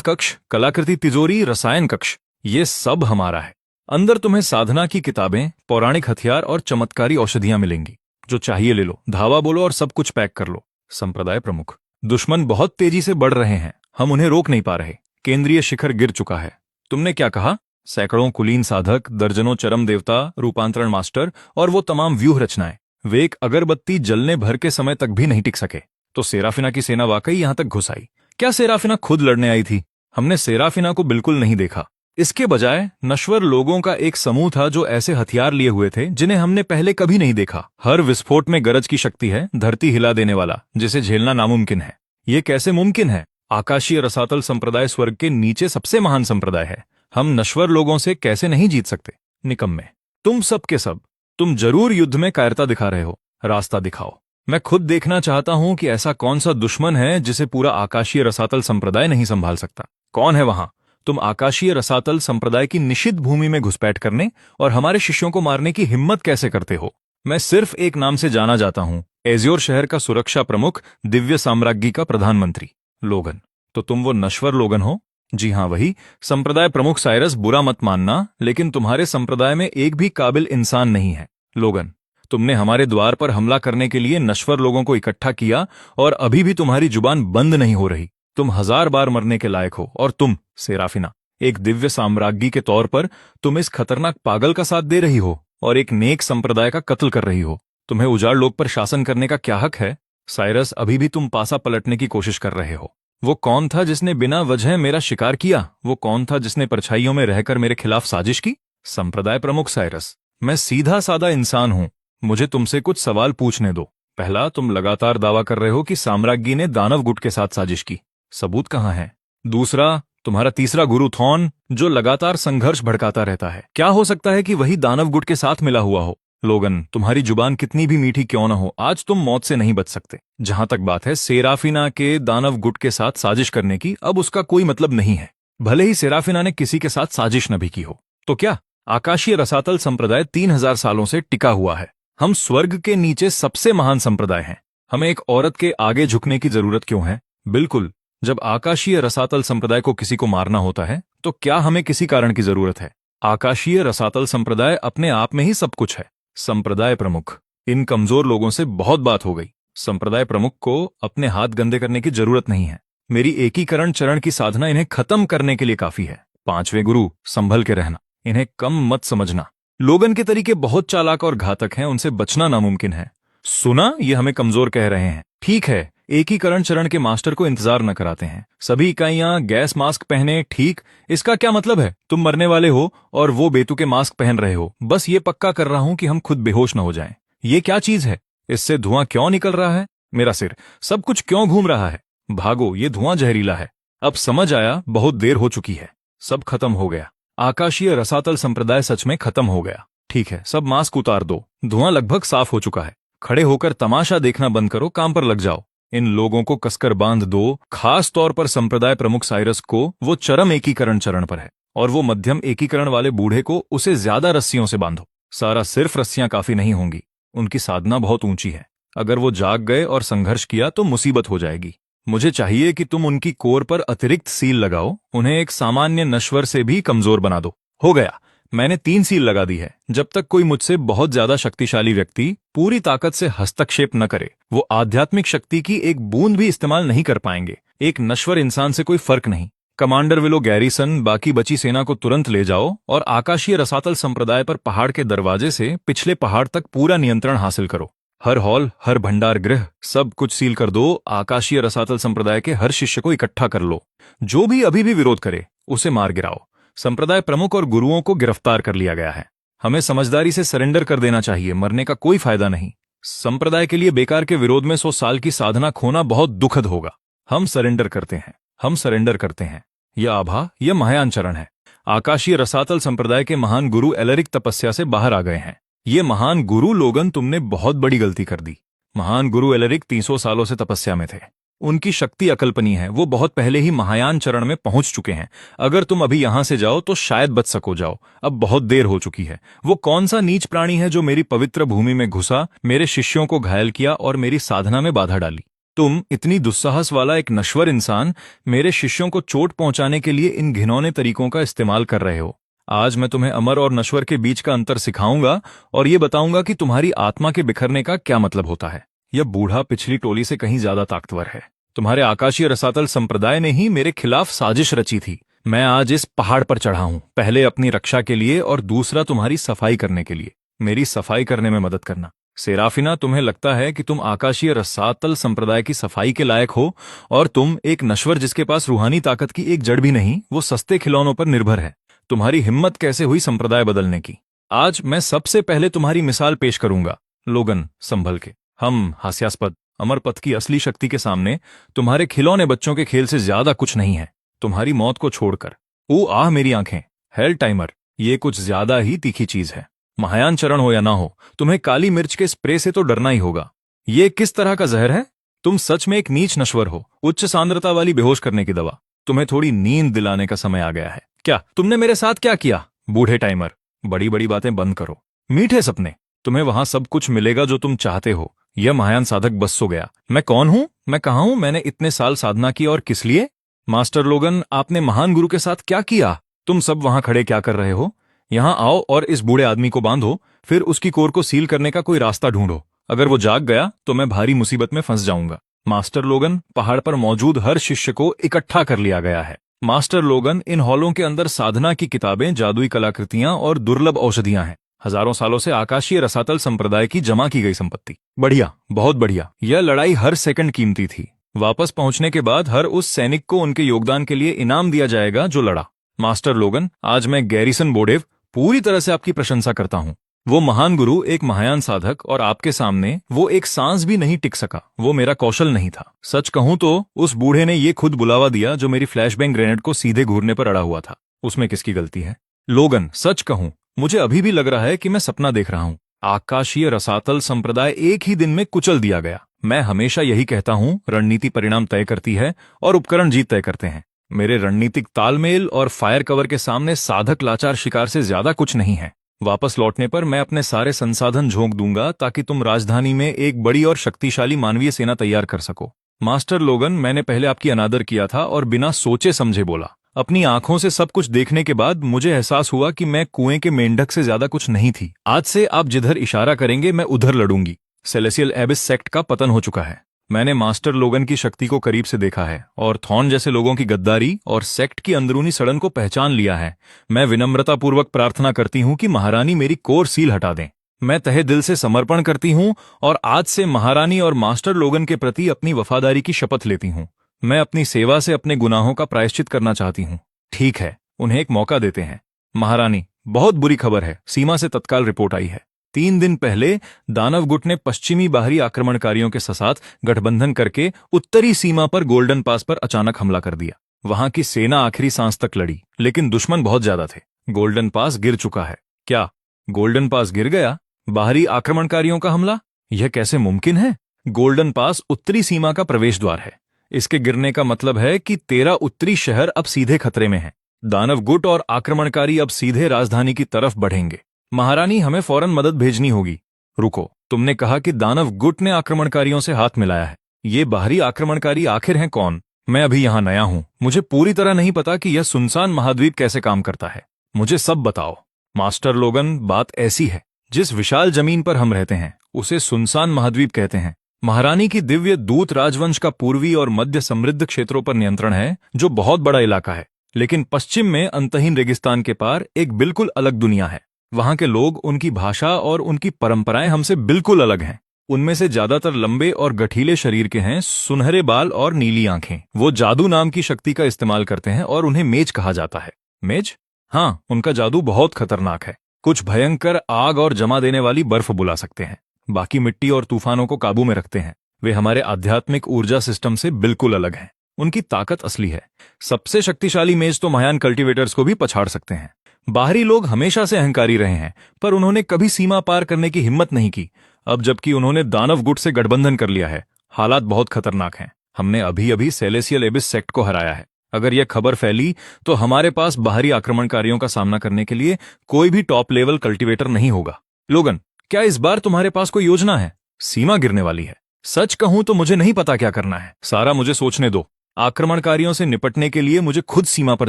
S1: कक्ष, कलाकृति तिजोरी, रसायन कक्ष, ये सब हमारा है। अंदर तुम्हें साधना की किताबें, पौराणिक हथियार और चमत्कारी औषधियां मिलेंगी। जो चाहिए ले लो, धावा बोलो और सब कुछ पैक कर लो। संप्रदाय प्रमुख, दुश्मन बहुत तेजी से बढ़ रहे हैं। हम उन्हें रोक नहीं पा रहे। केंद्रीय शिखर गिर चुका है। तुमने क्या कहा? सैकड़ों कुलीन साधक, दर्जनों चरम देवता, रूपांतरण मास्टर और वो तमाम व्यूह रचनाएं। वे एक अगरबत्ती जलने भर के समय तक भी नहीं टिक सके तो सेराफिना की सेना वाकई यहां तक घुस आई। क्या सेराफिना खुद लड़ने आई थी? हमने सेराफिना को बिल्कुल नहीं देखा। इसके बजाय नश्वर लोगों का एक समूह था जो ऐसे हथियार लिए हुए थे जिन्हें हमने पहले कभी नहीं देखा। हर विस्फोट में गरज की शक्ति है, धरती हिला देने वाला, जिसे झेलना नामुमकिन है। ये कैसे मुमकिन है? आकाशीय रसातल संप्रदाय स्वर्ग के नीचे सबसे महान संप्रदाय है। हम नश्वर लोगों से कैसे नहीं जीत सकते? निकम्मे, तुम सब के सब, तुम जरूर युद्ध में कायरता दिखा रहे हो। रास्ता दिखाओ। मैं खुद देखना चाहता हूं कि ऐसा कौन सा दुश्मन है जिसे पूरा आकाशीय रसातल संप्रदाय नहीं संभाल सकता। कौन है वहां? तुम आकाशीय रसातल संप्रदाय की निषिद्ध भूमि में घुसपैठ करने और हमारे शिष्यों को मारने की हिम्मत कैसे करते हो? मैं सिर्फ एक नाम से जाना जाता हूं, एजियोर शहर का सुरक्षा प्रमुख, दिव्य साम्राज्ञी का प्रधानमंत्री। लोगन, तो तुम वो नश्वर लोगन हो? जी हां, वही। संप्रदाय प्रमुख साइरस, बुरा मत मानना, लेकिन तुम्हारे संप्रदाय में एक भी काबिल इंसान नहीं है। लोगन, तुमने हमारे द्वार पर हमला करने के लिए नश्वर लोगों को इकट्ठा किया और अभी भी तुम्हारी जुबान बंद नहीं हो रही। तुम 1000 बार मरने के लायक हो। और तुम सेराफिना, एक दिव्य साम्राज्ञी के तौर पर तुम इस खतरनाक पागल का साथ दे रही हो और एक नेक संप्रदाय का कत्ल कर रही हो। तुम्हें उजाड़ लोक पर शासन करने का क्या हक है? साइरस, अभी भी तुम पासा पलटने की कोशिश कर रहे हो। वो कौन था जिसने बिना वजह मेरा शिकार किया? वो कौन था जिसने परछाइयों में रहकर मेरे खिलाफ साजिश की? संप्रदाय प्रमुख साइरस, मैं सीधा सादा इंसान हूं। मुझे तुमसे कुछ सवाल पूछने दो। पहला, तुम लगातार दावा कर रहे हो कि साम्राज्ञी ने दानव गुट के साथ साजिश की। सबूत कहां है? दूसरा, तुम्हारा तीसरा गुरु थॉर्न, जो लगातार संघर्ष भड़काता रहता है, क्या हो सकता है कि वही दानव गुट के साथ मिला हुआ हो? लोगन, तुम्हारी जुबान कितनी भी मीठी क्यों न हो, आज तुम मौत से नहीं बच सकते। जहां तक बात है सेराफिना के दानव गुट के साथ साजिश करने की, अब उसका कोई मतलब नहीं है। भले ही सेराफिना ने किसी के साथ साजिश न भी की हो, तो क्या? आकाशीय रसातल संप्रदाय 3000 सालों से टिका हुआ है। हम स्वर्ग के नीचे सबसे महान संप्रदाय हैं। हमें एक औरत के आगे झुकने की जरूरत क्यों है? बिल्कुल, जब आकाशीय रसातल संप्रदाय को किसी को मारना होता है तो क्या हमें किसी कारण की जरूरत है? आकाशीय रसातल संप्रदाय अपने आप में ही सब कुछ है। संप्रदाय प्रमुख, इन कमजोर लोगों से बहुत बात हो गई। संप्रदाय प्रमुख को अपने हाथ गंदे करने की जरूरत नहीं है। मेरी एकीकरण चरण की साधना इन्हें खत्म करने के लिए काफी है। पांचवें गुरु, संभल के रहना, इन्हें कम मत समझना। लोगन के तरीके बहुत चालाक और घातक हैं, उनसे बचना नामुमकिन है। सुना, ये हमें कमजोर कह रहे हैं। ठीक है, एकीकरण चरण के मास्टर को इंतजार न कराते हैं। सभी इकाइयां गैस मास्क पहने। ठीक, इसका क्या मतलब है? तुम मरने वाले हो और वो बेतुके मास्क पहन रहे हो। बस ये पक्का कर रहा हूं कि हम खुद बेहोश न हो जाएं। ये क्या चीज है? इससे धुआं क्यों निकल रहा है? मेरा सिर, सब कुछ क्यों घूम रहा है? भागो, ये धुआं जहरीला है। अब समझ आया, बहुत देर हो चुकी है। सब खत्म हो गया। आकाशीय रसातल संप्रदाय सच में खत्म हो गया। ठीक है, सब मास्क उतार दो। धुआं लगभग साफ हो चुका है। खड़े होकर तमाशा देखना बंद करो, काम पर लग जाओ। इन लोगों को कसकर बांध दो, खास तौर पर संप्रदाय प्रमुख साइरस को। वो चरम एकीकरण चरण पर है और वो मध्यम एकीकरण वाले बूढ़े को उसे ज्यादा रस्सियों से बांधो। सारा सिर्फ रस्सियां काफी नहीं होंगी, उनकी साधना बहुत ऊंची है। अगर वो जाग गए और संघर्ष किया तो मुसीबत हो जाएगी। मुझे चाहिए कि तुम उनकी कोर पर अतिरिक्त सील लगाओ, उन्हें एक सामान्य नश्वर से भी कमजोर बना दो। हो गया, मैंने 3 सील लगा दी है। जब तक कोई मुझसे बहुत ज्यादा शक्तिशाली व्यक्ति पूरी ताकत से हस्तक्षेप न करे, वो आध्यात्मिक शक्ति की एक बूंद भी इस्तेमाल नहीं कर पाएंगे। एक नश्वर इंसान से कोई फर्क नहीं। कमांडर विलो गैरिसन, बाकी बची सेना को तुरंत ले जाओ और आकाशीय रसातल संप्रदाय पर पहाड़ के दरवाजे से पिछले पहाड़ तक पूरा नियंत्रण हासिल करो। हर हॉल, हर भंडार गृह, सब कुछ सील कर दो। आकाशीय रसातल संप्रदाय के हर शिष्य को इकट्ठा कर लो। जो भी अभी भी विरोध करे, उसे मार गिराओ। संप्रदाय प्रमुख और गुरुओं को गिरफ्तार कर लिया गया है। हमें समझदारी से सरेंडर कर देना चाहिए, मरने का कोई फायदा नहीं। संप्रदाय के लिए बेकार के विरोध में 100 साल की साधना खोना बहुत दुखद होगा। हम सरेंडर करते हैं, हम सरेंडर करते हैं। यह आभा, यह महायान चरण है। आकाशीय रसातल संप्रदाय के महान गुरु एलरिक तपस्या से बाहर आ गए हैं। ये महान गुरु लोगन, तुमने बहुत बड़ी गलती कर दी। महान गुरु एलरिक 300 सालों से तपस्या में थे। उनकी शक्ति अकल्पनीय है। वो बहुत पहले ही महायान चरण में पहुंच चुके हैं। अगर तुम अभी यहां से जाओ तो शायद बच सको। जाओ, अब बहुत देर हो चुकी है। वो कौन सा नीच प्राणी है जो मेरी पवित्र भूमि में घुसा, मेरे शिष्यों को घायल किया और मेरी साधना में बाधा डाली? तुम, इतनी दुस्साहस वाला एक नश्वर इंसान, मेरे शिष्यों को चोट पहुंचाने के लिए इन घिनौने तरीकों का इस्तेमाल कर रहे हो। आज मैं तुम्हें अमर और नश्वर के बीच का अंतर सिखाऊंगा और ये बताऊंगा कि तुम्हारी आत्मा के बिखरने का क्या मतलब होता है। यह बूढ़ा पिछली टोली से कहीं ज्यादा ताकतवर है। तुम्हारे आकाशीय रसातल संप्रदाय ने ही मेरे खिलाफ साजिश रची थी। मैं आज इस पहाड़ पर चढ़ा हूं, पहले अपनी रक्षा के लिए और दूसरा तुम्हारी सफाई करने के लिए। मेरी सफाई करने में मदद करना। सेराफिना, तुम्हें लगता है कि तुम आकाशीय रसातल संप्रदाय की सफाई के लायक हो और तुम एक नश्वर जिसके पास रूहानी ताकत की एक जड़ भी नहीं, वो सस्ते खिलौनों पर निर्भर है। तुम्हारी हिम्मत कैसे हुई संप्रदाय बदलने की? आज मैं सबसे पहले तुम्हारी मिसाल पेश करूंगा। लोगन, संभल के। हम हास्यास्पद अमर पथ की असली शक्ति के सामने तुम्हारे खिलौने बच्चों के खेल से ज्यादा कुछ नहीं है। तुम्हारी मौत को छोड़कर। ओ आह मेरी आंखें। हेल टाइमर, ये कुछ ज्यादा ही तीखी चीज है। महायान चरण हो या ना हो, तुम्हें काली मिर्च के स्प्रे से तो डरना ही होगा। ये किस तरह का जहर है? तुम सच में एक नीच नश्वर हो। उच्च सांद्रता वाली बेहोश करने की दवा। तुम्हें थोड़ी नींद दिलाने का समय आ गया है। क्या तुमने मेरे साथ क्या किया? बूढ़े टाइमर, बड़ी बड़ी बातें बंद करो। मीठे सपने। तुम्हें वहां सब कुछ मिलेगा जो तुम चाहते हो। यह महायान साधक बस सो गया। मैं कौन हूं? मैं कहां हूं? मैंने इतने साल साधना की और किस लिए? मास्टर लोगन, आपने महान गुरु के साथ क्या किया? तुम सब वहां खड़े क्या कर रहे हो? यहां आओ और इस बूढ़े आदमी को बांधो, फिर उसकी कोर को सील करने का कोई रास्ता ढूंढो। अगर वो जाग गया तो मैं भारी मुसीबत में फंस जाऊंगा। मास्टर लोगन, पहाड़ पर मौजूद हर शिष्य को इकट्ठा कर लिया गया है। मास्टर लोगन, इन हॉलों के अंदर साधना की किताबें, जादुई कलाकृतियां और दुर्लभ औषधियां हैं। हजारों सालों से आकाशीय रसातल संप्रदाय की जमा की गई संपत्ति। बढ़िया, बहुत बढ़िया। यह लड़ाई हर सेकंड कीमती थी। वापस पहुंचने के बाद हर उस सैनिक को उनके योगदान के लिए इनाम दिया जाएगा जो लड़ा। मास्टर लोगन, आज मैं गैरिसन बोडेव पूरी तरह से आपकी प्रशंसा करता हूं। वो महान गुरु, एक महायान साधक, और आपके सामने वो एक सांस भी नहीं टिक सका। वो मेरा कौशल नहीं था। सच कहूं तो उस बूढ़े ने ये खुद बुलावा दिया जो मेरी फ्लैशबैंग ग्रेनेड को सीधे घूरने पर अड़ा हुआ था। उसमें किसकी गलती है? लोगन, सच कहूं, मुझे अभी भी लग रहा है कि मैं सपना देख रहा हूं। आकाशीय रसातल संप्रदाय एक ही दिन में कुचल दिया गया। मैं हमेशा यही कहता हूं, रणनीति परिणाम तय करती है और उपकरण जीत तय करते हैं। मेरे रणनीतिक तालमेल और फायर कवर के सामने साधक लाचार शिकार से ज्यादा कुछ नहीं है। वापस लौटने पर मैं अपने सारे संसाधन झोंक दूंगा ताकि तुम राजधानी में एक बड़ी और शक्तिशाली मानवीय सेना तैयार कर सको। मास्टर लोगन, मैंने पहले आपकी अनादर किया था और बिना सोचे समझे बोला। अपनी आंखों से सब कुछ देखने के बाद मुझे एहसास हुआ कि मैं कुएं के मेंढक से ज्यादा कुछ नहीं थी। आज से आप जिधर इशारा करेंगे मैं उधर लड़ूंगी। सेलेसियल एबिस सेक्ट का पतन हो चुका है। मैंने मास्टर लोगन की शक्ति को करीब से देखा है और थॉर्न जैसे लोगों की गद्दारी और सेक्ट की अंदरूनी सड़न को पहचान लिया है। मैं विनम्रतापूर्वक प्रार्थना करती हूँ कि महारानी मेरी कोर सील हटा दें। मैं तहे दिल से समर्पण करती हूँ और आज से महारानी और मास्टर लोगन के प्रति अपनी वफादारी की शपथ लेती हूँ। मैं अपनी सेवा से अपने गुनाहों का प्रायश्चित करना चाहती हूँ। ठीक है, उन्हें एक मौका देते हैं। महारानी, बहुत बुरी खबर है, सीमा से तत्काल रिपोर्ट आई है। 3 दिन पहले दानव गुट ने पश्चिमी बाहरी आक्रमणकारियों के साथ गठबंधन करके उत्तरी सीमा पर गोल्डन पास पर अचानक हमला कर दिया। वहां की सेना आखिरी सांस तक लड़ी, लेकिन दुश्मन बहुत ज्यादा थे। गोल्डन पास गिर चुका है। क्या गोल्डन पास गिर गया? बाहरी आक्रमणकारियों का हमला? यह कैसे मुमकिन है? गोल्डन पास उत्तरी सीमा का प्रवेश द्वार है। इसके गिरने का मतलब है कि 13 उत्तरी शहर अब सीधे खतरे में हैं। दानव गुट और आक्रमणकारी अब सीधे राजधानी की तरफ बढ़ेंगे। महारानी, हमें फौरन मदद भेजनी होगी। रुको, तुमने कहा कि दानव गुट ने आक्रमणकारियों से हाथ मिलाया है। ये बाहरी आक्रमणकारी आखिर हैं कौन? मैं अभी यहाँ नया हूँ, मुझे पूरी तरह नहीं पता कि यह सुनसान महाद्वीप कैसे काम करता है। मुझे सब बताओ। मास्टर लोगन, बात ऐसी है, जिस विशाल जमीन पर हम रहते हैं उसे सुनसान महाद्वीप कहते हैं। महारानी की दिव्य दूत राजवंश का पूर्वी और मध्य समृद्ध क्षेत्रों पर नियंत्रण है, जो बहुत बड़ा इलाका है। लेकिन पश्चिम में अंतहीन रेगिस्तान के पार एक बिल्कुल अलग दुनिया है। वहां के लोग, उनकी भाषा और उनकी परंपराएं हमसे बिल्कुल अलग हैं। उनमें से ज्यादातर लंबे और गठीले शरीर के हैं, सुनहरे बाल और नीली आंखें। वो जादू नाम की शक्ति का इस्तेमाल करते हैं और उन्हें मेज कहा जाता है। मेज? हाँ, उनका जादू बहुत खतरनाक है। कुछ भयंकर आग और जमा देने वाली बर्फ बुला सकते हैं, बाकी मिट्टी और तूफानों को काबू में रखते हैं। वे हमारे आध्यात्मिक ऊर्जा सिस्टम से बिल्कुल अलग हैं। उनकी ताकत असली है। सबसे शक्तिशाली मेज तो महायान कल्टीवेटर्स को भी पछाड़ सकते हैं। बाहरी लोग हमेशा से अहंकारी रहे हैं, पर उन्होंने कभी सीमा पार करने की हिम्मत नहीं की। अब जबकि उन्होंने दानव गुट से गठबंधन कर लिया है, हालात बहुत खतरनाक हैं। हमने अभी अभी सेलेसियल एबिस सेक्ट को हराया है। अगर यह खबर फैली तो हमारे पास बाहरी आक्रमणकारियों का सामना करने के लिए कोई भी टॉप लेवल कल्टीवेटर नहीं होगा। लोगन, क्या इस बार तुम्हारे पास कोई योजना है? सीमा गिरने वाली है। सच कहूं तो मुझे नहीं पता क्या करना है। सारा, मुझे सोचने दो। आक्रमणकारियों से निपटने के लिए मुझे खुद सीमा पर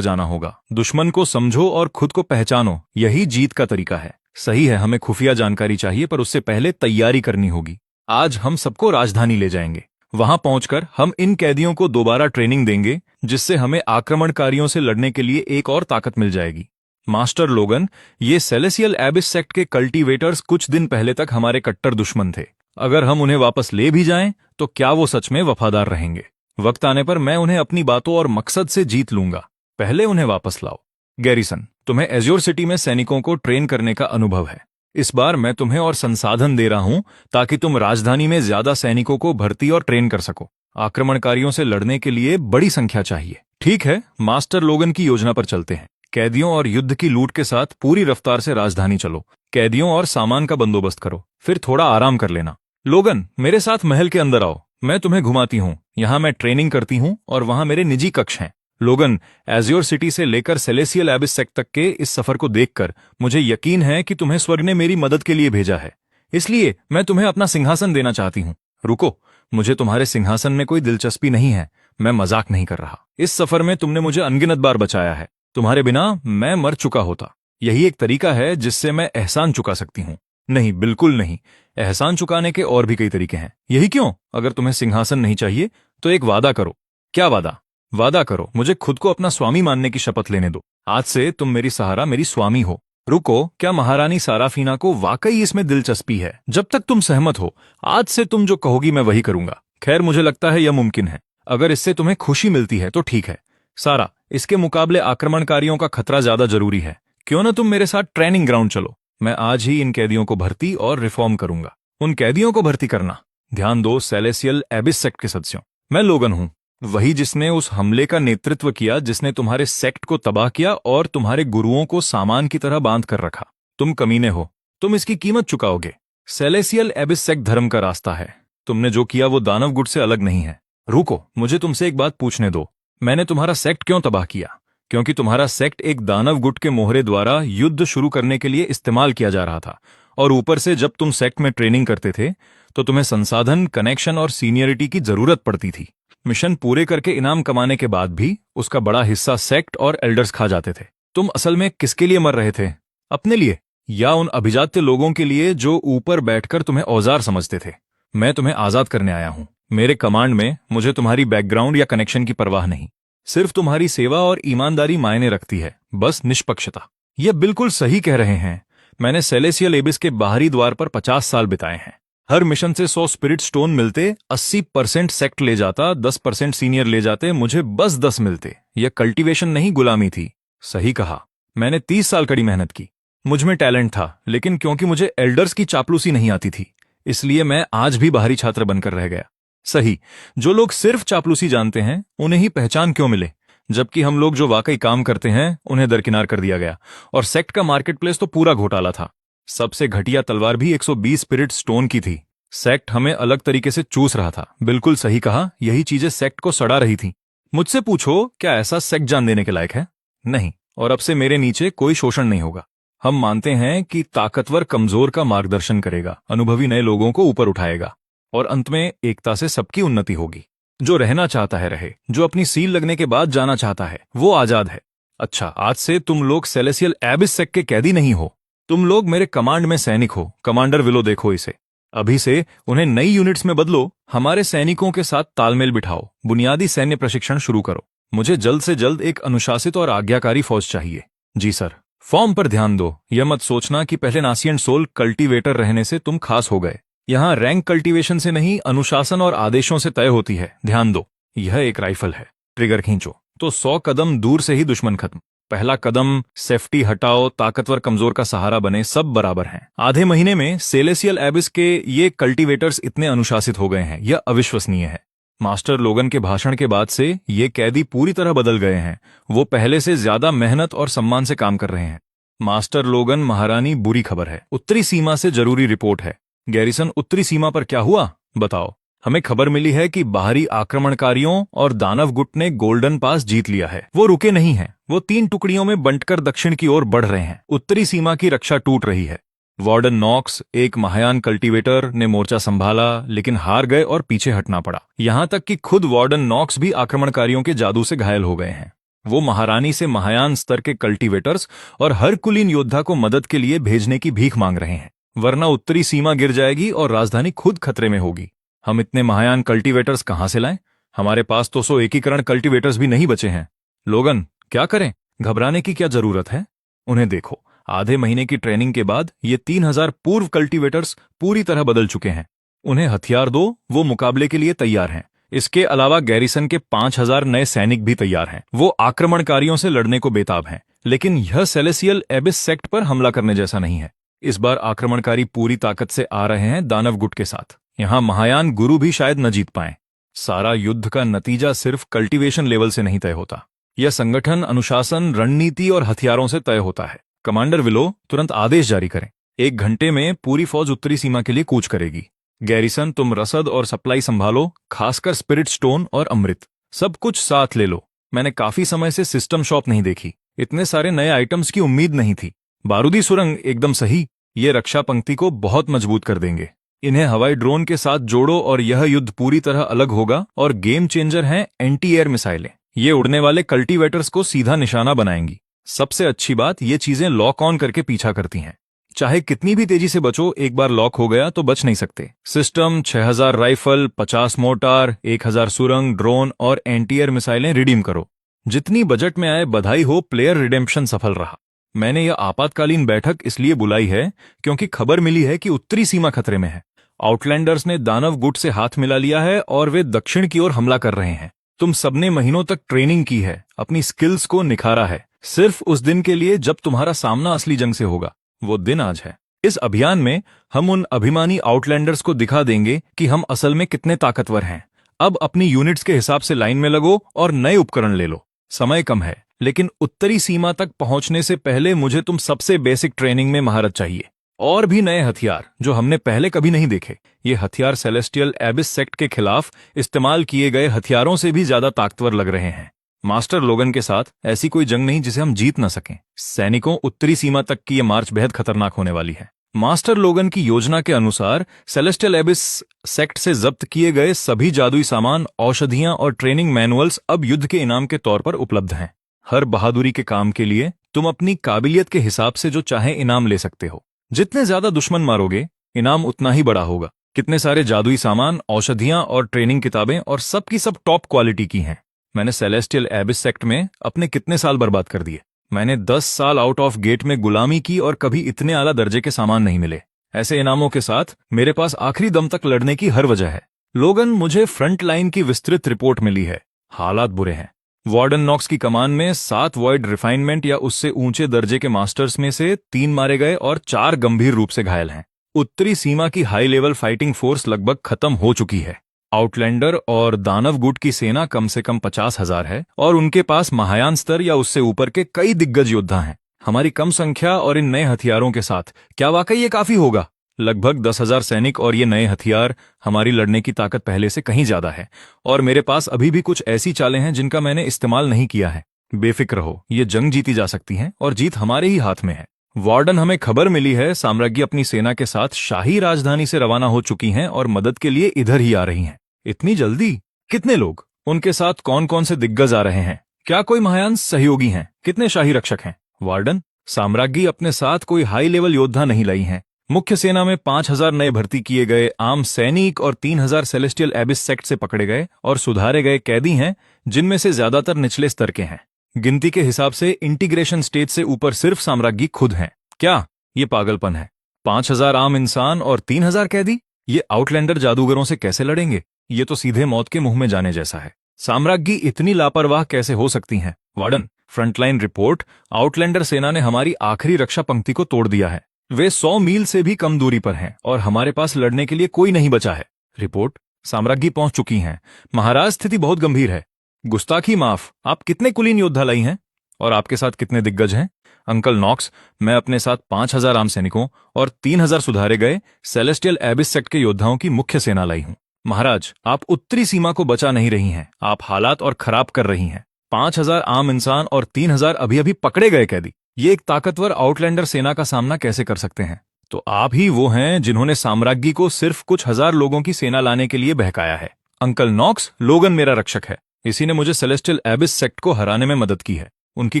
S1: जाना होगा। दुश्मन को समझो और खुद को पहचानो, यही जीत का तरीका है। सही है, हमें खुफिया जानकारी चाहिए, पर उससे पहले तैयारी करनी होगी। आज हम सबको राजधानी ले जाएंगे। वहां पहुंचकर हम इन कैदियों को दोबारा ट्रेनिंग देंगे, जिससे हमें आक्रमणकारियों से लड़ने के लिए एक और ताकत मिल जाएगी। मास्टर लोगन, ये सेलेसियल एबिस सेक्ट के कल्टीवेटर्स कुछ दिन पहले तक हमारे कट्टर दुश्मन थे। अगर हम उन्हें वापस ले भी जाएं, तो क्या वो सच में वफादार रहेंगे? वक्त आने पर मैं उन्हें अपनी बातों और मकसद से जीत लूंगा। पहले उन्हें वापस लाओ। गैरिसन, तुम्हें एज्योर सिटी में सैनिकों को ट्रेन करने का अनुभव है। इस बार मैं तुम्हें और संसाधन दे रहा हूं ताकि तुम राजधानी में ज्यादा सैनिकों को भर्ती और ट्रेन कर सको। आक्रमणकारियों से लड़ने के लिए बड़ी संख्या चाहिए। ठीक है, मास्टर लोगन की योजना पर चलते हैं। कैदियों और युद्ध की लूट के साथ पूरी रफ्तार से राजधानी चलो। कैदियों और सामान का बंदोबस्त करो, फिर थोड़ा आराम कर लेना। लोगन, मेरे साथ महल के अंदर आओ, मैं तुम्हें घुमाती हूँ। यहाँ मैं ट्रेनिंग करती हूँ और वहाँ मेरे निजी कक्ष हैं। लोगन, एज्योर सिटी से लेकर सेलेसियल एबिस सेक्ट तक के इस सफर को देखकर मुझे यकीन है कि तुम्हें स्वर्ग ने मेरी मदद के लिए भेजा है। इसलिए मैं तुम्हें अपना सिंहासन देना चाहती हूँ। रुको, मुझे तुम्हारे सिंहासन में कोई दिलचस्पी नहीं है। मैं मजाक नहीं कर रहा। इस सफर में तुमने मुझे अनगिनत बार बचाया है। तुम्हारे बिना मैं मर चुका होता। यही एक तरीका है जिससे मैं एहसान चुका सकती हूँ। नहीं, बिल्कुल नहीं। एहसान चुकाने के और भी कई तरीके हैं। यही क्यों? अगर तुम्हें सिंहासन नहीं चाहिए तो एक वादा करो। क्या वादा? वादा करो, मुझे खुद को अपना स्वामी मानने की शपथ लेने दो। आज से तुम मेरी सहारा, मेरी स्वामी हो। रुको, क्या महारानी साराफीना को वाकई इसमें दिलचस्पी है? जब तक तुम सहमत हो, आज से तुम जो कहोगी मैं वही करूंगा। खैर, मुझे लगता है यह मुमकिन है। अगर इससे तुम्हें खुशी मिलती है तो ठीक है। सारा, इसके मुकाबले आक्रमणकारियों का खतरा ज्यादा जरूरी है। क्यों न तुम मेरे साथ ट्रेनिंग ग्राउंड चलो। मैं आज ही इन कैदियों को भर्ती और रिफॉर्म करूंगा। उन कैदियों को भर्ती करना। ध्यान दो सेलेसियल एबिस सेक्ट के सदस्यों, मैं लोगन हूं, वही जिसने उस हमले का नेतृत्व किया जिसने तुम्हारे सेक्ट को तबाह किया और तुम्हारे गुरुओं को सामान की तरह बांध कर रखा। तुम कमीने हो, तुम इसकी कीमत चुकाओगे। सेलेसियल एबिस सेक्ट धर्म का रास्ता है। तुमने जो किया वो दानव गुट से अलग नहीं है। रुको, मुझे तुमसे एक बात पूछने दो। मैंने तुम्हारा सेक्ट क्यों तबाह किया? क्योंकि तुम्हारा सेक्ट एक दानव गुट के मोहरे द्वारा युद्ध शुरू करने के लिए इस्तेमाल किया जा रहा था, और ऊपर से जब तुम सेक्ट में ट्रेनिंग करते थे तो तुम्हें संसाधन, कनेक्शन और सीनियरिटी की जरूरत पड़ती थी। मिशन पूरे करके इनाम कमाने के बाद भी उसका बड़ा हिस्सा सेक्ट और एल्डर्स खा जाते थे। तुम असल में किसके लिए मर रहे थे? अपने लिए या उन अभिजात्य लोगों के लिए जो ऊपर बैठकर तुम्हें औजार समझते थे? मैं तुम्हें आजाद करने आया हूं। मेरे कमांड में मुझे तुम्हारी बैकग्राउंड या कनेक्शन की परवाह नहीं, सिर्फ तुम्हारी सेवा और ईमानदारी मायने रखती है, बस निष्पक्षता। यह बिल्कुल सही कह रहे हैं। मैंने सेलेसियल एबिस के बाहरी द्वार पर 50 साल बिताए हैं। हर मिशन से 100 स्पिरिट स्टोन मिलते, 80% सेक्ट ले जाता, 10% सीनियर ले जाते, मुझे बस 10 मिलते। यह कल्टीवेशन नहीं, गुलामी थी। सही कहा। मैंने 30 साल कड़ी मेहनत की। मुझ में टैलेंट था, लेकिन क्योंकि मुझे एल्डर्स की चापलूसी नहीं आती थी, इसलिए मैं आज भी बाहरी छात्र बनकर रह गया। सही, जो लोग सिर्फ चापलूसी जानते हैं उन्हें ही पहचान क्यों मिले, जबकि हम लोग जो वाकई काम करते हैं उन्हें दरकिनार कर दिया गया। और सेक्ट का मार्केट प्लेस तो पूरा घोटाला था। सबसे घटिया तलवार भी 120 स्पिरिट स्टोन की थी। सेक्ट हमें अलग तरीके से चूस रहा था। बिल्कुल सही कहा, यही चीजें सेक्ट को सड़ा रही थी। मुझसे पूछो, क्या ऐसा सेक्ट जान देने के लायक है? नहीं, और अब से मेरे नीचे कोई शोषण नहीं होगा। हम मानते हैं कि ताकतवर कमजोर का मार्गदर्शन करेगा, अनुभवी नए लोगों को ऊपर उठाएगा, और अंत में एकता से सबकी उन्नति होगी। जो रहना चाहता है रहे, जो अपनी सील लगने के बाद जाना चाहता है वो आजाद है। अच्छा, आज से तुम लोग सेलेसियल एबिस सेक्ट के कैदी नहीं हो, तुम लोग मेरे कमांड में सैनिक हो। कमांडर विलो, देखो इसे। अभी से उन्हें नई यूनिट्स में बदलो, हमारे सैनिकों के साथ तालमेल बिठाओ, बुनियादी सैन्य प्रशिक्षण शुरू करो। मुझे जल्द से जल्द एक अनुशासित और आज्ञाकारी फौज चाहिए। जी सर। फॉर्म पर ध्यान दो। यह मत सोचना कि पहले नासियन सोल कल्टीवेटर रहने से तुम खास हो गए। यहाँ रैंक कल्टीवेशन से नहीं, अनुशासन और आदेशों से तय होती है। ध्यान दो, यह एक राइफल है। ट्रिगर खींचो तो 100 कदम दूर से ही दुश्मन खत्म। पहला कदम, सेफ्टी हटाओ, ताकतवर कमजोर का सहारा बने, सब बराबर हैं। आधे महीने में सेलेसियल एबिस के ये कल्टीवेटर्स इतने अनुशासित हो गए हैं, यह अविश्वसनीय है। मास्टर लोगन के भाषण के बाद से ये कैदी पूरी तरह बदल गए हैं। वो पहले से ज्यादा मेहनत और सम्मान से काम कर रहे हैं। मास्टर लोगन, महारानी, बुरी खबर है। उत्तरी सीमा से जरूरी रिपोर्ट है। गैरिसन, उत्तरी सीमा पर क्या हुआ बताओ। हमें खबर मिली है कि बाहरी आक्रमणकारियों और दानव गुट ने गोल्डन पास जीत लिया है। वो रुके नहीं हैं, वो 3 टुकड़ियों में बंटकर दक्षिण की ओर बढ़ रहे हैं। उत्तरी सीमा की रक्षा टूट रही है। वार्डन नॉक्स, एक महायान कल्टीवेटर, ने मोर्चा संभाला, लेकिन हार गए और पीछे हटना पड़ा। यहां तक कि खुद वार्डन नॉक्स भी आक्रमणकारियों के जादू से घायल हो गए हैं। वो महारानी से महायान स्तर के कल्टीवेटर्स और हर कुलीन योद्धा को मदद के लिए भेजने की भीख मांग रहे हैं, वरना उत्तरी सीमा गिर जाएगी और राजधानी खुद खतरे में होगी। हम इतने महायान कल्टीवेटर्स कहां से लाएं? हमारे पास तो 100 एकीकरण कल्टीवेटर्स भी नहीं बचे हैं। लोगन, क्या करें? घबराने की क्या जरूरत है? उन्हें देखो, आधे महीने की ट्रेनिंग के बाद ये 3000 पूर्व कल्टीवेटर्स पूरी तरह बदल चुके हैं। उन्हें हथियार दो, वो मुकाबले के लिए तैयार हैं। इसके अलावा गैरिसन के 5000 नए सैनिक भी तैयार हैं। वो आक्रमणकारियों से लड़ने को बेताब हैं। लेकिन यह सेलेसियल एबिस सेक्ट पर हमला करने जैसा नहीं है। इस बार आक्रमणकारी पूरी ताकत से आ रहे हैं दानव गुट के साथ। यहां महायान गुरु भी शायद न जीत पाएं। सारा युद्ध का नतीजा सिर्फ कल्टीवेशन लेवल से नहीं तय होता। यह संगठन, अनुशासन, रणनीति और हथियारों से तय होता है। कमांडर विलो, तुरंत आदेश जारी करें। 1 घंटे में पूरी फौज उत्तरी सीमा के लिए कूच करेगी। गैरिसन, तुम रसद और सप्लाई संभालो, खासकर स्पिरिट स्टोन और अमृत। सब कुछ साथ ले लो। मैंने काफी समय से सिस्टम शॉप नहीं देखी। इतने सारे नए आइटम्स की उम्मीद नहीं थी। बारूदी सुरंग, एकदम सही। ये रक्षा पंक्ति को बहुत मजबूत कर देंगे। इन्हें हवाई ड्रोन के साथ जोड़ो और यह युद्ध पूरी तरह अलग होगा। और गेम चेंजर हैं एंटी एयर मिसाइलें। ये उड़ने वाले कल्टीवेटर्स को सीधा निशाना बनाएंगी। सबसे अच्छी बात, ये चीजें लॉक ऑन करके पीछा करती हैं। चाहे कितनी भी तेजी से बचो, एक बार लॉक हो गया तो बच नहीं सकते। सिस्टम, 6000 राइफल, 50 मोर्टार, 1000 सुरंग, ड्रोन और एंटी एयर मिसाइलें रिडीम करो। जितनी बजट में आए, बधाई हो, प्लेयर रिडेम्पशन सफल रहा। मैंने यह आपातकालीन बैठक इसलिए बुलाई है क्योंकि खबर मिली है कि उत्तरी सीमा खतरे में है। आउटलैंडर्स ने दानव गुट से हाथ मिला लिया है और वे दक्षिण की ओर हमला कर रहे हैं। तुम सबने महीनों तक ट्रेनिंग की है, अपनी स्किल्स को निखारा है, सिर्फ उस दिन के लिए जब तुम्हारा सामना असली जंग से होगा। वो दिन आज है। इस अभियान में हम उन अभिमानी आउटलैंडर्स को दिखा देंगे कि हम असल में कितने ताकतवर हैं। अब अपनी यूनिट्स के हिसाब से लाइन में लगो और नए उपकरण ले लो। समय कम है, लेकिन उत्तरी सीमा तक पहुंचने से पहले मुझे तुम सबसे बेसिक ट्रेनिंग में महारत चाहिए। और भी नए हथियार जो हमने पहले कभी नहीं देखे। ये हथियार सेलेस्टियल एबिस सेक्ट के खिलाफ इस्तेमाल किए गए हथियारों से भी ज्यादा ताकतवर लग रहे हैं। मास्टर लोगन के साथ ऐसी कोई जंग नहीं जिसे हम जीत न सकें। सैनिकों, उत्तरी सीमा तक की ये मार्च बेहद खतरनाक होने वाली है। मास्टर लोगन की योजना के अनुसार सेलेस्टियल एबिस सेक्ट से जब्त किए गए सभी जादुई सामान, औषधियां और ट्रेनिंग मैनुअल्स अब युद्ध के इनाम के तौर पर उपलब्ध हैं। हर बहादुरी के काम के लिए तुम अपनी काबिलियत के हिसाब से जो चाहे इनाम ले सकते हो। जितने ज्यादा दुश्मन मारोगे, इनाम उतना ही बड़ा होगा। कितने सारे जादुई सामान, औषधियां और ट्रेनिंग किताबें, और सब की सब टॉप क्वालिटी की हैं। मैंने सेलेस्टियल एबिस सेक्ट में अपने कितने साल बर्बाद कर दिए। मैंने 10 साल आउट ऑफ गेट में गुलामी की और कभी इतने आला दर्जे के सामान नहीं मिले। ऐसे इनामों के साथ मेरे पास आखिरी दम तक लड़ने की हर वजह है। लोगन, मुझे फ्रंट लाइन की विस्तृत रिपोर्ट मिली है। हालात बुरे हैं। वार्डन नॉक्स की कमान में 7 वॉइड रिफाइनमेंट या उससे ऊंचे दर्जे के मास्टर्स में से 3 मारे गए और 4 गंभीर रूप से घायल हैं। उत्तरी सीमा की हाई लेवल फाइटिंग फोर्स लगभग खत्म हो चुकी है। आउटलैंडर और दानवगुट की सेना कम से कम 50,000 है और उनके पास महायान स्तर या उससे ऊपर के कई दिग्गज योद्धा हैं। हमारी कम संख्या और इन नए हथियारों के साथ क्या वाकई ये काफी होगा? लगभग 10,000 सैनिक और ये नए हथियार, हमारी लड़ने की ताकत पहले से कहीं ज्यादा है। और मेरे पास अभी भी कुछ ऐसी चालें हैं जिनका मैंने इस्तेमाल नहीं किया है। बेफिक्र रहो, ये जंग जीती जा सकती है और जीत हमारे ही हाथ में है। वार्डन, हमें खबर मिली है साम्राज्ञी अपनी सेना के साथ शाही राजधानी से रवाना हो चुकी हैं और मदद के लिए इधर ही आ रही हैं। इतनी जल्दी? कितने लोग? उनके साथ कौन कौन से दिग्गज आ रहे हैं? क्या कोई महायान सहयोगी हैं? कितने शाही रक्षक हैं? वार्डन, साम्राज्ञी अपने साथ कोई हाई लेवल योद्धा नहीं लाई हैं। मुख्य सेना में 5,000 नए भर्ती किए गए आम सैनिक और 3,000 सेलेस्टियल एबिस सेक्ट से पकड़े गए और सुधारे गए कैदी हैं, जिनमें से ज्यादातर निचले स्तर के हैं। गिनती के हिसाब से इंटीग्रेशन स्टेज से ऊपर सिर्फ साम्राज्ञी खुद हैं। क्या ये पागलपन है? 5,000 आम इंसान और 3,000 कैदी? ये आउटलैंडर जादूगरों से कैसे लड़ेंगे? ये तो सीधे मौत के मुंह में जाने जैसा है। साम्राज्ञी इतनी लापरवाह कैसे हो सकती हैं? वार्डन, फ्रंटलाइन रिपोर्ट, आउटलैंडर सेना ने हमारी आखिरी रक्षा पंक्ति को तोड़ दिया है। वे 100 मील से भी कम दूरी पर हैं और हमारे पास लड़ने के लिए कोई नहीं बचा है। रिपोर्ट, साम्राज्ञी पहुंच चुकी हैं। महाराज, स्थिति बहुत गंभीर है। गुस्ताखी माफ, आप कितने कुलीन योद्धा लाई हैं? और आपके साथ कितने दिग्गज हैं? अंकल नॉक्स, मैं अपने साथ 5,000 आम सैनिकों और 3,000 सुधारे गए सेलेस्टियल एबिस सेक्ट के योद्धाओं की मुख्य सेना लाई हूं। महाराज, आप उत्तरी सीमा को बचा नहीं रही हैं। आप हालात और खराब कर रही हैं। 5,000 आम इंसान और 3,000 अभी अभी पकड़े गए कैदी, ये एक ताकतवर आउटलैंडर सेना का सामना कैसे कर सकते हैं? तो आप ही वो हैं जिन्होंने साम्राज्ञी को सिर्फ कुछ हजार लोगों की सेना लाने के लिए बहकाया है। अंकल नॉक्स, लोगन मेरा रक्षक है। इसी ने मुझे सेलेस्टियल एबिस सेक्ट को हराने में मदद की है। उनकी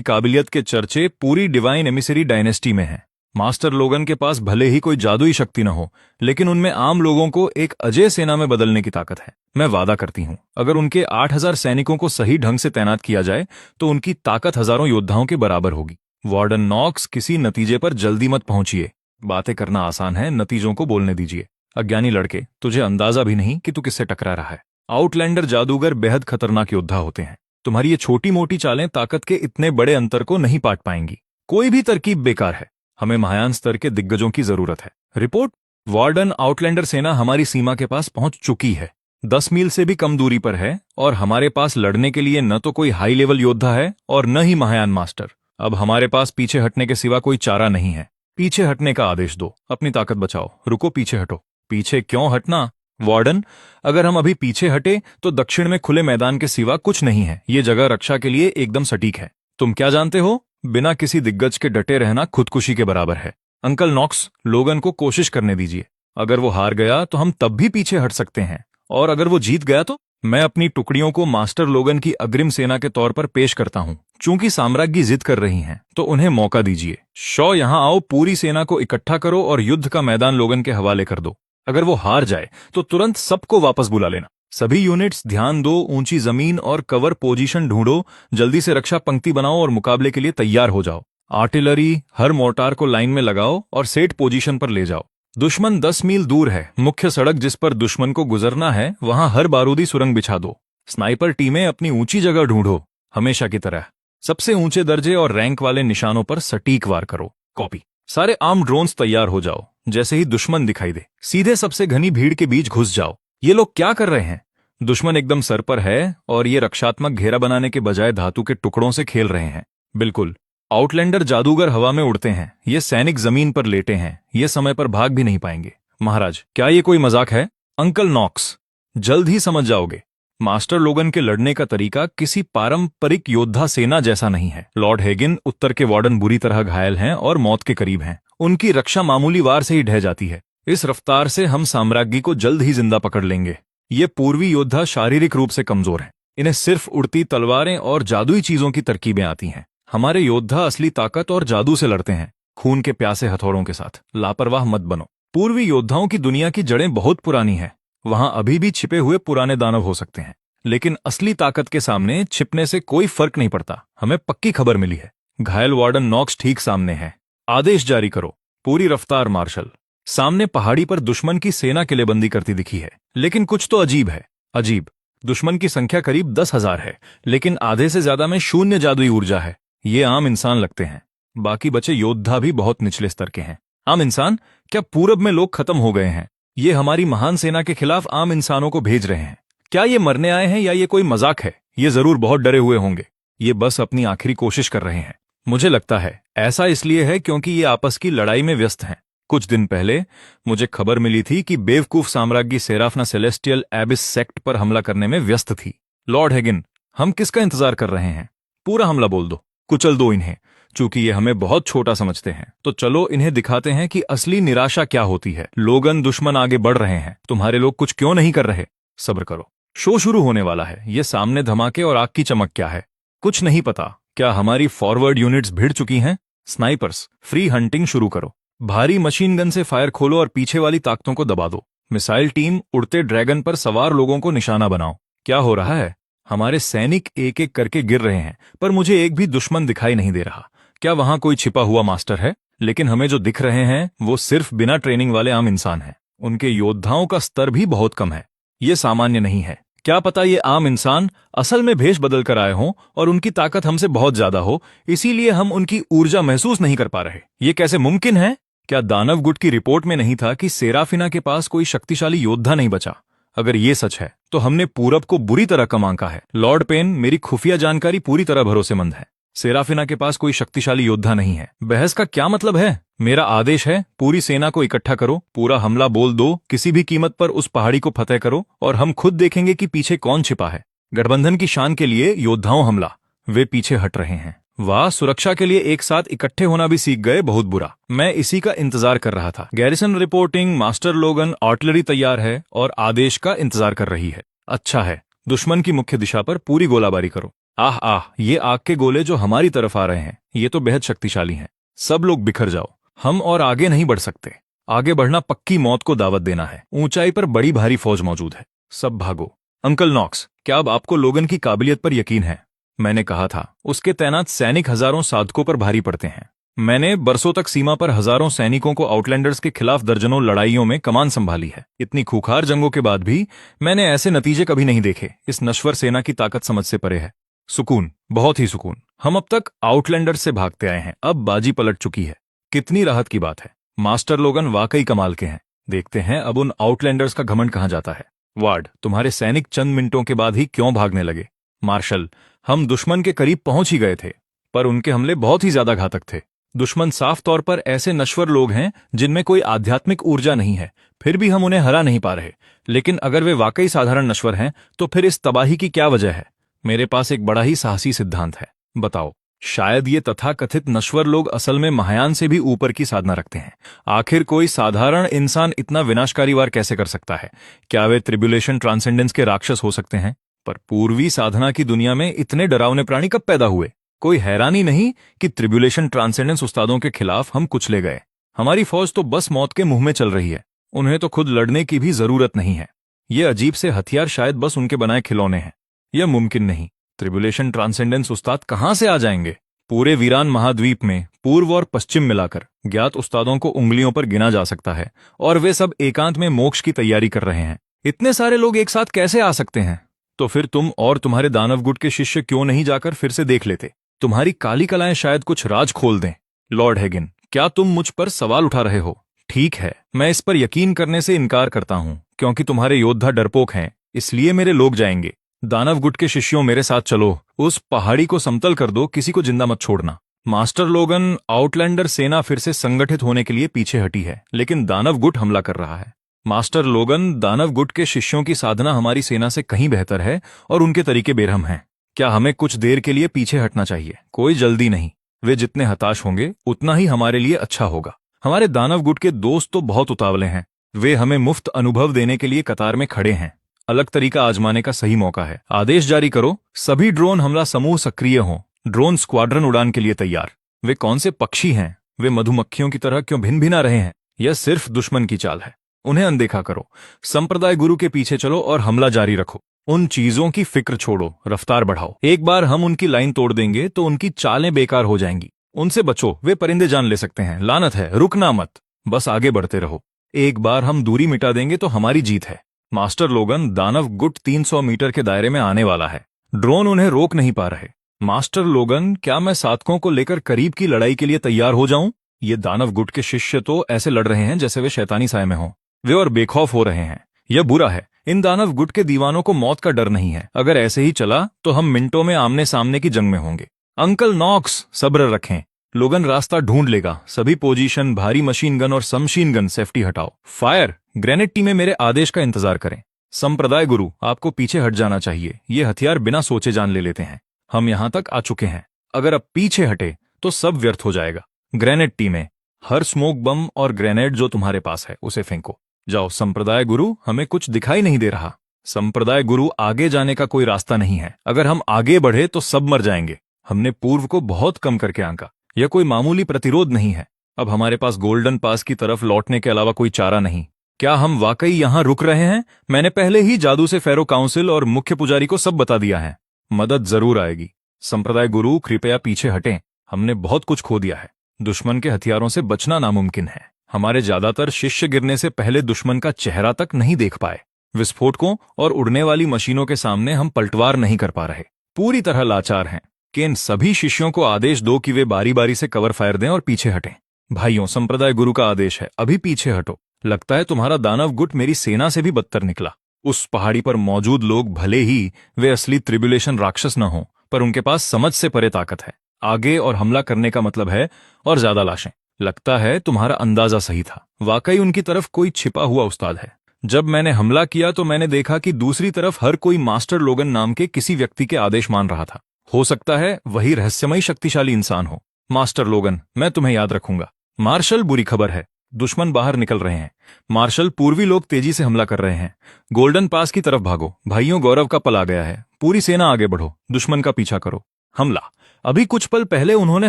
S1: काबिलियत के चर्चे पूरी डिवाइन एमिसरी डायनेस्टी में हैं। मास्टर लोगन के पास भले ही कोई जादुई शक्ति न हो, लेकिन उनमें आम लोगों को एक अजय सेना में बदलने की ताकत है। मैं वादा करती हूं, अगर उनके 8,000 सैनिकों को सही ढंग से तैनात किया जाए तो उनकी ताकत हजारों योद्धाओं के बराबर होगी। वार्डन नॉक्स, किसी नतीजे पर जल्दी मत पहुंचिए। बातें करना आसान है, नतीजों को बोलने दीजिए। अज्ञानी लड़के, तुझे अंदाजा भी नहीं कि तू किससे टकरा रहा है। आउटलैंडर जादूगर बेहद खतरनाक योद्धा होते हैं। तुम्हारी ये छोटी मोटी चालें ताकत के इतने बड़े अंतर को नहीं पाट पाएंगी। कोई भी तरकीब बेकार है। हमें महायान स्तर के दिग्गजों की जरूरत है। रिपोर्ट, वार्डन, आउटलैंडर सेना हमारी सीमा के पास पहुंच चुकी है। 10 मील से भी कम दूरी पर है और हमारे पास लड़ने के लिए न तो कोई हाई लेवल योद्धा है और न ही महायान मास्टर। अब हमारे पास पीछे हटने के सिवा कोई चारा नहीं है। पीछे हटने का आदेश दो। अपनी ताकत बचाओ। रुको, पीछे हटो। पीछे क्यों हटना? वार्डन, अगर हम अभी पीछे हटे तो दक्षिण में खुले मैदान के सिवा कुछ नहीं है। ये जगह रक्षा के लिए एकदम सटीक है। तुम क्या जानते हो? बिना किसी दिग्गज के डटे रहना खुदकुशी के बराबर है। अंकल नॉक्स, लोगन को कोशिश करने दीजिए। अगर वो हार गया तो हम तब भी पीछे हट सकते हैं, और अगर वो जीत गया तो मैं अपनी टुकड़ियों को मास्टर लोगन की अग्रिम सेना के तौर पर पेश करता हूं। चूंकि साम्राज्ञी जिद कर रही हैं, तो उन्हें मौका दीजिए। शौ, यहां आओ, पूरी सेना को इकट्ठा करो और युद्ध का मैदान लोगन के हवाले कर दो। अगर वो हार जाए तो तुरंत सबको वापस बुला लेना। सभी यूनिट्स ध्यान दो, ऊंची जमीन और कवर पोजीशन ढूंढो। जल्दी से रक्षा पंक्ति बनाओ और मुकाबले के लिए तैयार हो जाओ। आर्टिलरी, हर मोर्टार को लाइन में लगाओ और सेट पोजीशन पर ले जाओ। दुश्मन 10 मील दूर है। मुख्य सड़क जिस पर दुश्मन को गुजरना है, वहां हर बारूदी सुरंग बिछा दो। स्नाइपर टीमें अपनी ऊंची जगह ढूंढो। हमेशा की तरह सबसे ऊंचे दर्जे और रैंक वाले निशानों पर सटीक वार करो। कॉपी। सारे आर्म ड्रोन्स तैयार हो जाओ। जैसे ही दुश्मन दिखाई दे, सीधे सबसे घनी भीड़ के बीच घुस जाओ। ये लोग क्या कर रहे हैं? दुश्मन एकदम सर पर है और ये रक्षात्मक घेरा बनाने के बजाय धातु के टुकड़ों से खेल रहे हैं। बिल्कुल, आउटलैंडर जादूगर हवा में उड़ते हैं, ये सैनिक जमीन पर लेटे हैं। ये समय पर भाग भी नहीं पाएंगे। महाराज, क्या ये कोई मजाक है? अंकल नॉक्स, जल्द ही समझ जाओगे। मास्टर लोगन के लड़ने का तरीका किसी पारंपरिक योद्धा सेना जैसा नहीं है। लॉर्ड हेगिन, उत्तर के वार्डन बुरी तरह घायल हैं और मौत के करीब हैं। उनकी रक्षा मामूली वार से ही ढह जाती है। इस रफ्तार से हम साम्राज्ञी को जल्द ही जिंदा पकड़ लेंगे। ये पूर्वी योद्धा शारीरिक रूप से कमजोर हैं। इन्हें सिर्फ उड़ती तलवारें और जादुई चीजों की तरकीबें आती हैं। हमारे योद्धा असली ताकत और जादू से लड़ते हैं, खून के प्यासे हथौड़ों के साथ। लापरवाह मत बनो। पूर्वी योद्धाओं की दुनिया की जड़ें बहुत पुरानी हैं। वहां अभी भी छिपे हुए पुराने दानव हो सकते हैं, लेकिन असली ताकत के सामने छिपने से कोई फर्क नहीं पड़ता। हमें पक्की खबर मिली है, घायल वार्डन नॉक्स ठीक सामने है। आदेश जारी करो। पूरी रफ्तार मार्शल। सामने पहाड़ी पर दुश्मन की सेना किलेबंदी करती दिखी है, लेकिन कुछ तो अजीब है। अजीब। दुश्मन की संख्या करीब 10,000 है, लेकिन आधे से ज्यादा में शून्य जादुई ऊर्जा है। ये आम इंसान लगते हैं। बाकी बचे योद्धा भी बहुत निचले स्तर के हैं। आम इंसान? क्या पूरब में लोग खत्म हो गए हैं? ये हमारी महान सेना के खिलाफ आम इंसानों को भेज रहे हैं। क्या ये मरने आए हैं या ये कोई मजाक है? ये जरूर बहुत डरे हुए होंगे। ये बस अपनी आखिरी कोशिश कर रहे हैं। मुझे लगता है ऐसा इसलिए है क्योंकि ये आपस की लड़ाई में व्यस्त हैं। कुछ दिन पहले मुझे खबर मिली थी कि बेवकूफ साम्राज्ञी सेराफना सेलेस्टियल एबिस सेक्ट पर हमला करने में व्यस्त थी। लॉर्ड हेगिन, हम किसका इंतजार कर रहे हैं? पूरा हमला बोल दो, कुचल दो इन्हें। चूंकि ये हमें बहुत छोटा समझते हैं, तो चलो इन्हें दिखाते हैं कि असली निराशा क्या होती है। लोगन, दुश्मन आगे बढ़ रहे हैं, तुम्हारे लोग कुछ क्यों नहीं कर रहे? सब्र करो, शो शुरू होने वाला है। ये सामने धमाके और आग की चमक क्या है? कुछ नहीं पता। क्या हमारी फॉरवर्ड यूनिट्स भिड़ चुकी हैं? स्नाइपर्स, फ्री हंटिंग शुरू करो। भारी मशीन गन से फायर खोलो और पीछे वाली ताकतों को दबा दो। मिसाइल टीम, उड़ते ड्रैगन पर सवार लोगों को निशाना बनाओ। क्या हो रहा है? हमारे सैनिक एक एक करके गिर रहे हैं, पर मुझे एक भी दुश्मन दिखाई नहीं दे रहा। क्या वहां कोई छिपा हुआ मास्टर है? लेकिन हमें जो दिख रहे हैं वो सिर्फ बिना ट्रेनिंग वाले आम इंसान हैं। उनके योद्धाओं का स्तर भी बहुत कम है। ये सामान्य नहीं है। क्या पता ये आम इंसान असल में भेष बदल कर आए हों और उनकी ताकत हमसे बहुत ज्यादा हो, इसीलिए हम उनकी ऊर्जा महसूस नहीं कर पा रहे। ये कैसे मुमकिन है? क्या दानव गुट की रिपोर्ट में नहीं था कि सेराफिना के पास कोई शक्तिशाली योद्धा नहीं बचा? अगर ये सच है तो हमने पूरब को बुरी तरह कम आंका है। लॉर्ड पेन, मेरी खुफिया जानकारी पूरी तरह भरोसेमंद है। सेराफिना के पास कोई शक्तिशाली योद्धा नहीं है। बहस का क्या मतलब है? मेरा आदेश है, पूरी सेना को इकट्ठा करो, पूरा हमला बोल दो, किसी भी कीमत पर उस पहाड़ी को फतेह करो और हम खुद देखेंगे कि पीछे कौन छिपा है। गठबंधन की शान के लिए योद्धाओं हमला। वे पीछे हट रहे हैं। वाह, सुरक्षा के लिए एक साथ इकट्ठे होना भी सीख गए, बहुत बुरा। मैं इसी का इंतजार कर रहा था। गैरिसन रिपोर्टिंग, मास्टर लोगन, आर्टिलरी तैयार है और आदेश का इंतजार कर रही है। अच्छा है, दुश्मन की मुख्य दिशा पर पूरी गोलाबारी करो। आह आह, ये आग के गोले जो हमारी तरफ आ रहे हैं, ये तो बेहद शक्तिशाली हैं। सब लोग बिखर जाओ, हम और आगे नहीं बढ़ सकते। आगे बढ़ना पक्की मौत को दावत देना है। ऊंचाई पर बड़ी भारी फौज मौजूद है। सब भागो। अंकल नॉक्स, क्या अब आपको लोगन की काबिलियत पर यकीन है? मैंने कहा था, उसके तैनात सैनिक हजारों साधकों पर भारी पड़ते हैं। मैंने बरसों तक सीमा पर हजारों सैनिकों को आउटलैंडर्स के खिलाफ दर्जनों लड़ाइयों में कमान संभाली है। इतनी खूंखार जंगों के बाद भी मैंने ऐसे नतीजे कभी नहीं देखे। इस नश्वर सेना की ताकत समझ से परे है। सुकून, बहुत ही सुकून। हम अब तक आउटलैंडर्स से भागते आए हैं, अब बाजी पलट चुकी है। कितनी राहत की बात है। मास्टर लोगन वाकई कमाल के हैं। देखते हैं अब उन आउटलैंडर्स का घमंड कहां जाता है। वार्ड, तुम्हारे सैनिक चंद मिनटों के बाद ही क्यों भागने लगे? मार्शल, हम दुश्मन के करीब पहुंच ही गए थे, पर उनके हमले बहुत ही ज्यादा घातक थे। दुश्मन साफ तौर पर ऐसे नश्वर लोग हैं जिनमें कोई आध्यात्मिक ऊर्जा नहीं है, फिर भी हम उन्हें हरा नहीं पा रहे। लेकिन अगर वे वाकई साधारण नश्वर हैं, तो फिर इस तबाही की क्या वजह है? मेरे पास एक बड़ा ही साहसी सिद्धांत है। बताओ। शायद ये तथाकथित नश्वर लोग असल में महायान से भी ऊपर की साधना रखते हैं। आखिर कोई साधारण इंसान इतना विनाशकारी वार कैसे कर सकता है? क्या वे त्रिब्युलेशन ट्रांसेंडेंस के राक्षस हो सकते हैं? पर पूर्वी साधना की दुनिया में इतने डरावने प्राणी कब पैदा हुए? कोई हैरानी नहीं कि त्रिब्युलेशन ट्रांसेंडेंस उस्तादों के खिलाफ हम कुचले गए। हमारी फौज तो बस मौत के मुंह में चल रही है, उन्हें तो खुद लड़ने की भी जरूरत नहीं है। ये अजीब से हथियार शायद बस उनके बनाए खिलौने हैं। यह मुमकिन नहीं। त्रिब्युलेशन ट्रांसेंडेंस उस्ताद कहां से आ जाएंगे? पूरे वीरान महाद्वीप में पूर्व और पश्चिम मिलाकर ज्ञात उस्तादों को उंगलियों पर गिना जा सकता है, और वे सब एकांत में मोक्ष की तैयारी कर रहे हैं। इतने सारे लोग एक साथ कैसे आ सकते हैं? तो फिर तुम और तुम्हारे दानव गुट के शिष्य क्यों नहीं जाकर फिर से देख लेते? तुम्हारी काली कलाएं शायद कुछ राज खोल दें। लॉर्ड हेगिन, क्या तुम मुझ पर सवाल उठा रहे हो? ठीक है, मैं इस पर यकीन करने से इनकार करता हूं, क्योंकि तुम्हारे योद्धा डरपोक हैं, इसलिए मेरे लोग जाएंगे। दानव गुट के शिष्यों, मेरे साथ चलो। उस पहाड़ी को समतल कर दो, किसी को जिंदा मत छोड़ना। मास्टर लोगन, आउटलैंडर सेना फिर से संगठित होने के लिए पीछे हटी है, लेकिन दानव गुट हमला कर रहा है। मास्टर लोगन, दानव गुट के शिष्यों की साधना हमारी सेना से कहीं बेहतर है और उनके तरीके बेरहम हैं। क्या हमें कुछ देर के लिए पीछे हटना चाहिए? कोई जल्दी नहीं। वे जितने हताश होंगे उतना ही हमारे लिए अच्छा होगा। हमारे दानव गुट के दोस्त तो बहुत उतावले हैं। वे हमें मुफ्त अनुभव देने के लिए कतार में खड़े हैं। अलग तरीका आजमाने का सही मौका है। आदेश जारी करो, सभी ड्रोन हमला समूह सक्रिय हों। ड्रोन स्क्वाड्रन उड़ान के लिए तैयार। वे कौन से पक्षी हैं? वे मधुमक्खियों की तरह क्यों भिन भिना रहे हैं? यह सिर्फ दुश्मन की चाल है। उन्हें अनदेखा करो। संप्रदाय गुरु के पीछे चलो और हमला जारी रखो। उन चीजों की फिक्र छोड़ो, रफ्तार बढ़ाओ। एक बार हम उनकी लाइन तोड़ देंगे तो उनकी चालें बेकार हो जाएंगी। उनसे बचो, वे परिंदे जान ले सकते हैं। लानत है, रुकना मत, बस आगे बढ़ते रहो। एक बार हम दूरी मिटा देंगे तो हमारी जीत है। मास्टर लोगन, दानव गुट 300 मीटर के दायरे में आने वाला है। ड्रोन उन्हें रोक नहीं पा रहे। मास्टर लोगन, क्या मैं साधकों को लेकर करीब की लड़ाई के लिए तैयार हो जाऊं? ये दानव गुट के शिष्य तो ऐसे लड़ रहे हैं जैसे वे शैतानी साए में हों। वे और बेखौफ हो रहे हैं। यह बुरा है। इन दानव गुट के दीवानों को मौत का डर नहीं है। अगर ऐसे ही चला तो हम मिनटों में आमने सामने की जंग में होंगे। अंकल नॉक्स, सब्र रखें। लोगन रास्ता ढूंढ लेगा। सभी पोजीशन, भारी मशीन गन और समशीन गन सेफ्टी हटाओ। फायर। ग्रेनेड टीमें मेरे आदेश का इंतजार करें। संप्रदाय गुरु, आपको पीछे हट जाना चाहिए। ये हथियार बिना सोचे जान ले लेते हैं। हम यहां तक आ चुके हैं। अगर अब पीछे हटे तो सब व्यर्थ हो जाएगा। ग्रेनेड टीमें, हर स्मोक बम और ग्रेनेड जो तुम्हारे पास है उसे फेंको। जाओ। संप्रदाय गुरु, हमें कुछ दिखाई नहीं दे रहा। संप्रदाय गुरु, आगे जाने का कोई रास्ता नहीं है। अगर हम आगे बढ़े तो सब मर जाएंगे। हमने पूर्व को बहुत कम करके आंका। यह कोई मामूली प्रतिरोध नहीं है। अब हमारे पास गोल्डन पास की तरफ लौटने के अलावा कोई चारा नहीं। क्या हम वाकई यहां रुक रहे हैं? मैंने पहले ही जादू से फेरो काउंसिल और मुख्य पुजारी को सब बता दिया है। मदद जरूर आएगी। संप्रदाय गुरु, कृपया पीछे हटें। हमने बहुत कुछ खो दिया है। दुश्मन के हथियारों से बचना नामुमकिन है। हमारे ज्यादातर शिष्य गिरने से पहले दुश्मन का चेहरा तक नहीं देख पाए। विस्फोटकों और उड़ने वाली मशीनों के सामने हम पलटवार नहीं कर पा रहे। पूरी तरह लाचार हैं। कि इन सभी शिष्यों को आदेश दो कि वे बारी बारी से कवर फायर दें और पीछे हटें। भाइयों, संप्रदाय गुरु का आदेश है, अभी पीछे हटो। लगता है तुम्हारा दानव गुट मेरी सेना से भी बदतर निकला। उस पहाड़ी पर मौजूद लोग भले ही वे असली त्रिबुलेशन राक्षस न हों, पर उनके पास समझ से परे ताकत है। आगे और हमला करने का मतलब है और ज्यादा लाशें। लगता है तुम्हारा अंदाजा सही था। वाकई उनकी तरफ कोई छिपा हुआ उस्ताद है। जब मैंने हमला किया तो मैंने देखा कि दूसरी तरफ हर कोई मास्टर लोगन नाम के किसी व्यक्ति के आदेश मान रहा था। हो सकता है वही रहस्यमयी शक्तिशाली इंसान हो। मास्टर लोगन, मैं तुम्हें याद रखूंगा। मार्शल, बुरी खबर है। दुश्मन बाहर निकल रहे हैं। मार्शल, पूर्वी लोग तेजी से हमला कर रहे हैं। गोल्डन पास की तरफ भागो। भाइयों, गौरव का पल आ गया है। पूरी सेना आगे बढ़ो। दुश्मन का पीछा करो। हमला। अभी कुछ पल पहले उन्होंने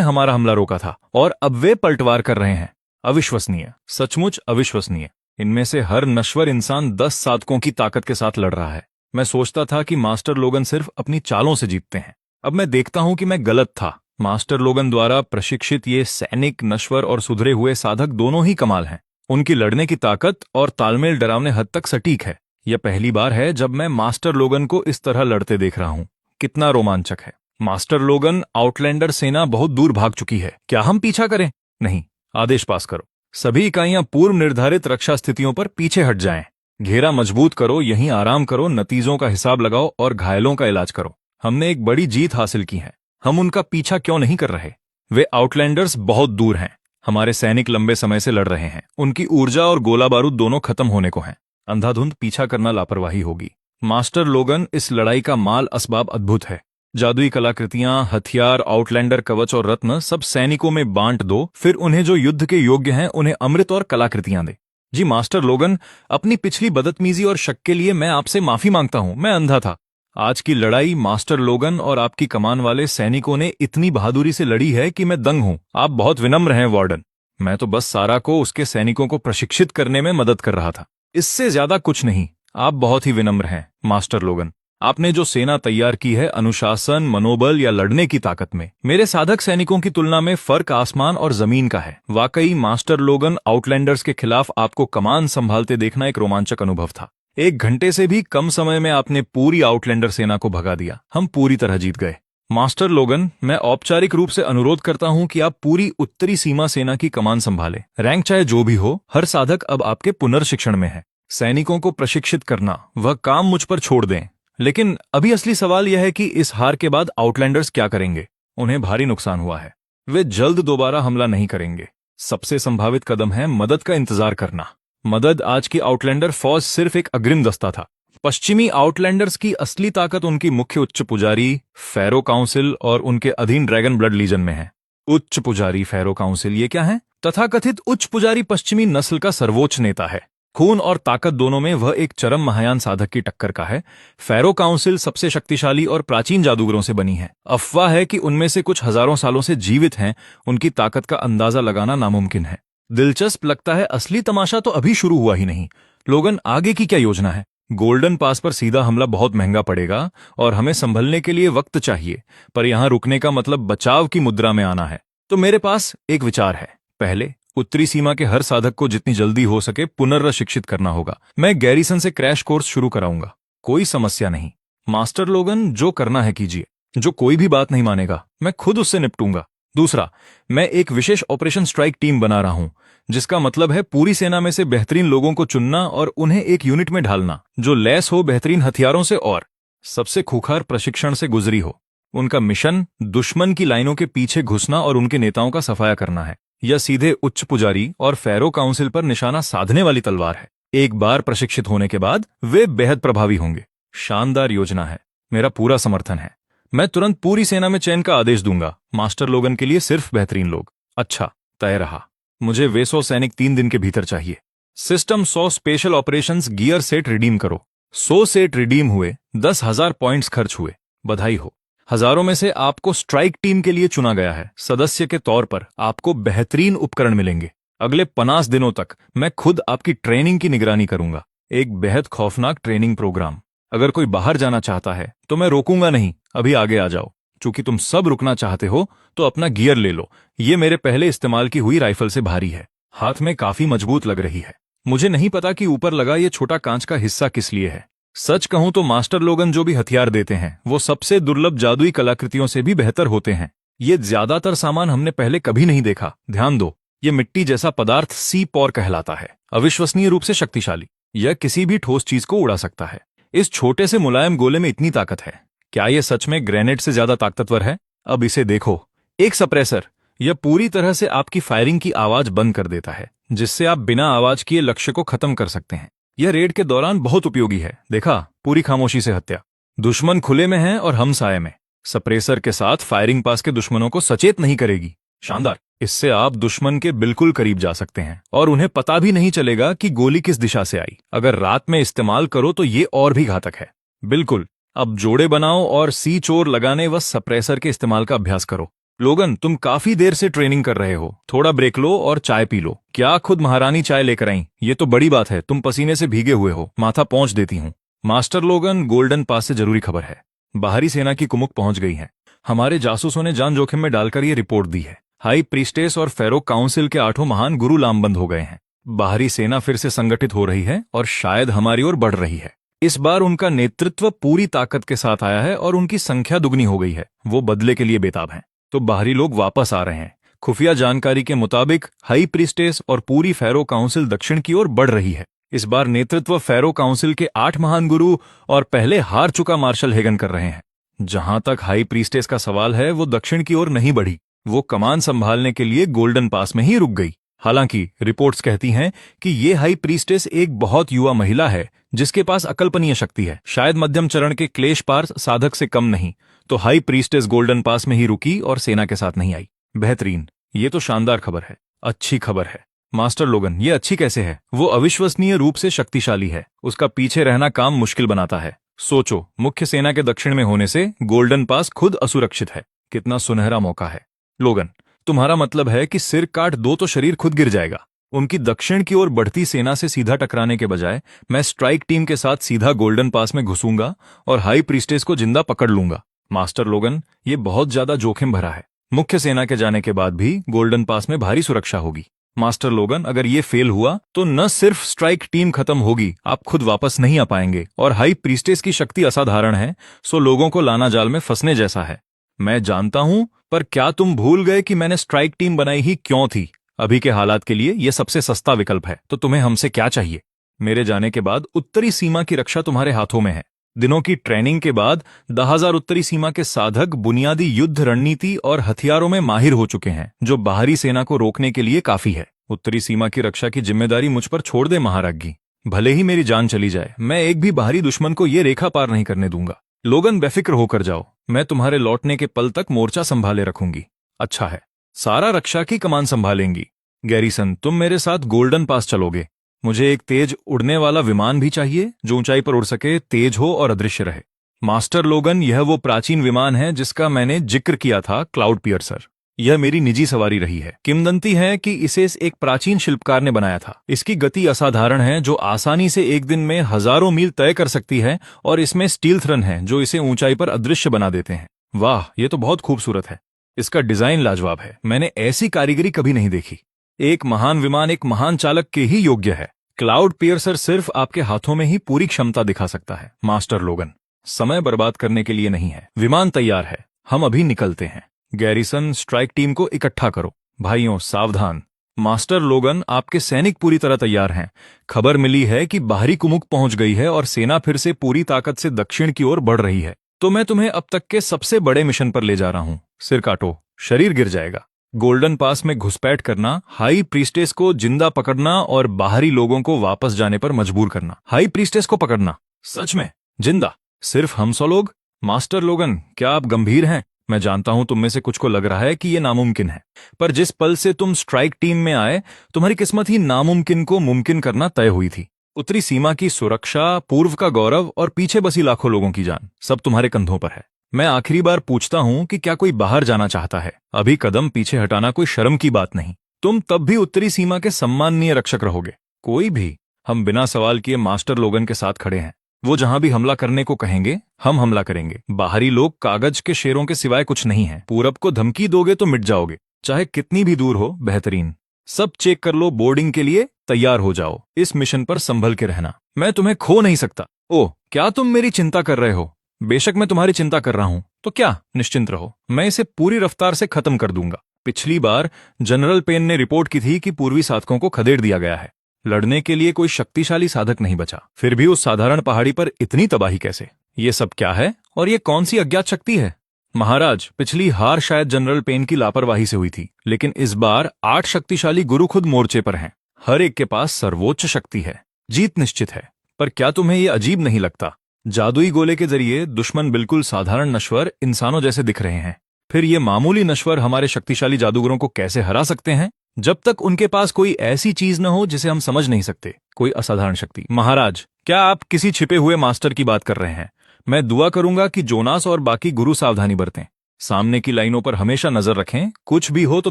S1: हमारा हमला रोका था और अब वे पलटवार कर रहे हैं। अविश्वसनीय, सचमुच अविश्वसनीय। इनमें से हर नश्वर इंसान 10 साधकों की ताकत के साथ लड़ रहा है। मैं सोचता था कि मास्टर लोगन सिर्फ अपनी चालों से जीतते हैं। अब मैं देखता हूं कि मैं गलत था। मास्टर लोगन द्वारा प्रशिक्षित ये सैनिक, नश्वर और सुधरे हुए साधक दोनों ही कमाल हैं। उनकी लड़ने की ताकत और तालमेल डरावने हद तक सटीक है। यह पहली बार है जब मैं मास्टर लोगन को इस तरह लड़ते देख रहा हूं। कितना रोमांचक है। मास्टर लोगन, आउटलैंडर सेना बहुत दूर भाग चुकी है। क्या हम पीछा करें? नहीं। आदेश पास करो। सभी इकाइयां पूर्व निर्धारित रक्षा स्थितियों पर पीछे हट जाएं। घेरा मजबूत करो, यहीं आराम करो, नतीजों का हिसाब लगाओ और घायलों का इलाज करो। हमने एक बड़ी जीत हासिल की है। हम उनका पीछा क्यों नहीं कर रहे? वे आउटलैंडर्स बहुत दूर हैं। हमारे सैनिक लंबे समय से लड़ रहे हैं। उनकी ऊर्जा और गोला बारूद दोनों खत्म होने को हैं। अंधाधुंध पीछा करना लापरवाही होगी। मास्टर लोगन, इस लड़ाई का माल असबाब अद्भुत है। जादुई कलाकृतियां, हथियार, आउटलैंडर कवच और रत्न सब सैनिकों में बांट दो। फिर उन्हें जो युद्ध के योग्य हैं उन्हें अमृत और कलाकृतियां दे। जी मास्टर लोगन, अपनी पिछली बदतमीजी और शक के लिए मैं आपसे माफी मांगता हूं। मैं अंधा था। आज की लड़ाई मास्टर लोगन और आपकी कमान वाले सैनिकों ने इतनी बहादुरी से लड़ी है कि मैं दंग हूं। आप बहुत विनम्र हैं वार्डन। मैं तो बस सारा को उसके सैनिकों को प्रशिक्षित करने में मदद कर रहा था। इससे ज्यादा कुछ नहीं। आप बहुत ही विनम्र हैं मास्टर लोगन। आपने जो सेना तैयार की है, अनुशासन, मनोबल या लड़ने की ताकत में मेरे साधक सैनिकों की तुलना में फर्क आसमान और जमीन का है। वाकई मास्टर लोगन, आउटलैंडर्स के खिलाफ आपको कमान संभालते देखना एक रोमांचक अनुभव था। 1 घंटे से भी कम समय में आपने पूरी आउटलैंडर सेना को भगा दिया। हम पूरी तरह जीत गए। मास्टर लोगन, मैं औपचारिक रूप से अनुरोध करता हूं कि आप पूरी उत्तरी सीमा सेना की कमान संभालें। रैंक चाहे जो भी हो, हर साधक अब आपके पुनर्शिक्षण में है। सैनिकों को प्रशिक्षित करना, वह काम मुझ पर छोड़ दें। लेकिन अभी असली सवाल यह है कि इस हार के बाद आउटलैंडर्स क्या करेंगे? उन्हें भारी नुकसान हुआ है। वे जल्द दोबारा हमला नहीं करेंगे। सबसे संभावित कदम है मदद का इंतजार करना। मदद। आज की आउटलैंडर फौज सिर्फ एक अग्रिम दस्ता था। पश्चिमी आउटलैंडर्स की असली ताकत उनकी मुख्य उच्च पुजारी फेरो काउंसिल और उनके अधीन ड्रैगन ब्लड लीजन में है। उच्च पुजारी फेरो काउंसिल, ये क्या है? तथाकथित उच्च पुजारी पश्चिमी नस्ल का सर्वोच्च नेता है। खून और ताकत दोनों में वह एक चरम महायान साधक की टक्कर का है। फैरो काउंसिल सबसे शक्तिशाली और प्राचीन जादूगरों से बनी है। अफवाह है कि उनमें से कुछ हजारों सालों से जीवित हैं। उनकी ताकत का अंदाजा लगाना नामुमकिन है। दिलचस्प लगता है, असली तमाशा तो अभी शुरू हुआ ही नहीं। लोगन, आगे की क्या योजना है? गोल्डन पास पर सीधा हमला बहुत महंगा पड़ेगा और हमें संभलने के लिए वक्त चाहिए, पर यहां रुकने का मतलब बचाव की मुद्रा में आना है। तो मेरे पास एक विचार है। पहले उत्तरी सीमा के हर साधक को जितनी जल्दी हो सके पुनर्प्रशिक्षित करना होगा। मैं गैरिसन से क्रैश कोर्स शुरू कराऊंगा। कोई समस्या नहीं। मास्टर लोगन, जो करना है कीजिए। जो कोई भी बात नहीं मानेगा मैं खुद उससे निपटूंगा। दूसरा, मैं एक विशेष ऑपरेशन स्ट्राइक टीम बना रहा हूं, जिसका मतलब है पूरी सेना में से बेहतरीन लोगों को चुनना और उन्हें एक यूनिट में ढालना जो लैस हो बेहतरीन हथियारों से और सबसे खूंखार प्रशिक्षण से गुजरी हो। उनका मिशन दुश्मन की लाइनों के पीछे घुसना और उनके नेताओं का सफाया करना है। यह सीधे उच्च पुजारी और फैरो काउंसिल पर निशाना साधने वाली तलवार है। एक बार प्रशिक्षित होने के बाद वे बेहद प्रभावी होंगे। शानदार योजना है। मेरा पूरा समर्थन है। मैं तुरंत पूरी सेना में चयन का आदेश दूंगा। मास्टर लोगन के लिए सिर्फ बेहतरीन लोग। अच्छा, तय रहा। मुझे वे 100 सैनिक 3 दिन के भीतर चाहिए। System 100 special operations gear set redeem करो। 100 सेट रिडीम हुए, 10,000 पॉइंट्स खर्च हुए। बधाई हो। हजारों में से आपको स्ट्राइक टीम के लिए चुना गया है। सदस्य के तौर पर आपको बेहतरीन उपकरण मिलेंगे। अगले 50 दिनों तक मैं खुद आपकी ट्रेनिंग की निगरानी करूंगा। एक बेहद खौफनाक ट्रेनिंग प्रोग्राम। अगर कोई बाहर जाना चाहता है तो मैं रोकूंगा नहीं। अभी आगे आ जाओ। चूंकि तुम सब रुकना चाहते हो तो अपना गियर ले लो। ये मेरे पहले इस्तेमाल की हुई राइफल से भारी है। हाथ में काफी मजबूत लग रही है। मुझे नहीं पता कि ऊपर लगा ये छोटा कांच का हिस्सा किस लिए है। सच कहूं तो मास्टर लोगन जो भी हथियार देते हैं वो सबसे दुर्लभ जादुई कलाकृतियों से भी बेहतर होते हैं। ये ज्यादातर सामान हमने पहले कभी नहीं देखा। ध्यान दो, ये मिट्टी जैसा पदार्थ सी पॉर कहलाता है। अविश्वसनीय रूप से शक्तिशाली। यह किसी भी ठोस चीज को उड़ा सकता है। इस छोटे से मुलायम गोले में इतनी ताकत है। क्या यह सच में ग्रेनेड से ज्यादा ताकतवर है? अब इसे देखो। एक सप्रेसर। यह पूरी तरह से आपकी फायरिंग की आवाज बंद कर देता है, जिससे आप बिना आवाज किए लक्ष्य को खत्म कर सकते हैं। यह रेड के दौरान बहुत उपयोगी है। देखा, पूरी खामोशी से हत्या। दुश्मन खुले में है और हम साये में। सप्रेसर के साथ फायरिंग पास के दुश्मनों को सचेत नहीं करेगी। शानदार। इससे आप दुश्मन के बिल्कुल करीब जा सकते हैं और उन्हें पता भी नहीं चलेगा कि गोली किस दिशा से आई। अगर रात में इस्तेमाल करो तो ये और भी घातक है। बिल्कुल। अब जोड़े बनाओ और सी चोर लगाने व सप्रेसर के इस्तेमाल का अभ्यास करो। लोगन, तुम काफी देर से ट्रेनिंग कर रहे हो। थोड़ा ब्रेक लो और चाय पी लो। क्या खुद महारानी चाय लेकर आई? ये तो बड़ी बात है। तुम पसीने से भीगे हुए हो। माथा पोंछ देती हूँ। मास्टर लोगन, गोल्डन पास से जरूरी खबर है। बाहरी सेना की कुमुक पहुंच गई है। हमारे जासूसों ने जान जोखिम में डालकर ये रिपोर्ट दी है। हाई प्रीस्टेस और फैरो काउंसिल के 8 महान गुरु लामबंद हो गए हैं। बाहरी सेना फिर से संगठित हो रही है और शायद हमारी ओर बढ़ रही है। इस बार उनका नेतृत्व पूरी ताकत के साथ आया है और उनकी संख्या दुगनी हो गई है। वो बदले के लिए बेताब हैं। तो बाहरी लोग वापस आ रहे हैं। खुफिया जानकारी के मुताबिक हाई प्रीस्टेस और पूरी फैरो काउंसिल दक्षिण की ओर बढ़ रही है। इस बार नेतृत्व फैरो काउंसिल के 8 महान गुरु और पहले हार चुका मार्शल हेगन कर रहे हैं। जहां तक हाई प्रीस्टेस का सवाल है, वो दक्षिण की ओर नहीं बढ़ी। वो कमान संभालने के लिए गोल्डन पास में ही रुक गई। हालांकि रिपोर्ट्स कहती हैं कि ये हाई प्रीस्टेस एक बहुत युवा महिला है जिसके पास अकल्पनीय शक्ति है। शायद मध्यम चरण के क्लेश पार साधक से कम नहीं। तो हाई प्रीस्टेस गोल्डन पास में ही रुकी और सेना के साथ नहीं आई। बेहतरीन। ये तो शानदार खबर है। अच्छी खबर है। मास्टर लोगन, ये अच्छी कैसे है? वो अविश्वसनीय रूप से शक्तिशाली है। उसका पीछे रहना काम मुश्किल बनाता है। सोचो, मुख्य सेना के दक्षिण में होने से गोल्डन पास खुद असुरक्षित है। कितना सुनहरा मौका है। लोगन, तुम्हारा मतलब है कि सिर काट दो तो शरीर खुद गिर जाएगा। उनकी दक्षिण की ओर बढ़ती सेना से सीधा टकराने के बजाय मैं स्ट्राइक टीम के साथ सीधा गोल्डन पास में घुसूंगा और हाई प्रीस्टेस को जिंदा पकड़ लूंगा। मास्टर लोगन, ये बहुत ज्यादा जोखिम भरा है। मुख्य सेना के जाने के बाद भी गोल्डन पास में भारी सुरक्षा होगी। मास्टर लोगन, अगर ये फेल हुआ तो न सिर्फ स्ट्राइक टीम खत्म होगी, आप खुद वापस नहीं आ पाएंगे। और हाई प्रीस्टेस की शक्ति असाधारण है, सो लोगों को लाना जाल में फंसने जैसा है। मैं जानता हूं, पर क्या तुम भूल गए कि मैंने स्ट्राइक टीम बनाई ही क्यों थी? अभी के हालात के लिए यह सबसे सस्ता विकल्प है। तो तुम्हें हमसे क्या चाहिए? मेरे जाने के बाद उत्तरी सीमा की रक्षा तुम्हारे हाथों में है। दिनों की ट्रेनिंग के बाद 10,000 उत्तरी सीमा के साधक बुनियादी युद्ध रणनीति और हथियारों में माहिर हो चुके हैं, जो बाहरी सेना को रोकने के लिए काफी है। उत्तरी सीमा की रक्षा की जिम्मेदारी मुझ पर छोड़ दे महाराज्ञी। भले ही मेरी जान चली जाए, मैं एक भी बाहरी दुश्मन को ये रेखा पार नहीं करने दूंगा। लोगन, बेफिक्र होकर जाओ। मैं तुम्हारे लौटने के पल तक मोर्चा संभाले रखूंगी। अच्छा है। सारा रक्षा की कमान संभालेंगी। गैरीसन, तुम मेरे साथ गोल्डन पास चलोगे। मुझे एक तेज उड़ने वाला विमान भी चाहिए जो ऊंचाई पर उड़ सके, तेज हो और अदृश्य रहे। मास्टर लोगन, यह वो प्राचीन विमान है जिसका मैंने जिक्र किया था, क्लाउड पियर्सर। यह मेरी निजी सवारी रही है। किंवदंती है कि इसे एक प्राचीन शिल्पकार ने बनाया था। इसकी गति असाधारण है, जो आसानी से एक दिन में हजारों मील तय कर सकती है, और इसमें स्टील रन है जो इसे ऊंचाई पर अदृश्य बना देते हैं। वाह, ये तो बहुत खूबसूरत है। इसका डिजाइन लाजवाब है। मैंने ऐसी कारीगरी कभी नहीं देखी। एक महान विमान एक महान चालक के ही योग्य है। क्लाउड पियर्सर सिर्फ आपके हाथों में ही पूरी क्षमता दिखा सकता है। मास्टर लोगन, समय बर्बाद करने के लिए नहीं है। विमान तैयार है, हम अभी निकलते हैं। गैरिसन, स्ट्राइक टीम को इकट्ठा करो। भाइयों सावधान। मास्टर लोगन, आपके सैनिक पूरी तरह तैयार हैं। खबर मिली है कि बाहरी कुमुक पहुंच गई है और सेना फिर से पूरी ताकत से दक्षिण की ओर बढ़ रही है। तो मैं तुम्हें अब तक के सबसे बड़े मिशन पर ले जा रहा हूं। सिर काटो, शरीर गिर जाएगा। गोल्डन पास में घुसपैठ करना, हाई प्रीस्टेस को जिंदा पकड़ना और बाहरी लोगों को वापस जाने पर मजबूर करना। हाई प्रीस्टेस को पकड़ना? सच में? जिंदा? सिर्फ हम 100 लोग? मास्टर लोगन, क्या आप गंभीर हैं? मैं जानता हूं तुम में से कुछ को लग रहा है कि यह नामुमकिन है, पर जिस पल से तुम स्ट्राइक टीम में आए, तुम्हारी किस्मत ही नामुमकिन को मुमकिन करना तय हुई थी। उत्तरी सीमा की सुरक्षा, पूर्व का गौरव और पीछे बसी लाखों लोगों की जान, सब तुम्हारे कंधों पर है। मैं आखिरी बार पूछता हूं कि क्या कोई बाहर जाना चाहता है? अभी कदम पीछे हटाना कोई शर्म की बात नहीं। तुम तब भी उत्तरी सीमा के सम्माननीय रक्षक रहोगे। कोई भी। हम बिना सवाल किए मास्टर लोगन के साथ खड़े हैं। वो जहां भी हमला करने को कहेंगे, हम हमला करेंगे। बाहरी लोग कागज के शेरों के सिवाय कुछ नहीं है। पूरब को धमकी दोगे तो मिट जाओगे, चाहे कितनी भी दूर हो। बेहतरीन। सब चेक कर लो, बोर्डिंग के लिए तैयार हो जाओ। इस मिशन पर संभल के रहना। मैं तुम्हें खो नहीं सकता। ओह, क्या तुम मेरी चिंता कर रहे हो? बेशक मैं तुम्हारी चिंता कर रहा हूं। तो क्या? निश्चिंत रहो, मैं इसे पूरी रफ्तार से खत्म कर दूंगा। पिछली बार जनरल पेन ने रिपोर्ट की थी कि पूर्वी साधकों को खदेड़ दिया गया है। लड़ने के लिए कोई शक्तिशाली साधक नहीं बचा। फिर भी उस साधारण पहाड़ी पर इतनी तबाही कैसे? ये सब क्या है और ये कौन सी अज्ञात शक्ति है? महाराज, पिछली हार शायद जनरल पेन की लापरवाही से हुई थी, लेकिन इस बार 8 शक्तिशाली गुरु खुद मोर्चे पर हैं। हर एक के पास सर्वोच्च शक्ति है। जीत निश्चित है। पर क्या तुम्हें ये अजीब नहीं लगता? जादुई गोले के जरिए दुश्मन बिल्कुल साधारण नश्वर इंसानों जैसे दिख रहे हैं। फिर ये मामूली नश्वर हमारे शक्तिशाली जादूगरों को कैसे हरा सकते हैं, जब तक उनके पास कोई ऐसी चीज न हो जिसे हम समझ नहीं सकते, कोई असाधारण शक्ति। महाराज, क्या आप किसी छिपे हुए मास्टर की बात कर रहे हैं? मैं दुआ करूंगा कि जोनास और बाकी गुरु सावधानी बरतें। सामने की लाइनों पर हमेशा नजर रखें। कुछ भी हो तो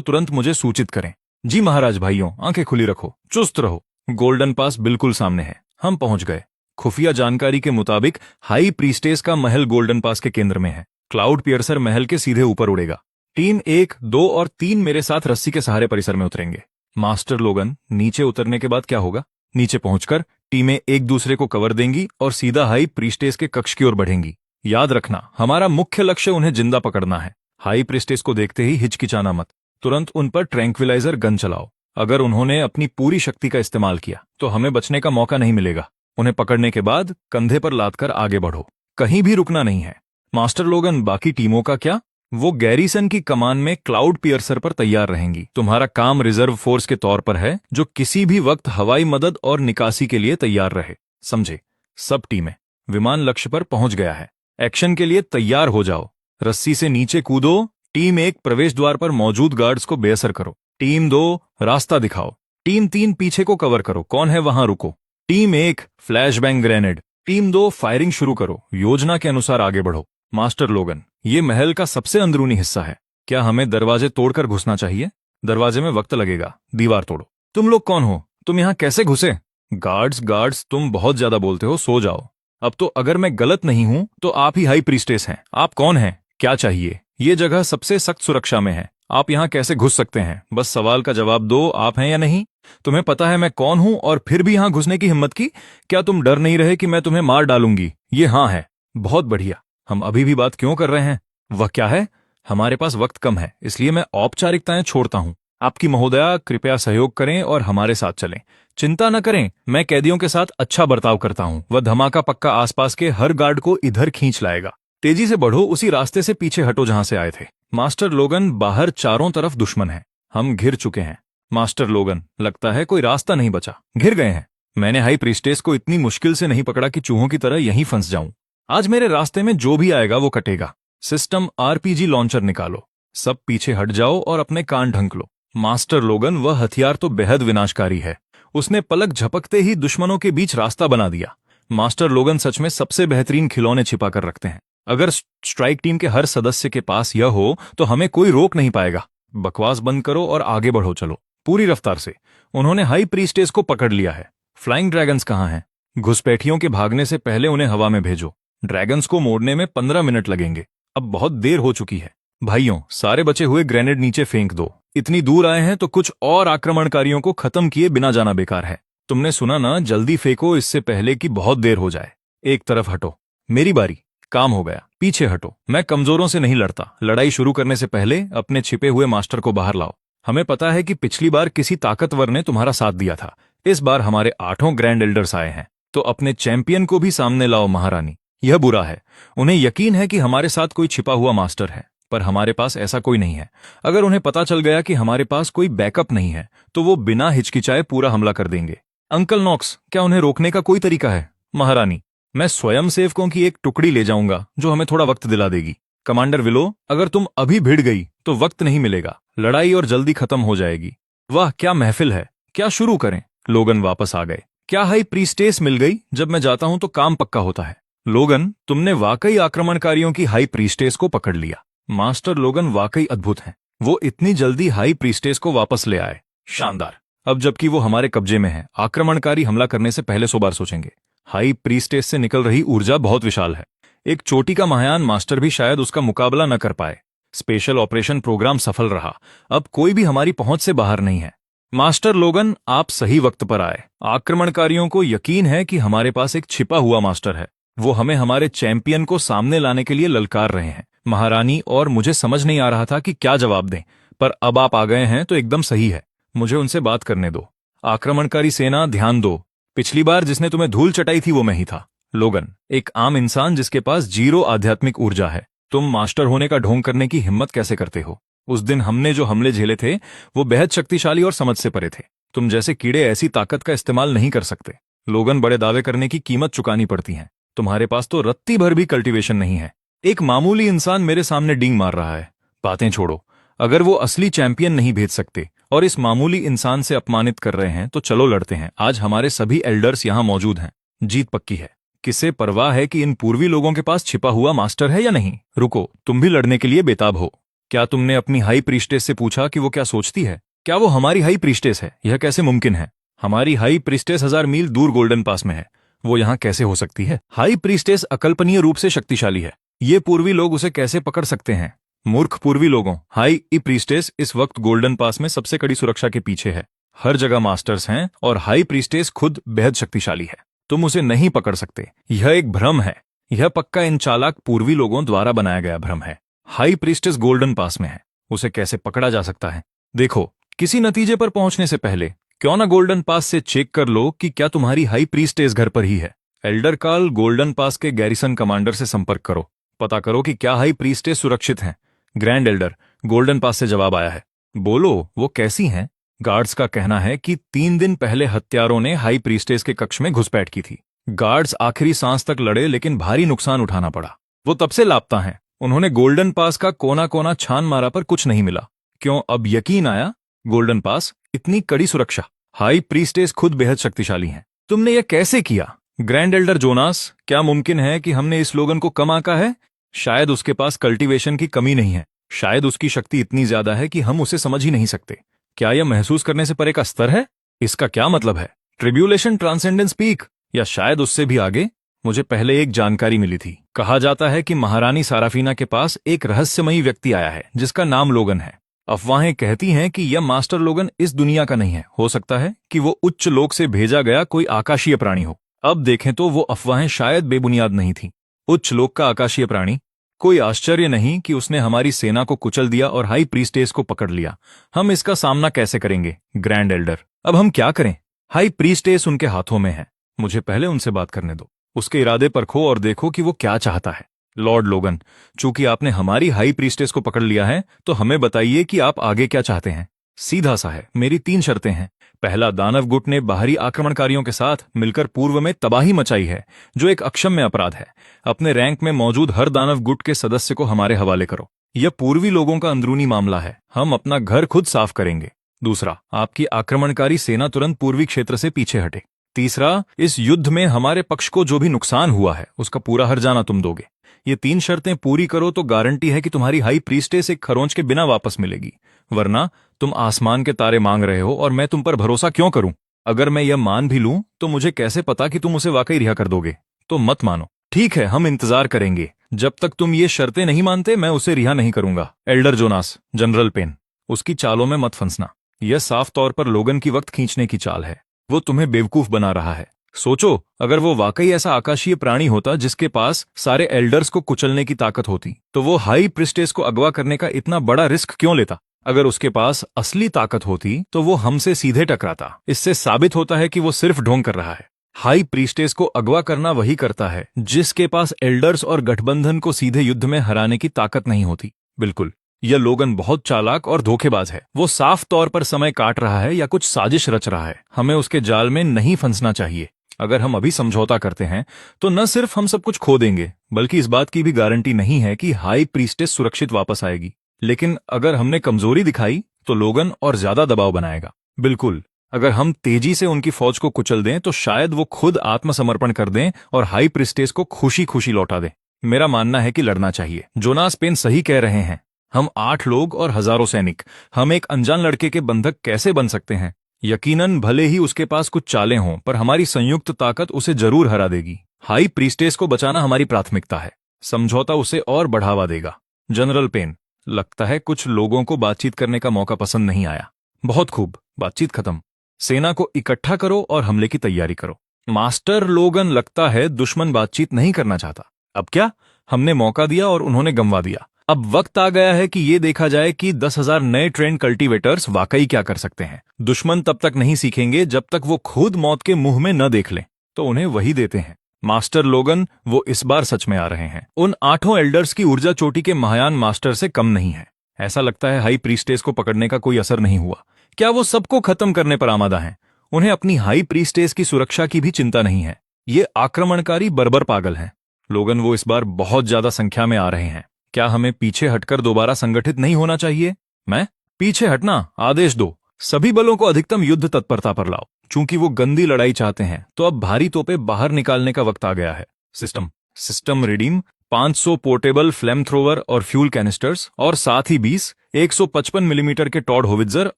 S1: तुरंत मुझे सूचित करें। जी महाराज। भाइयों, आंखें खुली रखो, चुस्त रहो। गोल्डन पास बिल्कुल सामने है। हम पहुंच गए। खुफिया जानकारी के मुताबिक हाई प्रीस्टेस का महल गोल्डन पास के केंद्र में है। क्लाउड पियर्सर महल के सीधे ऊपर उड़ेगा। टीम 1, 2 और 3 मेरे साथ रस्सी के सहारे परिसर में उतरेंगे। मास्टर लोगन, नीचे उतरने के बाद क्या होगा? नीचे पहुंचकर टीमें एक दूसरे को कवर देंगी और सीधा हाई प्रीस्टेस के कक्ष की ओर बढ़ेंगी। याद रखना, हमारा मुख्य लक्ष्य उन्हें जिंदा पकड़ना है। हाई प्रीस्टेस को देखते ही हिचकिचाना मत। तुरंत उन पर ट्रैंक्विलाइजर गन चलाओ। अगर उन्होंने अपनी पूरी शक्ति का इस्तेमाल किया तो हमें बचने का मौका नहीं मिलेगा। उन्हें पकड़ने के बाद कंधे पर लादकर आगे बढ़ो। कहीं भी रुकना नहीं है। मास्टर लोगन, बाकी टीमों का क्या? वो गैरीसन की कमान में क्लाउड पियर्सर पर तैयार रहेंगी। तुम्हारा काम रिजर्व फोर्स के तौर पर है, जो किसी भी वक्त हवाई मदद और निकासी के लिए तैयार रहे। समझे? सब टीमें, विमान लक्ष्य पर पहुंच गया है। एक्शन के लिए तैयार हो जाओ। रस्सी से नीचे कूदो। टीम 1 प्रवेश द्वार पर मौजूद गार्ड्स को बेअसर करो। टीम 2 रास्ता दिखाओ। टीम 3 पीछे को कवर करो। कौन है वहां, रुको। Team 1 flash bang grenade. Team 2 firing शुरू करो। योजना के अनुसार आगे बढ़ो। मास्टर लोगन, ये महल का सबसे अंदरूनी हिस्सा है। क्या हमें दरवाजे तोड़कर घुसना चाहिए? दरवाजे में वक्त लगेगा। दीवार तोड़ो। तुम लोग कौन हो? तुम यहाँ कैसे घुसे? गार्ड्स, तुम बहुत ज्यादा बोलते हो, सो जाओ। अब तो अगर मैं गलत नहीं हूं तो आप ही हाई प्रीस्टेस हैं। आप कौन हैं? क्या चाहिए? ये जगह सबसे सख्त सुरक्षा में है। आप यहाँ कैसे घुस सकते हैं? बस सवाल का जवाब दो, आप हैं या नहीं? तुम्हें पता है मैं कौन हूं और फिर भी यहाँ घुसने की हिम्मत की? क्या तुम डर नहीं रहे कि मैं तुम्हें मार डालूंगी? ये हाँ है। बहुत बढ़िया। हम अभी भी बात क्यों कर रहे हैं? वह क्या है? हमारे पास वक्त कम है, इसलिए मैं औपचारिकताएं छोड़ता हूं। आपकी महोदया, कृपया सहयोग करें और हमारे साथ चलें। चिंता न करें, मैं कैदियों के साथ अच्छा बर्ताव करता हूं। वह धमाका पक्का आसपास के हर गार्ड को इधर खींच लाएगा। तेजी से बढ़ो, उसी रास्ते से पीछे हटो जहां से आए थे। मास्टर लोगन, बाहर चारों तरफ दुश्मन है। हम घिर चुके हैं। मास्टर लोगन, लगता है कोई रास्ता नहीं बचा। घिर गए हैं। मैंने हाई प्रीस्टेस को इतनी मुश्किल से नहीं पकड़ा कि चूहों की तरह यहीं फंस जाऊं। आज मेरे रास्ते में जो भी आएगा वो कटेगा। सिस्टम RPG लॉन्चर निकालो। सब पीछे हट जाओ और अपने कान ढंक लो। मास्टर लोगन, वह हथियार तो बेहद विनाशकारी है। उसने पलक झपकते ही दुश्मनों के बीच रास्ता बना दिया। मास्टर लोगन सच में सबसे बेहतरीन खिलौने छिपा कर रखते हैं। अगर स्ट्राइक टीम के हर सदस्य के पास यह हो तो हमें कोई रोक नहीं पाएगा। बकवास बंद करो और आगे बढ़ो, चलो पूरी रफ्तार से। उन्होंने हाई प्रीस्टेस को पकड़ लिया है। फ्लाइंग ड्रैगन्स कहाँ हैं? घुसपैठियों के भागने से पहले उन्हें हवा में भेजो। ड्रैगन्स को मोड़ने में 15 मिनट लगेंगे। अब बहुत देर हो चुकी है। भाइयों, सारे बचे हुए ग्रेनेड नीचे फेंक दो। इतनी दूर आए हैं तो कुछ और आक्रमणकारियों को खत्म किए बिना जाना बेकार है। तुमने सुना ना, जल्दी फेंको इससे पहले कि बहुत देर हो जाए। एक तरफ हटो। मेरी बारी। काम हो गया, पीछे हटो। मैं कमजोरों से नहीं लड़ता। लड़ाई शुरू करने से पहले अपने छिपे हुए मास्टर को बाहर लाओ। हमें पता है कि पिछली बार किसी ताकतवर ने तुम्हारा साथ दिया था। इस बार हमारे 8 ग्रैंड एल्डर्स आए हैं, तो अपने चैंपियन को भी सामने लाओ महारानी। यह बुरा है। उन्हें यकीन है कि हमारे साथ कोई छिपा हुआ मास्टर है, पर हमारे पास ऐसा कोई नहीं है। अगर उन्हें पता चल गया कि हमारे पास कोई बैकअप नहीं है तो वो बिना हिचकिचाए पूरा हमला कर देंगे। अंकल नॉक्स, क्या उन्हें रोकने का कोई तरीका है? महारानी, मैं स्वयं सेवकों की एक टुकड़ी ले जाऊंगा जो हमें थोड़ा वक्त दिला देगी। कमांडर विलो, अगर तुम अभी भिड़ गई तो वक्त नहीं मिलेगा। लड़ाई और जल्दी खत्म हो जाएगी। वाह, क्या महफिल है! क्या शुरू करें? लोगन वापस आ गए। क्या हाई प्रीस्टेस मिल गई? जब मैं जाता हूं तो काम पक्का होता है। लोगन, तुमने वाकई आक्रमणकारियों की हाई प्रीस्टेस को पकड़ लिया। मास्टर लोगन वाकई अद्भुत हैं। वो इतनी जल्दी हाई प्रीस्टेस को वापस ले आए। शानदार। अब जबकि वो हमारे कब्जे में है, आक्रमणकारी हमला करने से पहले 100 बार सोचेंगे। हाई प्रीस्टेस से निकल रही ऊर्जा बहुत विशाल है। एक चोटी का महायान मास्टर भी शायद उसका मुकाबला न कर पाए। स्पेशल ऑपरेशन प्रोग्राम सफल रहा। अब कोई भी हमारी पहुंच से बाहर नहीं है। मास्टर लोगन, आप सही वक्त पर आए। आक्रमणकारियों को यकीन है कि हमारे पास एक छिपा हुआ मास्टर है। वो हमें हमारे चैंपियन को सामने लाने के लिए ललकार रहे हैं। महारानी, और मुझे समझ नहीं आ रहा था कि क्या जवाब दें, पर अब आप आ गए हैं तो एकदम सही है। मुझे उनसे बात करने दो। आक्रमणकारी सेना, ध्यान दो। पिछली बार जिसने तुम्हें धूल चटाई थी वो मैं ही था। लोगन, एक आम इंसान जिसके पास 0 आध्यात्मिक ऊर्जा है। तुम मास्टर होने का ढोंग करने की हिम्मत कैसे करते हो? उस दिन हमने जो हमले झेले थे वो बेहद शक्तिशाली और समझ से परे थे। तुम जैसे कीड़े ऐसी ताकत का इस्तेमाल नहीं कर सकते। लोगन, बड़े दावे करने की कीमत चुकानी पड़ती है। तुम्हारे पास तो रत्ती भर भी कल्टीवेशन नहीं है। एक मामूली इंसान मेरे सामने डींग मार रहा है। बातें छोड़ो। अगर वो असली चैंपियन नहीं भेज सकते और इस मामूली इंसान से अपमानित कर रहे हैं तो चलो लड़ते हैं। आज हमारे सभी एल्डर्स यहां मौजूद हैं। जीत पक्की है। किसे परवाह है कि इन पूर्वी लोगों के पास छिपा हुआ मास्टर है या नहीं? रुको, तुम भी लड़ने के लिए बेताब हो। क्या तुमने अपनी हाई प्रीस्टेस से पूछा कि वो क्या सोचती है? क्या वो हमारी हाई प्रीस्टेस है? यह कैसे मुमकिन है? हमारी हाई प्रीस्टेस 1000 मील दूर गोल्डन पास में है। वो यहाँ कैसे हो सकती है? हाई प्रीस्टेस अकल्पनीय रूप से शक्तिशाली है। ये पूर्वी लोग उसे कैसे पकड़ सकते हैं? मूर्ख पूर्वी लोगों, हाई प्रीस्टेस इस वक्त गोल्डन पास में सबसे कड़ी सुरक्षा के पीछे है। हर जगह मास्टर्स हैं और हाई प्रीस्टेस खुद बेहद शक्तिशाली है। तुम उसे नहीं पकड़ सकते। यह एक भ्रम है। यह पक्का इन चालाक पूर्वी लोगों द्वारा बनाया गया भ्रम है। हाई प्रीस्टेस गोल्डन पास में है। उसे कैसे पकड़ा जा सकता है? देखो, किसी नतीजे पर पहुंचने से पहले क्यों ना गोल्डन पास से चेक कर लो कि क्या तुम्हारी हाई प्रीस्टेस घर पर ही है। एल्डर काल, गोल्डन पास के गैरिसन कमांडर से संपर्क करो। पता करो कि क्या हाई प्रीस्टेस सुरक्षित हैं। ग्रैंड एल्डर, गोल्डन पास से जवाब आया है। बोलो, वो कैसी हैं? गार्ड्स का कहना है कि 3 दिन पहले हत्यारों ने हाई प्रीस्टेस के कक्ष में घुसपैठ की थी। गार्ड्स आखिरी सांस तक लड़े लेकिन भारी नुकसान उठाना पड़ा। वो तब से लापता हैं। उन्होंने गोल्डन पास का कोना कोना छान मारा पर कुछ नहीं मिला। क्यों अब यकीन आया? गोल्डन पास, इतनी कड़ी सुरक्षा। हाई प्रीस्टेस खुद बेहद शक्तिशाली हैं। तुमने यह कैसे किया? ग्रैंड एल्डर जोनास, क्या मुमकिन है कि हमने इस लोगन को कम आंका है? शायद उसके पास कल्टीवेशन की कमी नहीं है। शायद उसकी शक्ति इतनी ज्यादा है कि हम उसे समझ ही नहीं सकते। क्या यह महसूस करने से परे का स्तर है? इसका क्या मतलब है? ट्रिब्यूलेशन ट्रांसेंडेंस पीक, या शायद उससे भी आगे? मुझे पहले एक जानकारी मिली थी। कहा जाता है कि महारानी साराफीना के पास एक रहस्यमयी व्यक्ति आया है जिसका नाम लोगन है। अफवाहें कहती हैं कि यह मास्टर लोगन इस दुनिया का नहीं है। हो सकता है कि वो उच्च लोक से भेजा गया कोई आकाशीय प्राणी हो। अब देखें तो वो अफवाहें शायद बेबुनियाद नहीं थीं। उच्च लोक का आकाशीय प्राणी? कोई आश्चर्य नहीं कि उसने हमारी सेना को कुचल दिया और हाई प्रीस्टेस को पकड़ लिया। हम इसका सामना कैसे करेंगे? ग्रैंड एल्डर, अब हम क्या करें? हाई प्रीस्टेस उनके हाथों में है। मुझे पहले उनसे बात करने दो। उसके इरादे परखो और देखो कि वो क्या चाहता है। लॉर्ड लोगन, चूंकि आपने हमारी हाई प्रीस्टेस को पकड़ लिया है तो हमें बताइए कि आप आगे क्या चाहते हैं। सीधा सा है। मेरी 3 शर्तें हैं। पहला, दानव गुट ने बाहरी आक्रमणकारियों के साथ मिलकर पूर्व में तबाही मचाई है, जो एक अक्षम्य अपराध है। अपने रैंक में मौजूद हर दानव गुट के सदस्य को हमारे हवाले करो। यह पूर्वी लोगों का अंदरूनी मामला है। हम अपना घर खुद साफ करेंगे। दूसरा, आपकी आक्रमणकारी सेना तुरंत पूर्वी क्षेत्र से पीछे हटे। तीसरा, इस युद्ध में हमारे पक्ष को जो भी नुकसान हुआ है उसका पूरा हर्जाना तुम दोगे। ये 3 शर्तें पूरी करो तो गारंटी है कि तुम्हारी हाई प्रीस्टेस एक खरोंच के बिना वापस मिलेगी, वरना तुम आसमान के तारे मांग रहे हो और मैं तुम पर भरोसा क्यों करूं? अगर मैं यह मान भी लूं तो मुझे कैसे पता कि तुम उसे वाकई रिहा कर दोगे? तो मत मानो। ठीक है, हम इंतजार करेंगे। जब तक तुम ये शर्तें नहीं मानते मैं उसे रिहा नहीं करूंगा। एल्डर जोनास, जनरल पेन, उसकी चालों में मत फंसना। यह साफ तौर पर लोगन की वक्त खींचने की चाल है। वो तुम्हें बेवकूफ बना रहा है। सोचो, अगर वो वाकई ऐसा आकाशीय प्राणी होता जिसके पास सारे एल्डर्स को कुचलने की ताकत होती, तो वो हाई प्रिस्टेस को अगवा करने का इतना बड़ा रिस्क क्यों लेता? अगर उसके पास असली ताकत होती तो वो हमसे सीधे टकराता। इससे साबित होता है कि वो सिर्फ ढोंग कर रहा है। हाई प्रीस्टेस को अगवा करना वही करता है जिसके पास एल्डर्स और गठबंधन को सीधे युद्ध में हराने की ताकत नहीं होती। बिल्कुल, यह लोगन बहुत चालाक और धोखेबाज है। वो साफ तौर पर समय काट रहा है या कुछ साजिश रच रहा है। हमें उसके जाल में नहीं फंसना चाहिए। अगर हम अभी समझौता करते हैं तो न सिर्फ हम सब कुछ खो देंगे, बल्कि इस बात की भी गारंटी नहीं है कि हाई प्रीस्टेस सुरक्षित वापस आएगी। लेकिन अगर हमने कमजोरी दिखाई तो लोगन और ज्यादा दबाव बनाएगा। बिल्कुल, अगर हम तेजी से उनकी फौज को कुचल दें तो शायद वो खुद आत्मसमर्पण कर दें और हाई प्रीस्टेस को खुशी खुशी लौटा दें। मेरा मानना है कि लड़ना चाहिए। जोनास पेन सही कह रहे हैं। हम 8 लोग और हजारों सैनिक, हम एक अनजान लड़के के बंधक कैसे बन सकते हैं? यकीनन भले ही उसके पास कुछ चालें हों, पर हमारी संयुक्त ताकत उसे जरूर हरा देगी। हाई प्रीस्टेस को बचाना हमारी प्राथमिकता है। समझौता उसे और बढ़ावा देगा। जनरल पेन, लगता है कुछ लोगों को बातचीत करने का मौका पसंद नहीं आया। बहुत खूब, बातचीत खत्म। सेना को इकट्ठा करो और हमले की तैयारी करो। मास्टर लोगन, लगता है दुश्मन बातचीत नहीं करना चाहता। अब क्या? हमने मौका दिया और उन्होंने गंवा दिया। अब वक्त आ गया है कि ये देखा जाए कि 10,000 नए ट्रेंड कल्टीवेटर्स वाकई क्या कर सकते हैं। दुश्मन तब तक नहीं सीखेंगे जब तक वो खुद मौत के मुंह में न देख लें, तो उन्हें वही देते हैं। मास्टर लोगन, वो इस बार सच में आ रहे हैं। उन 8 एल्डर्स की ऊर्जा चोटी के महायान मास्टर से कम नहीं है। ऐसा लगता है हाई प्रीस्टेस को पकड़ने का कोई असर नहीं हुआ। क्या वो सबको खत्म करने पर आमादा हैं? उन्हें अपनी हाई प्रीस्टेस की सुरक्षा की भी चिंता नहीं है। ये आक्रमणकारी बर्बर पागल हैं। लोगन, वो इस बार बहुत ज्यादा संख्या में आ रहे हैं। क्या हमें पीछे हटकर दोबारा संगठित नहीं होना चाहिए? मैं पीछे हटना? आदेश दो, सभी बलों को अधिकतम युद्ध तत्परता पर लाओ। चूंकि वो गंदी लड़ाई चाहते हैं तो अब भारी तोपें बाहर निकालने का वक्त आ गया है। System redeem, 500 portable flame thrower और फ्यूल कैनिस्टर्स, और साथ ही 20 155 मिलीमीटर के टॉड होवित्जर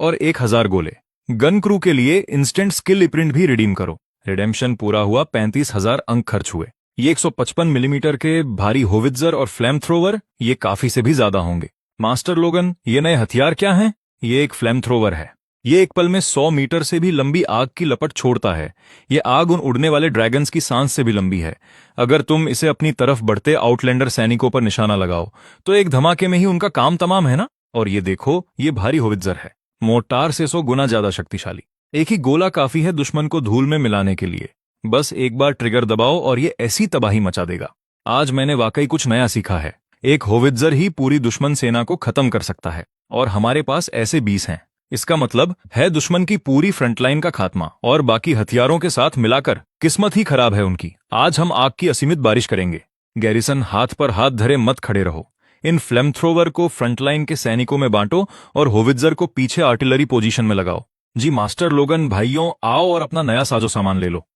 S1: और 1000 गोले। गन क्रू के लिए इंस्टेंट स्किल इप्रिंट भी रिडीम करो। रिडेम्पशन पूरा हुआ, 35,000 अंक खर्च हुए। ये 155 मिलीमीटर के भारी होवित्जर और फ्लेम थ्रोवर, ये काफी से भी ज्यादा होंगे। मास्टर लोगन, ये नए हथियार क्या हैं? ये एक फ्लेम थ्रोवर है। ये एक पल में 100 मीटर से भी लंबी आग की लपट छोड़ता है। ये आग उन उड़ने वाले ड्रैगन्स की सांस से भी लंबी है। अगर तुम इसे अपनी तरफ बढ़ते आउटलैंडर सैनिकों पर निशाना लगाओ तो एक धमाके में ही उनका काम तमाम, है ना? और ये देखो, ये भारी होवित्जर है, मोर्टार से 100 गुना ज्यादा शक्तिशाली। एक ही गोला काफी है दुश्मन को धूल में मिलाने के लिए। बस एक बार ट्रिगर दबाओ और ये ऐसी तबाही मचा देगा। आज मैंने वाकई कुछ नया सीखा है। एक होवित्जर ही पूरी दुश्मन सेना को खत्म कर सकता है, और हमारे पास ऐसे 20 हैं। इसका मतलब है दुश्मन की पूरी फ्रंटलाइन का खात्मा, और बाकी हथियारों के साथ मिलाकर किस्मत ही खराब है उनकी। आज हम आग की असीमित बारिश करेंगे। गैरिसन, हाथ पर हाथ धरे मत खड़े रहो। इन फ्लेम थ्रोवर को फ्रंटलाइन के सैनिकों में बांटो और होवित्जर को पीछे आर्टिलरी पोजीशन में लगाओ। जी मास्टर लोगन, भाइयों, आओ और अपना नया साजो सामान ले लो।